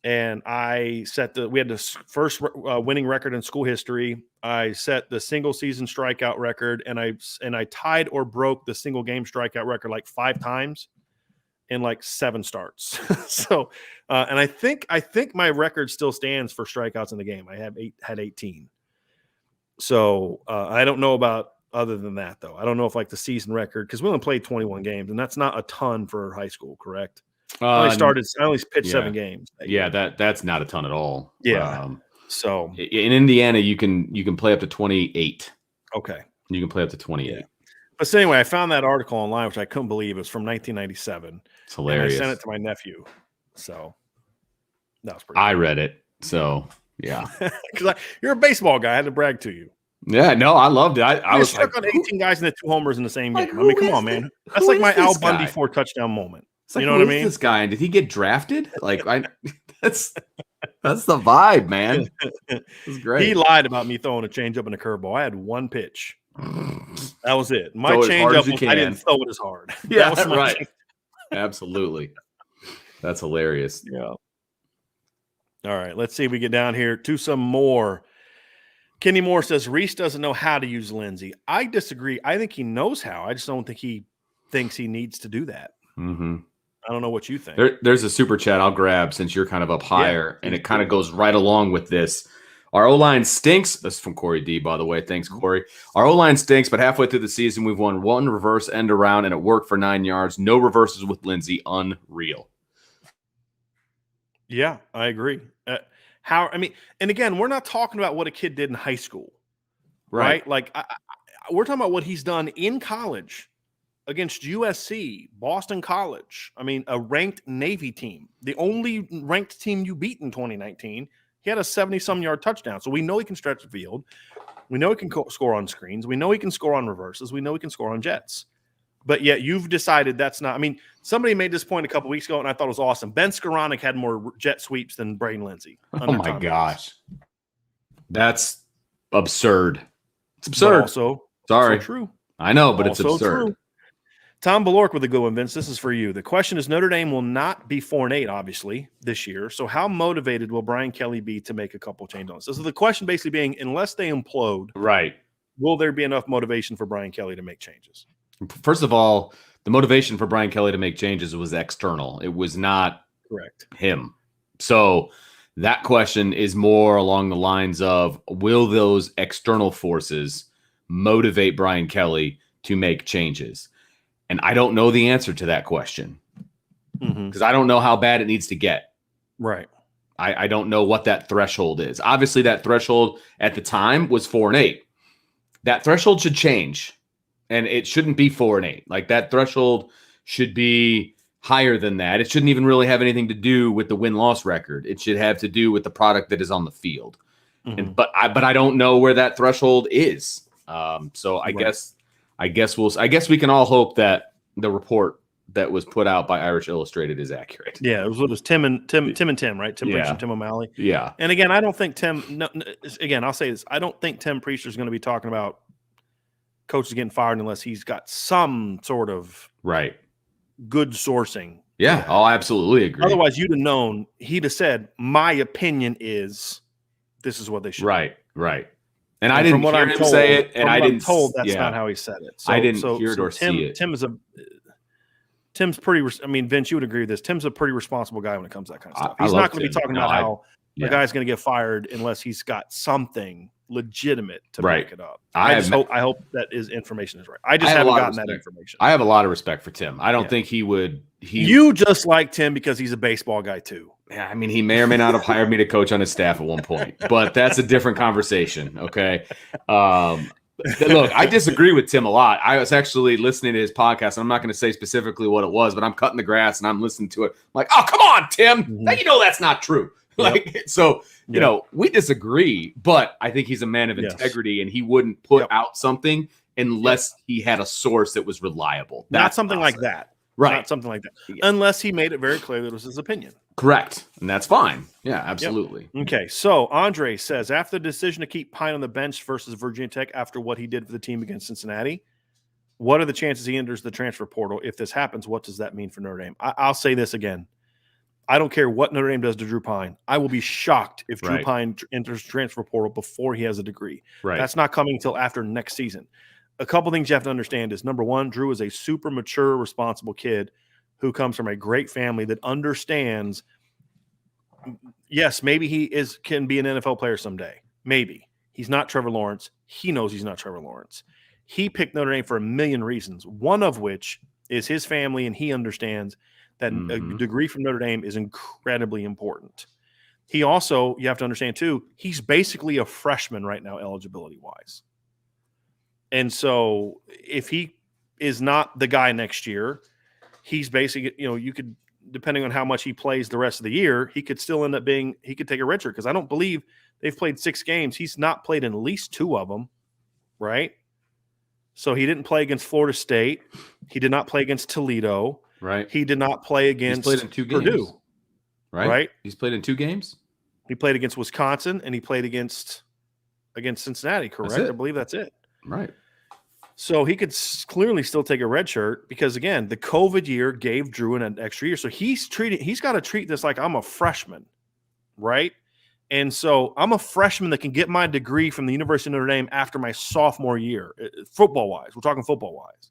and we had the first winning record in school history. I set the single season strikeout record, and I tied or broke the single game strikeout record like 5 times in like 7 starts. So, and I think my record still stands for strikeouts in the game. I had 18. So I don't know about other than that though. I don't know if like the season record, because we only played 21 games, and that's not a ton for high school, correct? I only pitched 7 games. That's not a ton at all. Yeah. So in Indiana, you can play up to 28. Okay. You can play up to 28. Yeah. But so anyway, I found that article online, which I couldn't believe. It was from 1997. It's hilarious. And I sent it to my nephew. So that was pretty cool. I read it. So yeah. Because you're a baseball guy. I had to brag to you. Yeah, no, I loved it. I was stuck on 18 guys and 2 homers in the same game. I mean, come on, man. That's like my Al Bundy 4 touchdown moment. You know what I mean? This guy, and did he get drafted? Like, that's the vibe, man. It was great. He lied about me throwing a changeup and a curveball. I had 1 pitch. That was it. My changeup, I didn't throw it as hard. Yeah, that was right. Absolutely. That's hilarious. Yeah. All right, let's see if we get down here to some more. Kenny Moore says Reese doesn't know how to use Lindsey. I disagree. I think he knows how. I just don't think he thinks he needs to do that. Mm-hmm. I don't know what you think. There's a super chat I'll grab since you're kind of up higher, and it kind of goes right along with this. Our O-line stinks. That's from Corey D, by the way. Thanks, Corey. Our O-line stinks, but halfway through the season, we've won 1 reverse end around, and it worked for 9 yards. No reverses with Lindsey. Unreal. Yeah, I agree. And again, we're not talking about what a kid did in high school, right? Like, we're talking about what he's done in college against USC, Boston College. I mean, a ranked Navy team, the only ranked team you beat in 2019. He had a 70-some yard touchdown. So we know he can stretch the field. We know he can score on screens. We know he can score on reverses. We know he can score on jets. But yet you've decided that's not – I mean, somebody made this point a couple weeks ago, and I thought it was awesome. Ben Skoranek had more jet sweeps than Braden Lindsey. Oh, my gosh. That's absurd. It's absurd. Also, sorry. True. I know, but it's absurd. True. Tom Balork with a good one, Vince. This is for you. The question is, Notre Dame will not be 4-8, obviously, this year. So how motivated will Brian Kelly be to make a couple changes? So the question basically being, unless they implode, right, will there be enough motivation for Brian Kelly to make changes? First of all, the motivation for Brian Kelly to make changes was external. It was not him. So that question is more along the lines of, will those external forces motivate Brian Kelly to make changes? And I don't know the answer to that question because I don't know how bad it needs to get. Right. I don't know what that threshold is. Obviously, that threshold at the time was 4-8. That threshold should change, and it shouldn't be 4-8. Like, that threshold should be higher than that. It shouldn't even really have anything to do with the win-loss record. It should have to do with the product that is on the field. But I don't know where that threshold is. So I guess we can all hope that the report that was put out by Irish Illustrated is accurate. Yeah, it was Tim and Tim, right? Tim Priest and Tim O'Malley. Yeah. And again, I don't think I'll say this. I don't think Tim Priest is going to be talking about coaches getting fired unless he's got some sort of good sourcing. Yeah, I'll absolutely agree. Otherwise, you'd have known. He'd have said, "My opinion is this is what they should." Right. And I didn't hear him say it, and I didn't told that's not how he said it. So, I didn't hear it or see it. Tim's pretty. I mean, Vince, you would agree with this. Tim's a pretty responsible guy when it comes to that kind of stuff. He's not going to be talking about how the guy's going to get fired unless he's got something legitimate to right. back it up. I hope that information is right. I just haven't gotten that information. I have a lot of respect for Tim. I don't think he would. You just like Tim because he's a baseball guy too. Yeah, I mean, he may or may not have hired me to coach on his staff at one point, but that's a different conversation. Okay. Look, I disagree with Tim a lot. I was actually listening to his podcast, and I'm not going to say specifically what it was, but I'm cutting the grass and I'm listening to it. I'm like, oh, come on, Tim. Mm-hmm. Now you know that's not true. You know, we disagree, but I think he's a man of integrity, and he wouldn't put out something unless he had a source that was reliable. Not something like that. Right. Not something like that. Unless he made it very clear that it was his opinion. Correct. And that's fine. Yeah, absolutely. Yep. Okay. So Andre says, after the decision to keep Pine on the bench versus Virginia Tech after what he did for the team against Cincinnati, what are the chances he enters the transfer portal? If this happens, what does that mean for Notre Dame? I'll say this again. I don't care what Notre Dame does to Drew Pine. I will be shocked if Drew Pine enters transfer portal before he has a degree. Right. That's not coming until after next season. A couple things you have to understand is, number one, Drew is a super mature, responsible kid who comes from a great family that understands, yes, maybe he can be an NFL player someday. Maybe. He's not Trevor Lawrence. He knows he's not Trevor Lawrence. He picked Notre Dame for a million reasons, one of which is his family, and he understands that a degree from Notre Dame is incredibly important. He also, you have to understand too, he's basically a freshman right now, eligibility-wise. And so if he is not the guy next year, he's basically, you could, depending on how much he plays the rest of the year, he could still end up he could take a redshirt, because I don't believe they've played 6 games. He's not played in at least 2 of them, right? So he didn't play against Florida State. He did not play against Toledo. Right. He did not play against Purdue. 2 games. Purdue. Right? He's played in 2 games? He played against Wisconsin, and he played against Cincinnati, correct? I believe that's it. Right. So he could clearly still take a red shirt because, again, the COVID year gave Drew an extra year. So he's got to treat this like I'm a freshman, right? And so I'm a freshman that can get my degree from the University of Notre Dame after my sophomore year, football-wise. We're talking football-wise.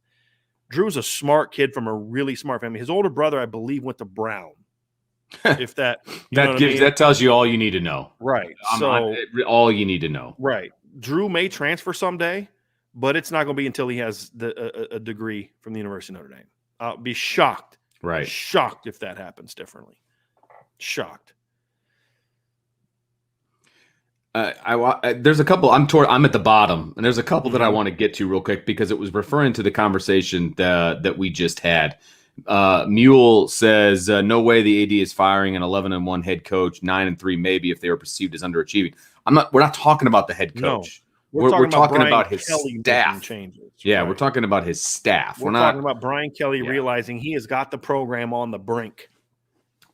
Drew's a smart kid from a really smart family. His older brother, I believe, went to Brown. If that that tells you all you need to know. Right. All you need to know. Right. Drew may transfer someday, but it's not going to be until he has a degree from the University of Notre Dame. I'll be shocked. Right. Shocked if that happens differently. Shocked. There's a couple. I'm at the bottom, and there's a couple that I want to get to real quick because it was referring to the conversation that we just had. Mule says, "No way the AD is firing an 11-1 head coach, 9-3 maybe if they were perceived as underachieving." We're not talking about the head coach. No, we're talking about his Kelly staff. Changes. Yeah, right? We're talking about his staff. We're talking about Brian Kelly realizing he has got the program on the brink.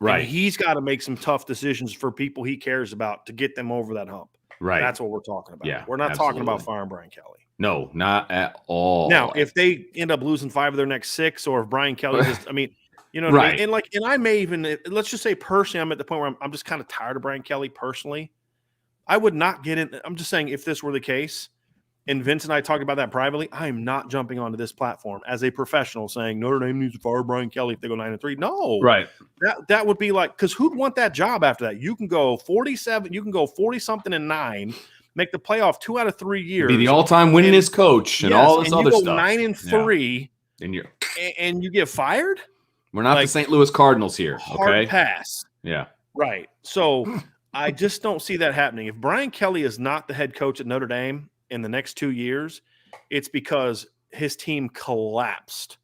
Right. And he's got to make some tough decisions for people he cares about to get them over that hump. Right. That's what we're talking about. Yeah, we're not talking about firing Brian Kelly. No, not at all. Now, if they end up losing 5 of their next 6, or if Brian Kelly just, what I mean? And I may even, let's just say personally, I'm at the point where I'm just kind of tired of Brian Kelly personally. I would not get in. I'm just saying, if this were the case, and Vince and I talked about that privately, I am not jumping onto this platform as a professional saying Notre Dame needs to fire Brian Kelly if they go 9-3. No, right. That would be like, because who'd want that job after that? You can go 47, you can go 40-something and 9, make the playoff 2 out of 3 years, be the all-time winningest coach, and all this other stuff. 9-3, and you get fired. We're not the St. Louis Cardinals here. Hard pass. Yeah. Right. So I just don't see that happening. If Brian Kelly is not the head coach at Notre Dame in the next 2 years, it's because his team collapsed.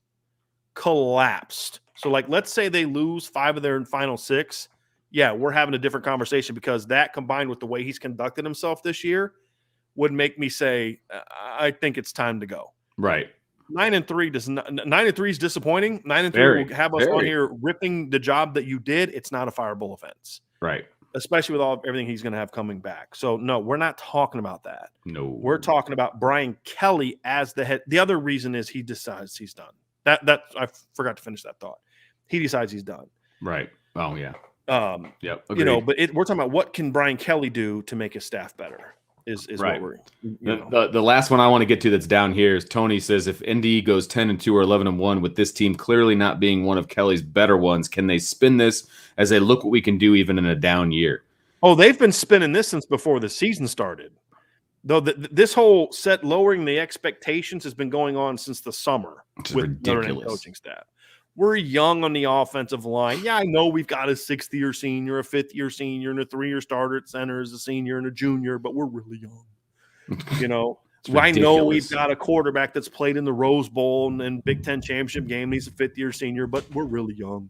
So, let's say they lose 5 of their final 6. Yeah, we're having a different conversation, because that, combined with the way he's conducted himself this year, would make me say, I think it's time to go. Right. 9-3 is disappointing. 9-3 will have us on here ripping the job that you did. It's not a fireable offense. Right. Especially with everything he's going to have coming back. So, no, we're not talking about that. No. We're talking about Brian Kelly as the head. The other reason is he decides he's done. That I forgot to finish that thought. He decides he's done. Right. Oh, yeah. Yep. Agreed. But we're talking about what can Brian Kelly do to make his staff better is right. What we're the last one I want to get to that's down here is Tony says, if ND goes 10-2 or 11-1 with this team clearly not being one of Kelly's better ones, can they spin this as a look what we can do even in a down year? Oh, they've been spinning this since before the season started. Though this whole lowering the expectations has been going on since the summer with Notre Dame coaching staff. We're young on the offensive line. Yeah, I know we've got a 6th-year senior, a 5th-year senior, and a 3-year starter at center as a senior and a junior, but we're really young. I know we've got a quarterback that's played in the Rose Bowl and Big Ten championship game. He's a 5th-year senior, but we're really young.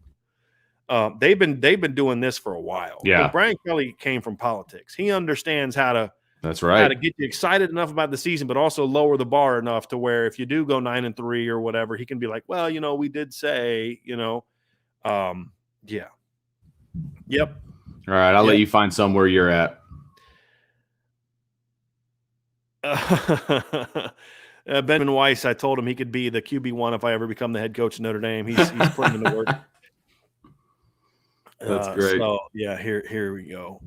They've been doing this for a while. Yeah. But Brian Kelly came from politics. He understands how to get you excited enough about the season, but also lower the bar enough to where if you do go 9-3 or whatever, he can be like, well, we did say, yeah. Yep. All right. I'll let you find somewhere you're at. Benjamin Weiss, I told him he could be the QB1 if I ever become the head coach of Notre Dame. He's putting in the work. That's great. So, yeah, here we go.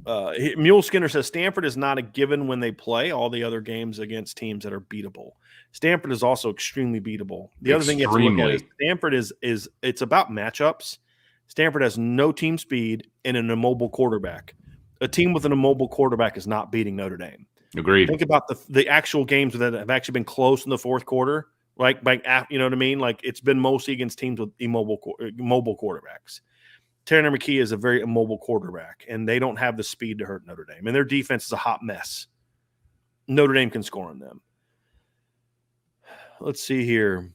Mule Skinner says Stanford is not a given when they play all the other games against teams that are beatable. Stanford is also extremely beatable. The other thing you have to look at is Stanford is it's about matchups. Stanford has no team speed and an immobile quarterback. A team with an immobile quarterback is not beating Notre Dame. Agreed. Think about the actual games that have actually been close in the fourth quarter. Like, you know what I mean? Like, it's been mostly against teams with mobile quarterbacks. Tanner McKee is a very immobile quarterback, and they don't have the speed to hurt Notre Dame. And their defense is a hot mess. Notre Dame can score on them. Let's see here.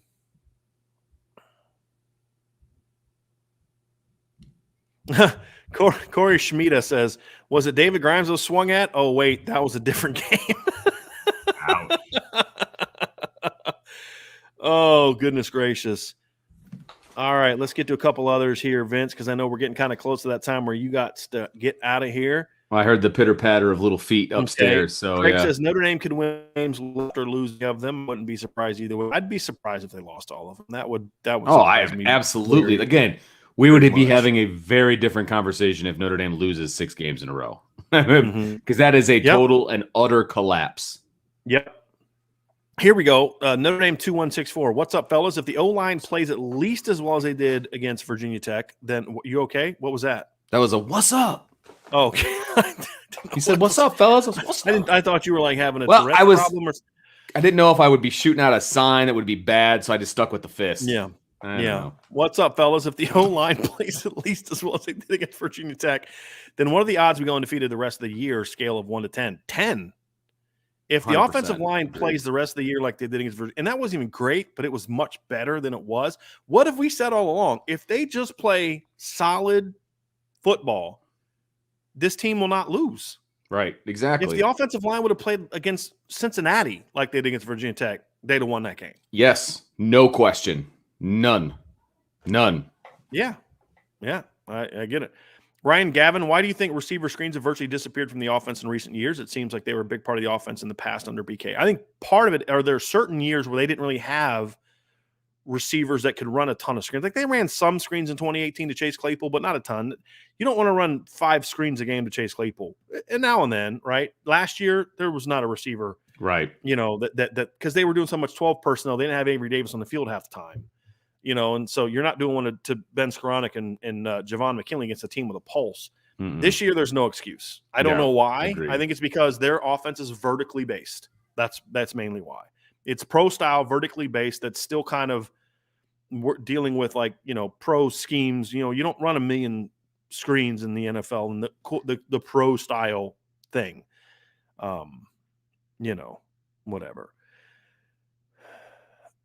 Corey Schmida says, was it David Grimes was swung at? Oh, wait, that was a different game. Oh, goodness gracious. All right, let's get to a couple others here, Vince, because I know we're getting kind of close to that time where you got to get out of here. Well, I heard the pitter-patter of little feet upstairs. Okay. So Craig says Notre Dame could win games left or lose of them. Wouldn't be surprised either way. I'd be surprised if they lost all of them. That would surprise me. Absolutely. Again, we would be having a very different conversation if Notre Dame loses 6 games in a row. Because that is a total and utter collapse. Yep. Here we go. Notre Dame 2164. What's up, fellas? If the O-line plays at least as well as they did against Virginia Tech, then you okay? What was that? That was a what's up. Oh, okay. He said, what's up, fellas? What's up? I thought you were like having a Tourette problem. I didn't know if I would be shooting out a sign that would be bad, so I just stuck with the fist. Yeah. What's up, fellas? If the O-line plays at least as well as they did against Virginia Tech, then what are the odds we go undefeated the rest of the year, scale of 1 to 10? 10. If the offensive line plays the rest of the year like they did against Virginia, and that wasn't even great, but it was much better than it was. What have we said all along? If they just play solid football, this team will not lose. Right, exactly. If the offensive line would have played against Cincinnati like they did against Virginia Tech, they'd have won that game. Yes, no question. None. Yeah, I get it. Ryan Gavin, why do you think receiver screens have virtually disappeared from the offense in recent years? It seems like they were a big part of the offense in the past under BK. I think part of it are there certain years where they didn't really have receivers that could run a ton of screens. Like they ran some screens in 2018 to chase Claypool, but not a ton. You don't want to run 5 screens a game to chase Claypool. And now and then, right? Last year, there was not a receiver. Right. That because they were doing so much 12 personnel, they didn't have Avery Davis on the field half the time. And so you're not doing one to Ben Skoranek and Javon McKinley against a team with a pulse. Mm-hmm. This year, there's no excuse. I don't know why. Agreed. I think it's because their offense is vertically based. That's mainly why. It's pro style, vertically based. That's still kind of dealing with pro schemes. You don't run a million screens in the NFL and the pro style thing. Whatever.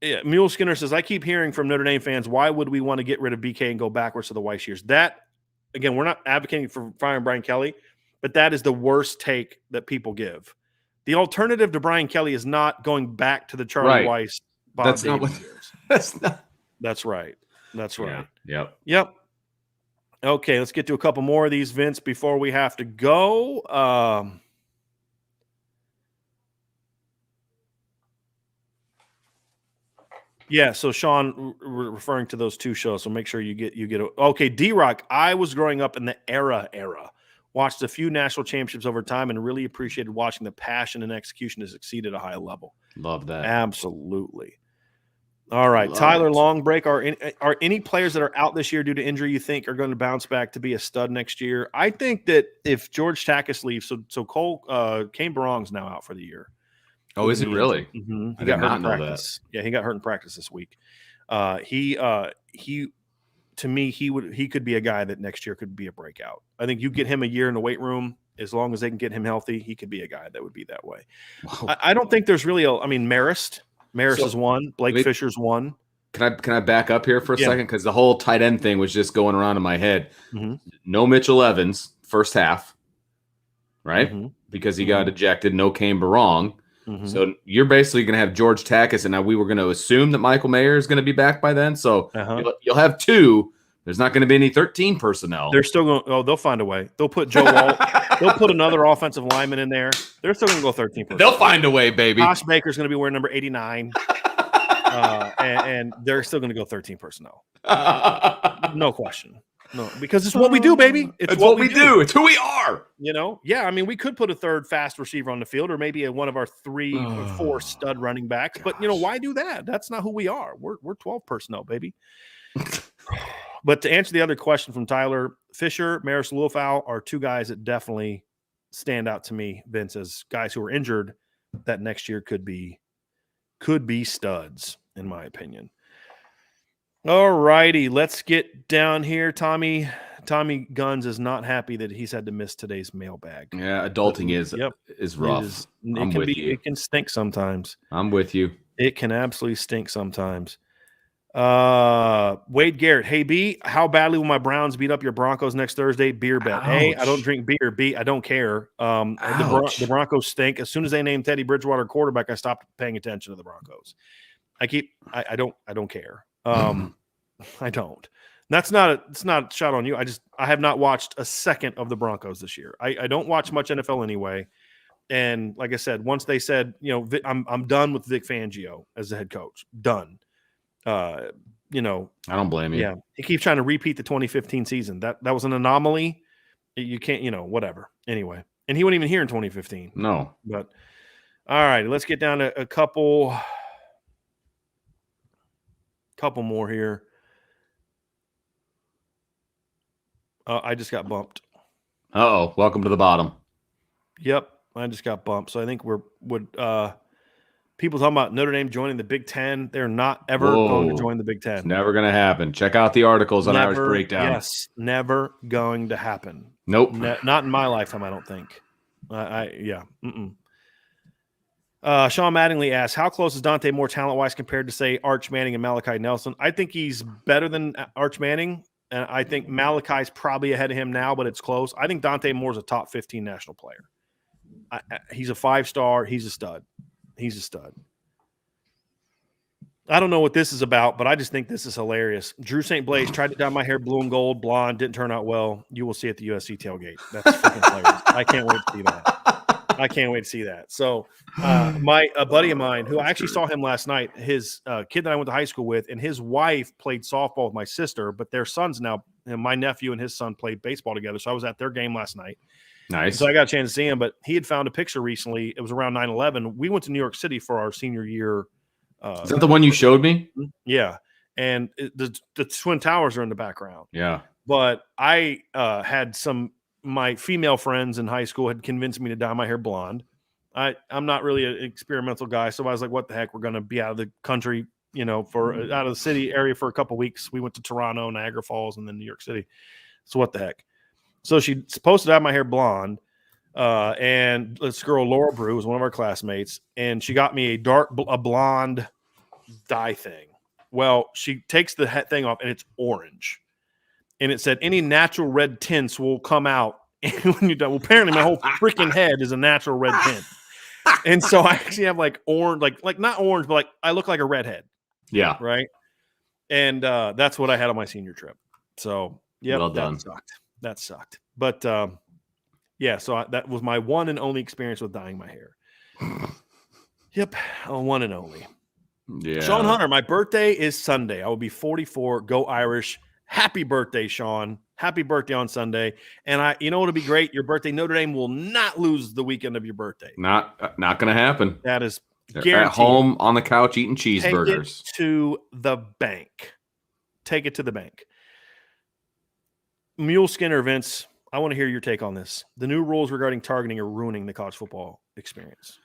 Yeah, Mule Skinner says, I keep hearing from Notre Dame fans, why would we want to get rid of BK and go backwards to the Weiss years? That, again, we're not advocating for firing Brian Kelly, but that is the worst take that people give. The alternative to Brian Kelly is not going back to the Charlie Weiss, Bob That's Davis not what, years. That's not. That's right. That's right. Yeah. Yep. Okay, let's get to a couple more of these, Vince, before we have to go. Yeah, so Sean referring to those 2 shows, so make sure you get okay. D-Rock, I was growing up in the era. Watched a few national championships over time and really appreciated watching the passion and execution to succeed at a high level. Love that. Absolutely. All right, Tyler Longbreak, are any players that are out this year due to injury you think are going to bounce back to be a stud next year? I think that if George Takis leaves, so Cole Kane Barong's now out for the year. Oh, is it really? Mm-hmm. I did not know that. Yeah, he got hurt in practice this week. He to me, he could be a guy that next year could be a breakout. I think you get him a year in the weight room, as long as they can get him healthy, he could be a guy that would be that way. Wow. I don't think there's really Marist is one. Blake Fisher's one. Can I back up here for a second? Because the whole tight end thing was just going around in my head. Mm-hmm. No Mitchell Evans first half, right? Mm-hmm. Because he got ejected. No Kane Barong. Mm-hmm. So you're basically going to have George Takis, and now we were going to assume that Michael Mayer is going to be back by then. So you'll have two. There's not going to be any 13 personnel. They're still going. Oh, they'll find a way. They'll put Joe Wall. They'll put another offensive lineman in there. They're still going to go 13 personnel. They'll find a way, baby. Josh Baker's going to be wearing number 89, and they're still going to go 13 personnel. No question. No, because it's what we do, baby. It's what we do. It's who we are. Yeah. I mean, we could put a third fast receiver on the field, or maybe one of our 3 or 4 stud running backs. Gosh. But why do that? That's not who we are. We're 12 personnel, baby. But to answer the other question from Tyler, Fisher, Maris Lufau are 2 guys that definitely stand out to me, Vince, as guys who are injured that next year could be studs, in my opinion. All righty, let's get down here. Tommy Guns is not happy that he's had to miss today's mailbag. Yeah, adulting is rough. It can stink sometimes. I'm with you. It can absolutely stink sometimes. Wade Garrett, hey B, how badly will my Browns beat up your Broncos next Thursday? Beer bet. Ouch. A, I don't drink beer. B, I don't care. The Broncos stink. As soon as they named Teddy Bridgewater quarterback, I stopped paying attention to the Broncos. I don't care. I don't. It's not a shot on you. I have not watched a second of the Broncos this year. I don't watch much NFL anyway. And like I said, once they said, I'm done with Vic Fangio as the head coach. Done. I don't blame you. Yeah. He keeps trying to repeat the 2015 season. That was an anomaly. You can't, whatever. Anyway. And he wasn't even here in 2015. No. But all right, let's get down to a couple more here. I just got bumped. Uh-oh. Welcome to the bottom. Yep. I just got bumped. So I think people talking about Notre Dame joining the Big Ten. They're not ever going to join the Big Ten. It's never going to happen. Check out the articles on Irish Breakdown. Yes. Never going to happen. Nope. Not in my lifetime, I don't think. Yeah. Mm-mm. Sean Mattingly asks, how close is Dante Moore talent-wise compared to, say, Arch Manning and Malachi Nelson? I think he's better than Arch Manning, and I think Malachi's probably ahead of him now, but it's close. I think Dante Moore's a top 15 national player. He's a 5-star. He's a stud. I don't know what this is about, but I just think this is hilarious. Drew St. Blaise tried to dye my hair blue and gold, blonde, didn't turn out well. You will see at the USC tailgate. That's freaking hilarious. I can't wait to see that. So a buddy of mine who I actually saw him last night, his kid that I went to high school with, and his wife played softball with my sister, but their sons now, my nephew and his son played baseball together. So I was at their game last night. Nice. So I got a chance to see him, but he had found a picture recently. It was around 9/11. We went to New York City for our senior year. Is that the one you showed me? Yeah. And the Twin Towers are in the background. Yeah. But I had my female friends in high school had convinced me to dye my hair blonde. I'm not really an experimental guy. So I was like, what the heck? We're going to be out of the country, out of the city area for a couple of weeks. We went to Toronto, Niagara Falls, and then New York City. So what the heck? So she supposed to dye my hair blonde. And this girl, Laura Brew, was one of our classmates, and she got me a blonde dye thing. Well, she takes the thing off, and it's orange. And it said, any natural red tints will come out when you're done. Well, apparently my whole freaking head is a natural red tint. And so I actually have like orange, like not orange, but like I look like a redhead. Yeah. Right. And that's what I had on my senior trip. So, yeah, well done. That sucked. But, yeah, so that was my one and only experience with dyeing my hair. Yep, one and only. Yeah. Sean Hunter, my birthday is Sunday. I will be 44. Go Irish. Happy birthday, Sean. Happy birthday on Sunday. And it'll be great. Your birthday, Notre Dame will not lose the weekend of your birthday. Not going to happen. That is guaranteed. At home on the couch eating cheeseburgers. Take it to the bank. Take it to the bank. Mule Skinner, Vince, I want to hear your take on this. The new rules regarding targeting are ruining the college football experience.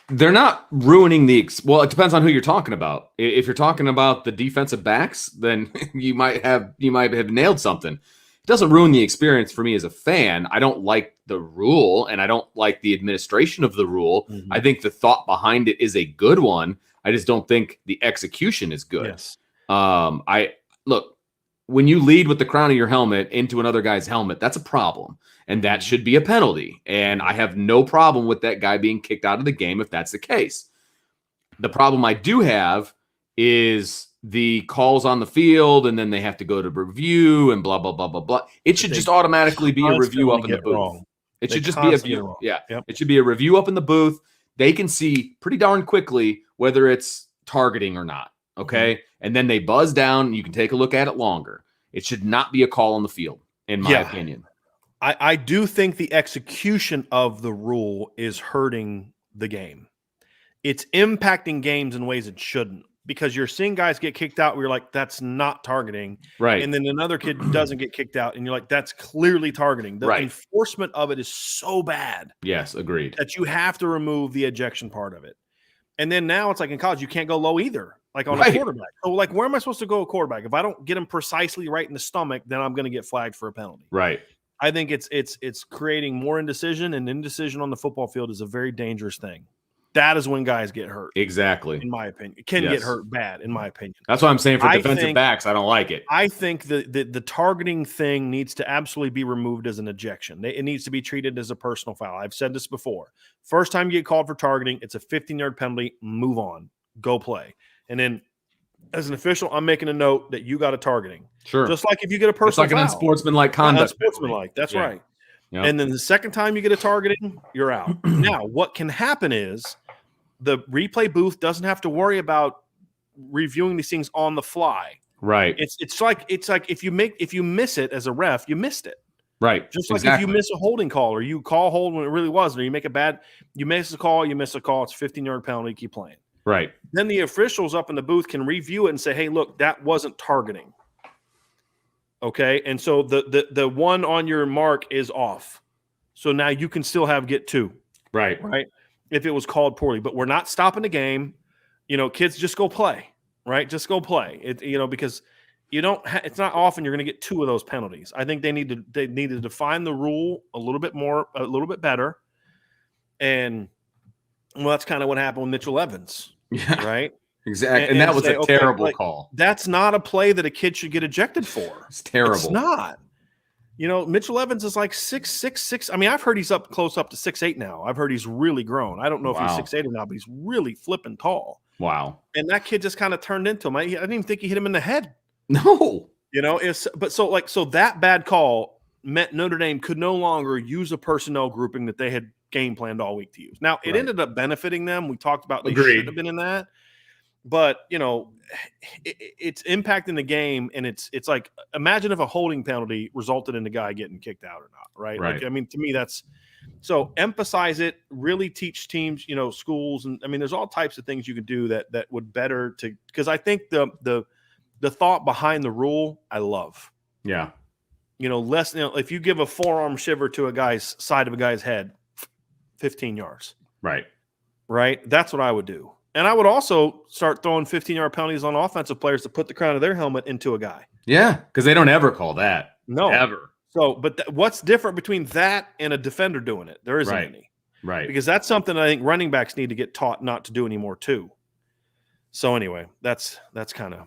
They're not ruining well, it depends on who you're talking about. If you're talking about the defensive backs, then you might have nailed something. It doesn't ruin the experience for me as a fan. I don't like the rule, and I don't like the administration of the rule. Mm-hmm. I think the thought behind it is a good one. I just don't think the execution is good. Yes. Look, when you lead with the crown of your helmet into another guy's helmet, that's a problem. And that should be a penalty. And I have no problem with that guy being kicked out of the game if that's the case. The problem I do have is the calls on the field, and then they have to go to review and blah, blah, blah, blah, blah. It should just automatically be a review up in the booth. It should just be a view. Yeah. Yep. It should be a review up in the booth. They can see pretty darn quickly whether it's targeting or not. Okay. Mm-hmm. And then they buzz down. And you can take a look at it longer. It should not be a call on the field, in my opinion. I do think the execution of the rule is hurting the game. It's impacting games in ways it shouldn't, because you're seeing guys get kicked out where you're like, that's not targeting. Right. And then another kid doesn't get kicked out and you're like, that's clearly targeting. The enforcement of it is so bad. Yes, agreed. That you have to remove the ejection part of it. And then now it's like in college, you can't go low either, like on a quarterback. So like, where am I supposed to go a quarterback? If I don't get him precisely right in the stomach, then I'm going to get flagged for a penalty. Right. I think it's creating more indecision, and indecision on the football field is a very dangerous thing. That is when guys get hurt. Exactly. In my opinion. It can get hurt bad, in my opinion. That's what I'm saying for defensive backs. I don't like it. I think the targeting thing needs to absolutely be removed as an ejection. It needs to be treated as a personal foul. I've said this before. First time you get called for targeting, it's a 15-yard penalty. Move on. Go play. And then as an official, I'm making a note that you got a targeting. Sure. Just like if you get a personal foul. It's like an unsportsmanlike conduct. Unsportsmanlike. That's right. Yep. And then the second time you get a targeting, you're out. Now, what can happen is the replay booth doesn't have to worry about reviewing these things on the fly. Right. It's like if you miss it as a ref, you missed it. Right. Just like if you miss a holding call, or you call hold when it really wasn't, or you miss a call, it's a 15-yard penalty, keep playing. Right. Then the officials up in the booth can review it and say, hey, look, that wasn't targeting. Okay. And so the one on your mark is off. So now you can still get two. Right. Right. If it was called poorly, but we're not stopping the game. Kids, just go play. Right. Just go play. Because it's not often you're going to get two of those penalties. I think they need to define the rule a little bit better. And well, that's kind of what happened with Mitchell Evans. Yeah. Right. Exactly. And that was a terrible call. That's not a play that a kid should get ejected for. It's terrible. It's not. Mitchell Evans is like 6'6". I mean, I've heard he's close up to 6'8" now. I've heard he's really grown. I don't know if he's 6'8" or not, but he's really flipping tall. Wow. And that kid just kind of turned into him. I didn't even think he hit him in the head. No. So that bad call meant Notre Dame could no longer use a personnel grouping that they had game planned all week to use. Now, it ended up benefiting them. We talked about they should have been in that. But, it's impacting the game, and it's like, imagine if a holding penalty resulted in the guy getting kicked out or not, right? Right. Like, I mean, to me, that's – so emphasize it, really teach teams, schools. And, I mean, there's all types of things you could do that would better to – because I think the thought behind the rule, I love. Yeah. Less – if you give a forearm shiver to a guy's side of a guy's head, 15 yards. Right. Right? That's what I would do. And I would also start throwing 15-yard penalties on offensive players to put the crown of their helmet into a guy. Yeah, because they don't ever call that. No. Ever. So, but what's different between that and a defender doing it? There isn't any. Right. Because that's something I think running backs need to get taught not to do anymore too. So anyway, that's kind of.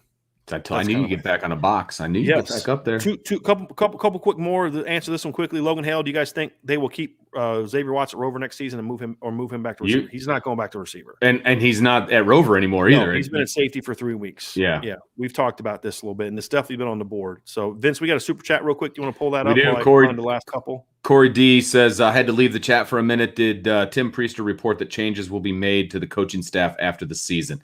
I knew you get back on a box. I knew you get back up there. Couple quick more to answer this one quickly. Logan Hale, do you guys think they will keep Xavier Watts at Rover next season and move him back to receiver? He's not going back to receiver. And he's not at Rover anymore either. He's been at safety for 3 weeks. Yeah. Yeah. We've talked about this a little bit, and it's definitely been on the board. So, Vince, we got a super chat real quick. Do you want to pull that up? We do. Corey, the last couple. Corey D says, I had to leave the chat for a minute. Did Tim Priester report that changes will be made to the coaching staff after the season?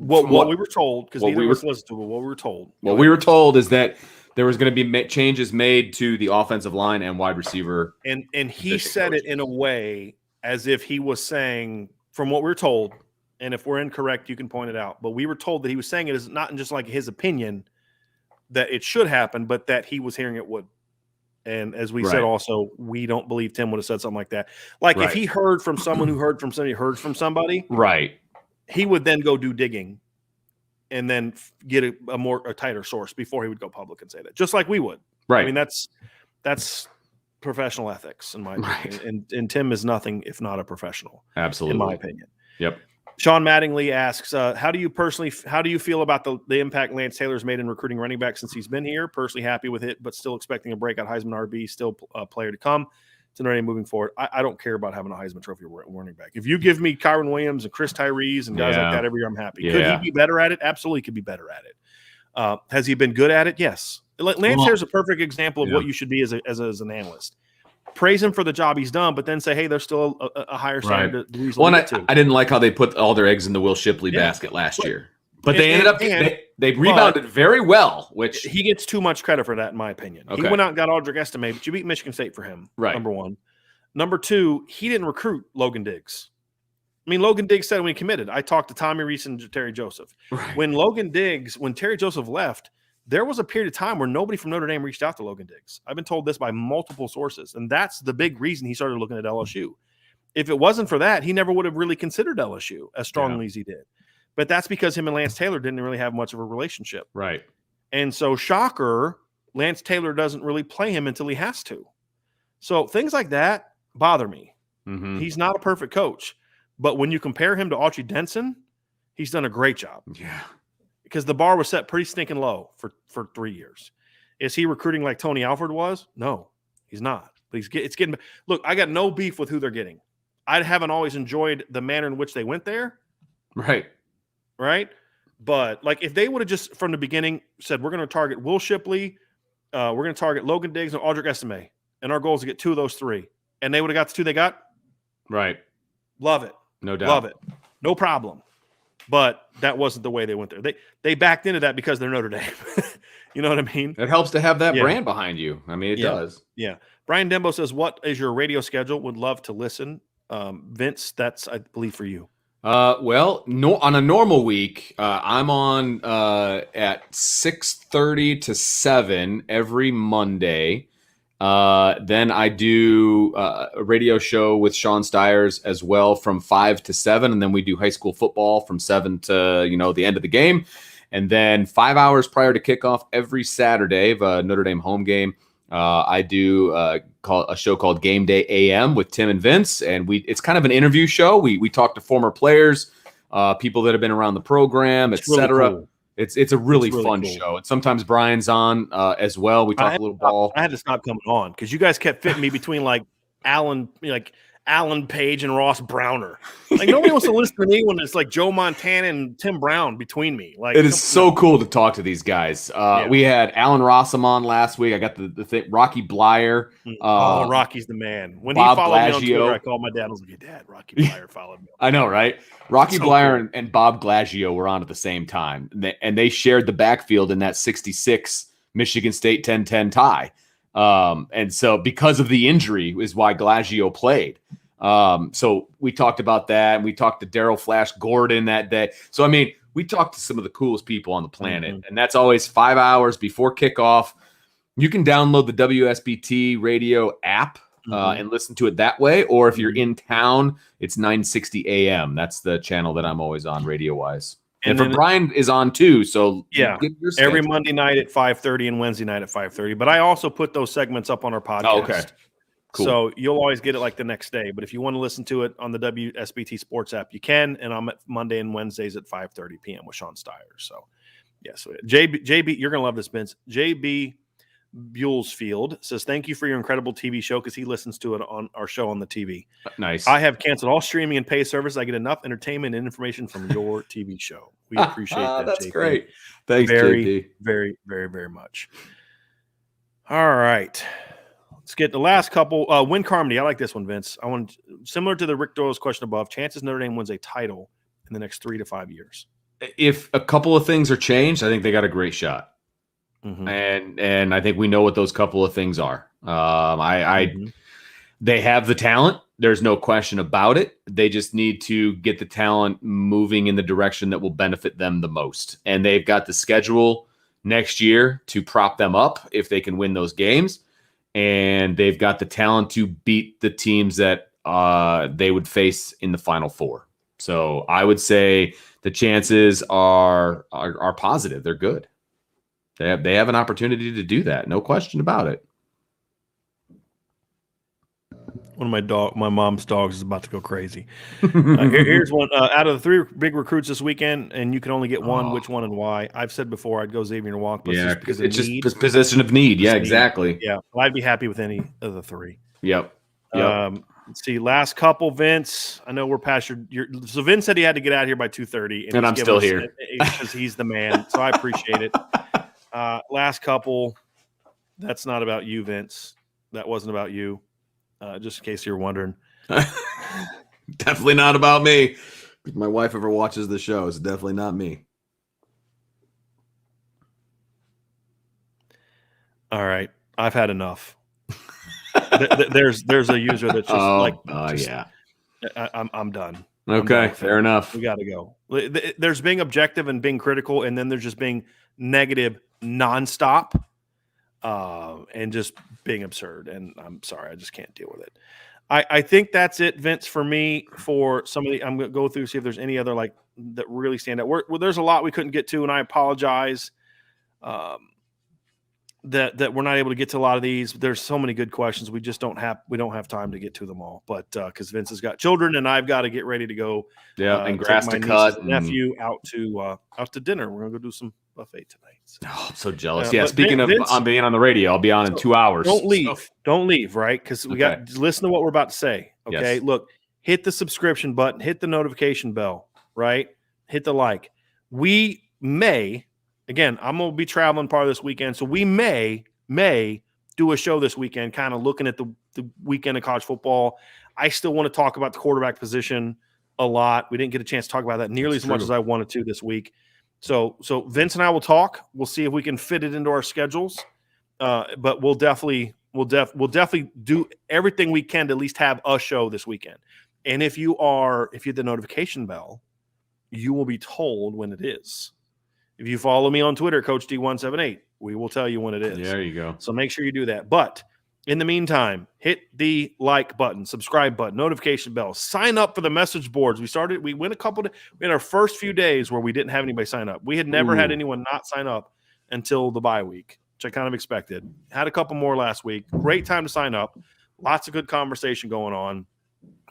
What we were told, because neither of us listened to it, what we were told. What we were told is that there was going to be changes made to the offensive line and wide receiver. And he said it in a way as if he was saying, from what we were told, and if we're incorrect, you can point it out. But we were told that he was saying it is not just like his opinion that it should happen, but that he was hearing it would. And as we said, also, we don't believe Tim would have said something like that. Like if he heard from someone who heard from somebody, right, he would then go do digging and then get a tighter source before he would go public and say that, just like we would. Right. I mean, that's professional ethics in my opinion. And Tim is nothing if not a professional. Absolutely. In my opinion. Yep. Sean Mattingly asks, how do you feel about the impact Lance Taylor's made in recruiting running back since he's been here? Personally happy with it, but still expecting a breakout Heisman RB, still a player to come to Notre Dame moving forward. I don't care about having a Heisman Trophy running back. If you give me Kyron Williams and Chris Tyrese and guys like that every year, I'm happy. Could he be better at it? Absolutely could be better at it. Has he been good at it? Yes. Lance Taylor's a perfect example of what you should be as an analyst. Praise him for the job he's done, but then say, hey, there's still a higher standard to Well, and I didn't like how they put all their eggs in the Will Shipley basket last year. But they ended up they rebounded very well, which he gets too much credit for that, in my opinion. Okay. He went out and got Audric Estime, but you beat Michigan State for him, number one. Number two, he didn't recruit Logan Diggs. I mean, Logan Diggs said when he committed, I talked to Tommy Reese and Terry Joseph. Right. When Terry Joseph left, there was a period of time where nobody from Notre Dame reached out to Logan Diggs. I've been told this by multiple sources, and that's the big reason he started looking at LSU. If it wasn't for that, he never would have really considered LSU as strongly as he did. But that's because him and Lance Taylor didn't really have much of a relationship. Right. And so, shocker, Lance Taylor doesn't really play him until he has to. So things like that bother me. Mm-hmm. He's not a perfect coach. But when you compare him to Autry Denson, he's done a great job. Yeah. Because the bar was set pretty stinking low for 3 years. Is he recruiting like Tony Alford was? No, he's not. But it's getting – look, I got no beef with who they're getting. I haven't always enjoyed the manner in which they went there. Right. But, like, if they would have just from the beginning said, we're going to target Will Shipley, we're going to target Logan Diggs and Audric Estime, and our goal is to get 2 of those 3, and they would have got the 2 they got? Right. Love it. No doubt. Love it. No problem. But that wasn't the way they went there. They backed into that because they're Notre Dame. You know what I mean? It helps to have that brand behind you. I mean, it does. Yeah. Brian Dembo says, what is your radio schedule? Would love to listen. Vince, that's, I believe, for you. On a normal week, I'm on at 6:30 to 7 every Monday. Then I do a radio show with Sean Stiers as well from 5 to 7. And then we do high school football from 7 to, the end of the game. And then 5 hours prior to kickoff every Saturday of a Notre Dame home game, I do a show called Game Day AM with Tim and Vince. And it's kind of an interview show. We talk to former players, people that have been around the program, et cetera. Really cool. It's a really fun show. And sometimes Brian's on as well. We talk a little ball. I had to stop coming on because you guys kept fitting me between Alan Page and Ross Browner. Like nobody wants to listen to me when it's like Joe Montana and Tim Brown between me. Like it is so cool to talk to these guys. We had Alan Rossum on last week. I got the thing, Rocky Blyer. Rocky's the man. When Bob he followed Glaggio. Me on Twitter, I called my dad. I was like, "Hey, Dad, Rocky Blyer followed me." I know, right? Rocky Blyer and Bob Glaggio were on at the same time, and they shared the backfield in that 66 Michigan State 10-10 tie. And so because of the injury is why Glaggio played. So we talked about that, and we talked to Daryl Flash Gordon that day. So, I mean, we talked to some of the coolest people on the planet, and that's always 5 hours before kickoff. You can download the WSBT radio app and listen to it that way. Or if you're in town, it's 960 AM. That's the channel that I'm always on radio-wise. And for Brian is on too, so every Monday night at 5:30 and Wednesday night at 5:30. But I also put those segments up on our podcast. Oh, okay. Cool. So you'll always get it like the next day. But if you want to listen to it on the WSBT Sports app, you can. And I'm at Monday and Wednesdays at 5:30 p.m. with Sean Stiers. So, so JB, you're going to love this, Vince. JB Buellsfield says, thank you for your incredible TV show because he listens to it on our show on the TV. Nice. I have canceled all streaming and pay service. I get enough entertainment and information from your TV show. We appreciate that, That's JB. Great. Thanks, very, JB. very, very, very much. All right. Let's get the last couple. Win Carmody. I like this one, Vince. I want similar to the Rick Doyle's question above. Chances Notre Dame wins a title in the next 3 to 5 years. If a couple of things are changed, I think they got a great shot. And I think we know what those couple of things are. They have the talent. There's no question about it. They just need to get the talent moving in the direction that will benefit them the most. And they've got the schedule next year to prop them up if they can win those games. and they've got the talent to beat the teams that they would face in the Final Four. So I would say the chances are positive. They're good. They have an opportunity to do that. No question about it. One of my mom's dogs is about to go crazy. Here's one out of the 3 big recruits this weekend, and you can only get one. Which one and why? I've said before I'd go Xavier Nwonk, but it's just position of need. Yeah, exactly. Yeah, I'd be happy with any of the 3. Yep. Let's see. Last couple, Vince. I know we're past your. So Vince said he had to get out here by 2:30, and I'm still here because he's the man. So I appreciate it. Last couple. That's not about you, Vince. That wasn't about you. Just in case you're wondering. Definitely not about me. If my wife ever watches the show, it's definitely not me. All right. I've had enough. There's a user that's just I'm done. Okay, fair enough. We got to go. There's being objective and being critical, and then there's just being negative nonstop. And just being absurd. And I'm sorry, I just can't deal with it. I think that's it, Vince, for me. For some of the, I'm going to go through, see if there's any other that really stand out. There's a lot we couldn't get to, and I apologize that we're not able to get to a lot of these. There's so many good questions. We just don't have time to get to them all. But because Vince has got children, and I've got to get ready to go. Yeah, and grass to cut. Nephew out to dinner. We're gonna go do some buffet tonight. So. Oh, I'm so jealous. Speaking of Vince, being on the radio, I'll be on in 2 hours. Don't leave, right? Because we got listen to what we're about to say. Okay, yes. Look, hit the subscription button, hit the notification bell, right? Hit the like. We may, again, I'm gonna be traveling part of this weekend, so we may do a show this weekend, kind of looking at the weekend of college football. I still want to talk about the quarterback position a lot. We didn't get a chance to talk about that nearly as much as I wanted to this week. So Vince and I will talk. We'll see if we can fit it into our schedules. But we'll definitely do everything we can to at least have a show this weekend. And if you hit the notification bell, you will be told when it is. If you follow me on Twitter, Coach D178, we will tell you when it is. There you go. So make sure you do that. But in the meantime, hit the like button, subscribe button, notification bell, sign up for the message boards. We went we had our first few days where we didn't have anybody sign up. We had never had anyone not sign up until the bye week, which I kind of expected. Had a couple more last week. Great time to sign up. Lots of good conversation going on.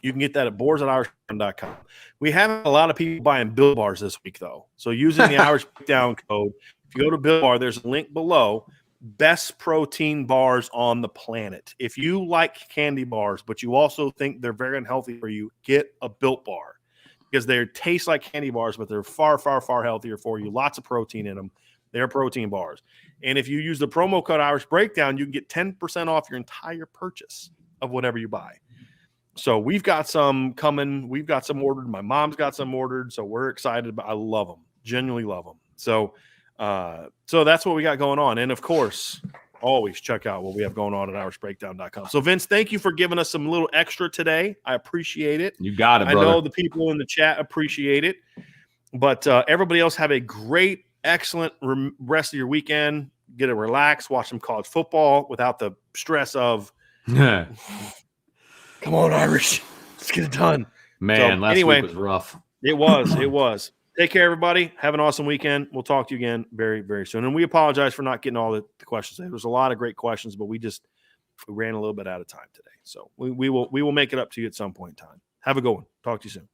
You can get that at boards@irishbreakdown.com. We have a lot of people buying Built Bars this week, though. So using the Irish Breakdown code, if you go to Built Bar, there's a link below. Best protein bars on the planet. If you like candy bars, but you also think they're very unhealthy for you, get a Built Bar because they taste like candy bars, but they're far, far, far healthier for you. Lots of protein in them. They're protein bars. And if you use the promo code Irish Breakdown, you can get 10% off your entire purchase of whatever you buy. So we've got some coming. We've got some ordered. My mom's got some ordered. So we're excited. I love them. Genuinely love them. So that's what we got going on. And of course, always check out what we have going on at irishbreakdown.com. So Vince, thank you for giving us some little extra today. I appreciate it. You got it, brother. I know the people in the chat appreciate it, but everybody else have a great, excellent rest of your weekend. Get to relax, watch some college football without the stress of, come on, Irish, let's get it done. Man, last week was rough. It was. Take care, everybody. Have an awesome weekend. We'll talk to you again very, very soon. And we apologize for not getting all the questions. There was a lot of great questions, but we ran a little bit out of time today. So we will make it up to you at some point in time. Have a good one. Talk to you soon.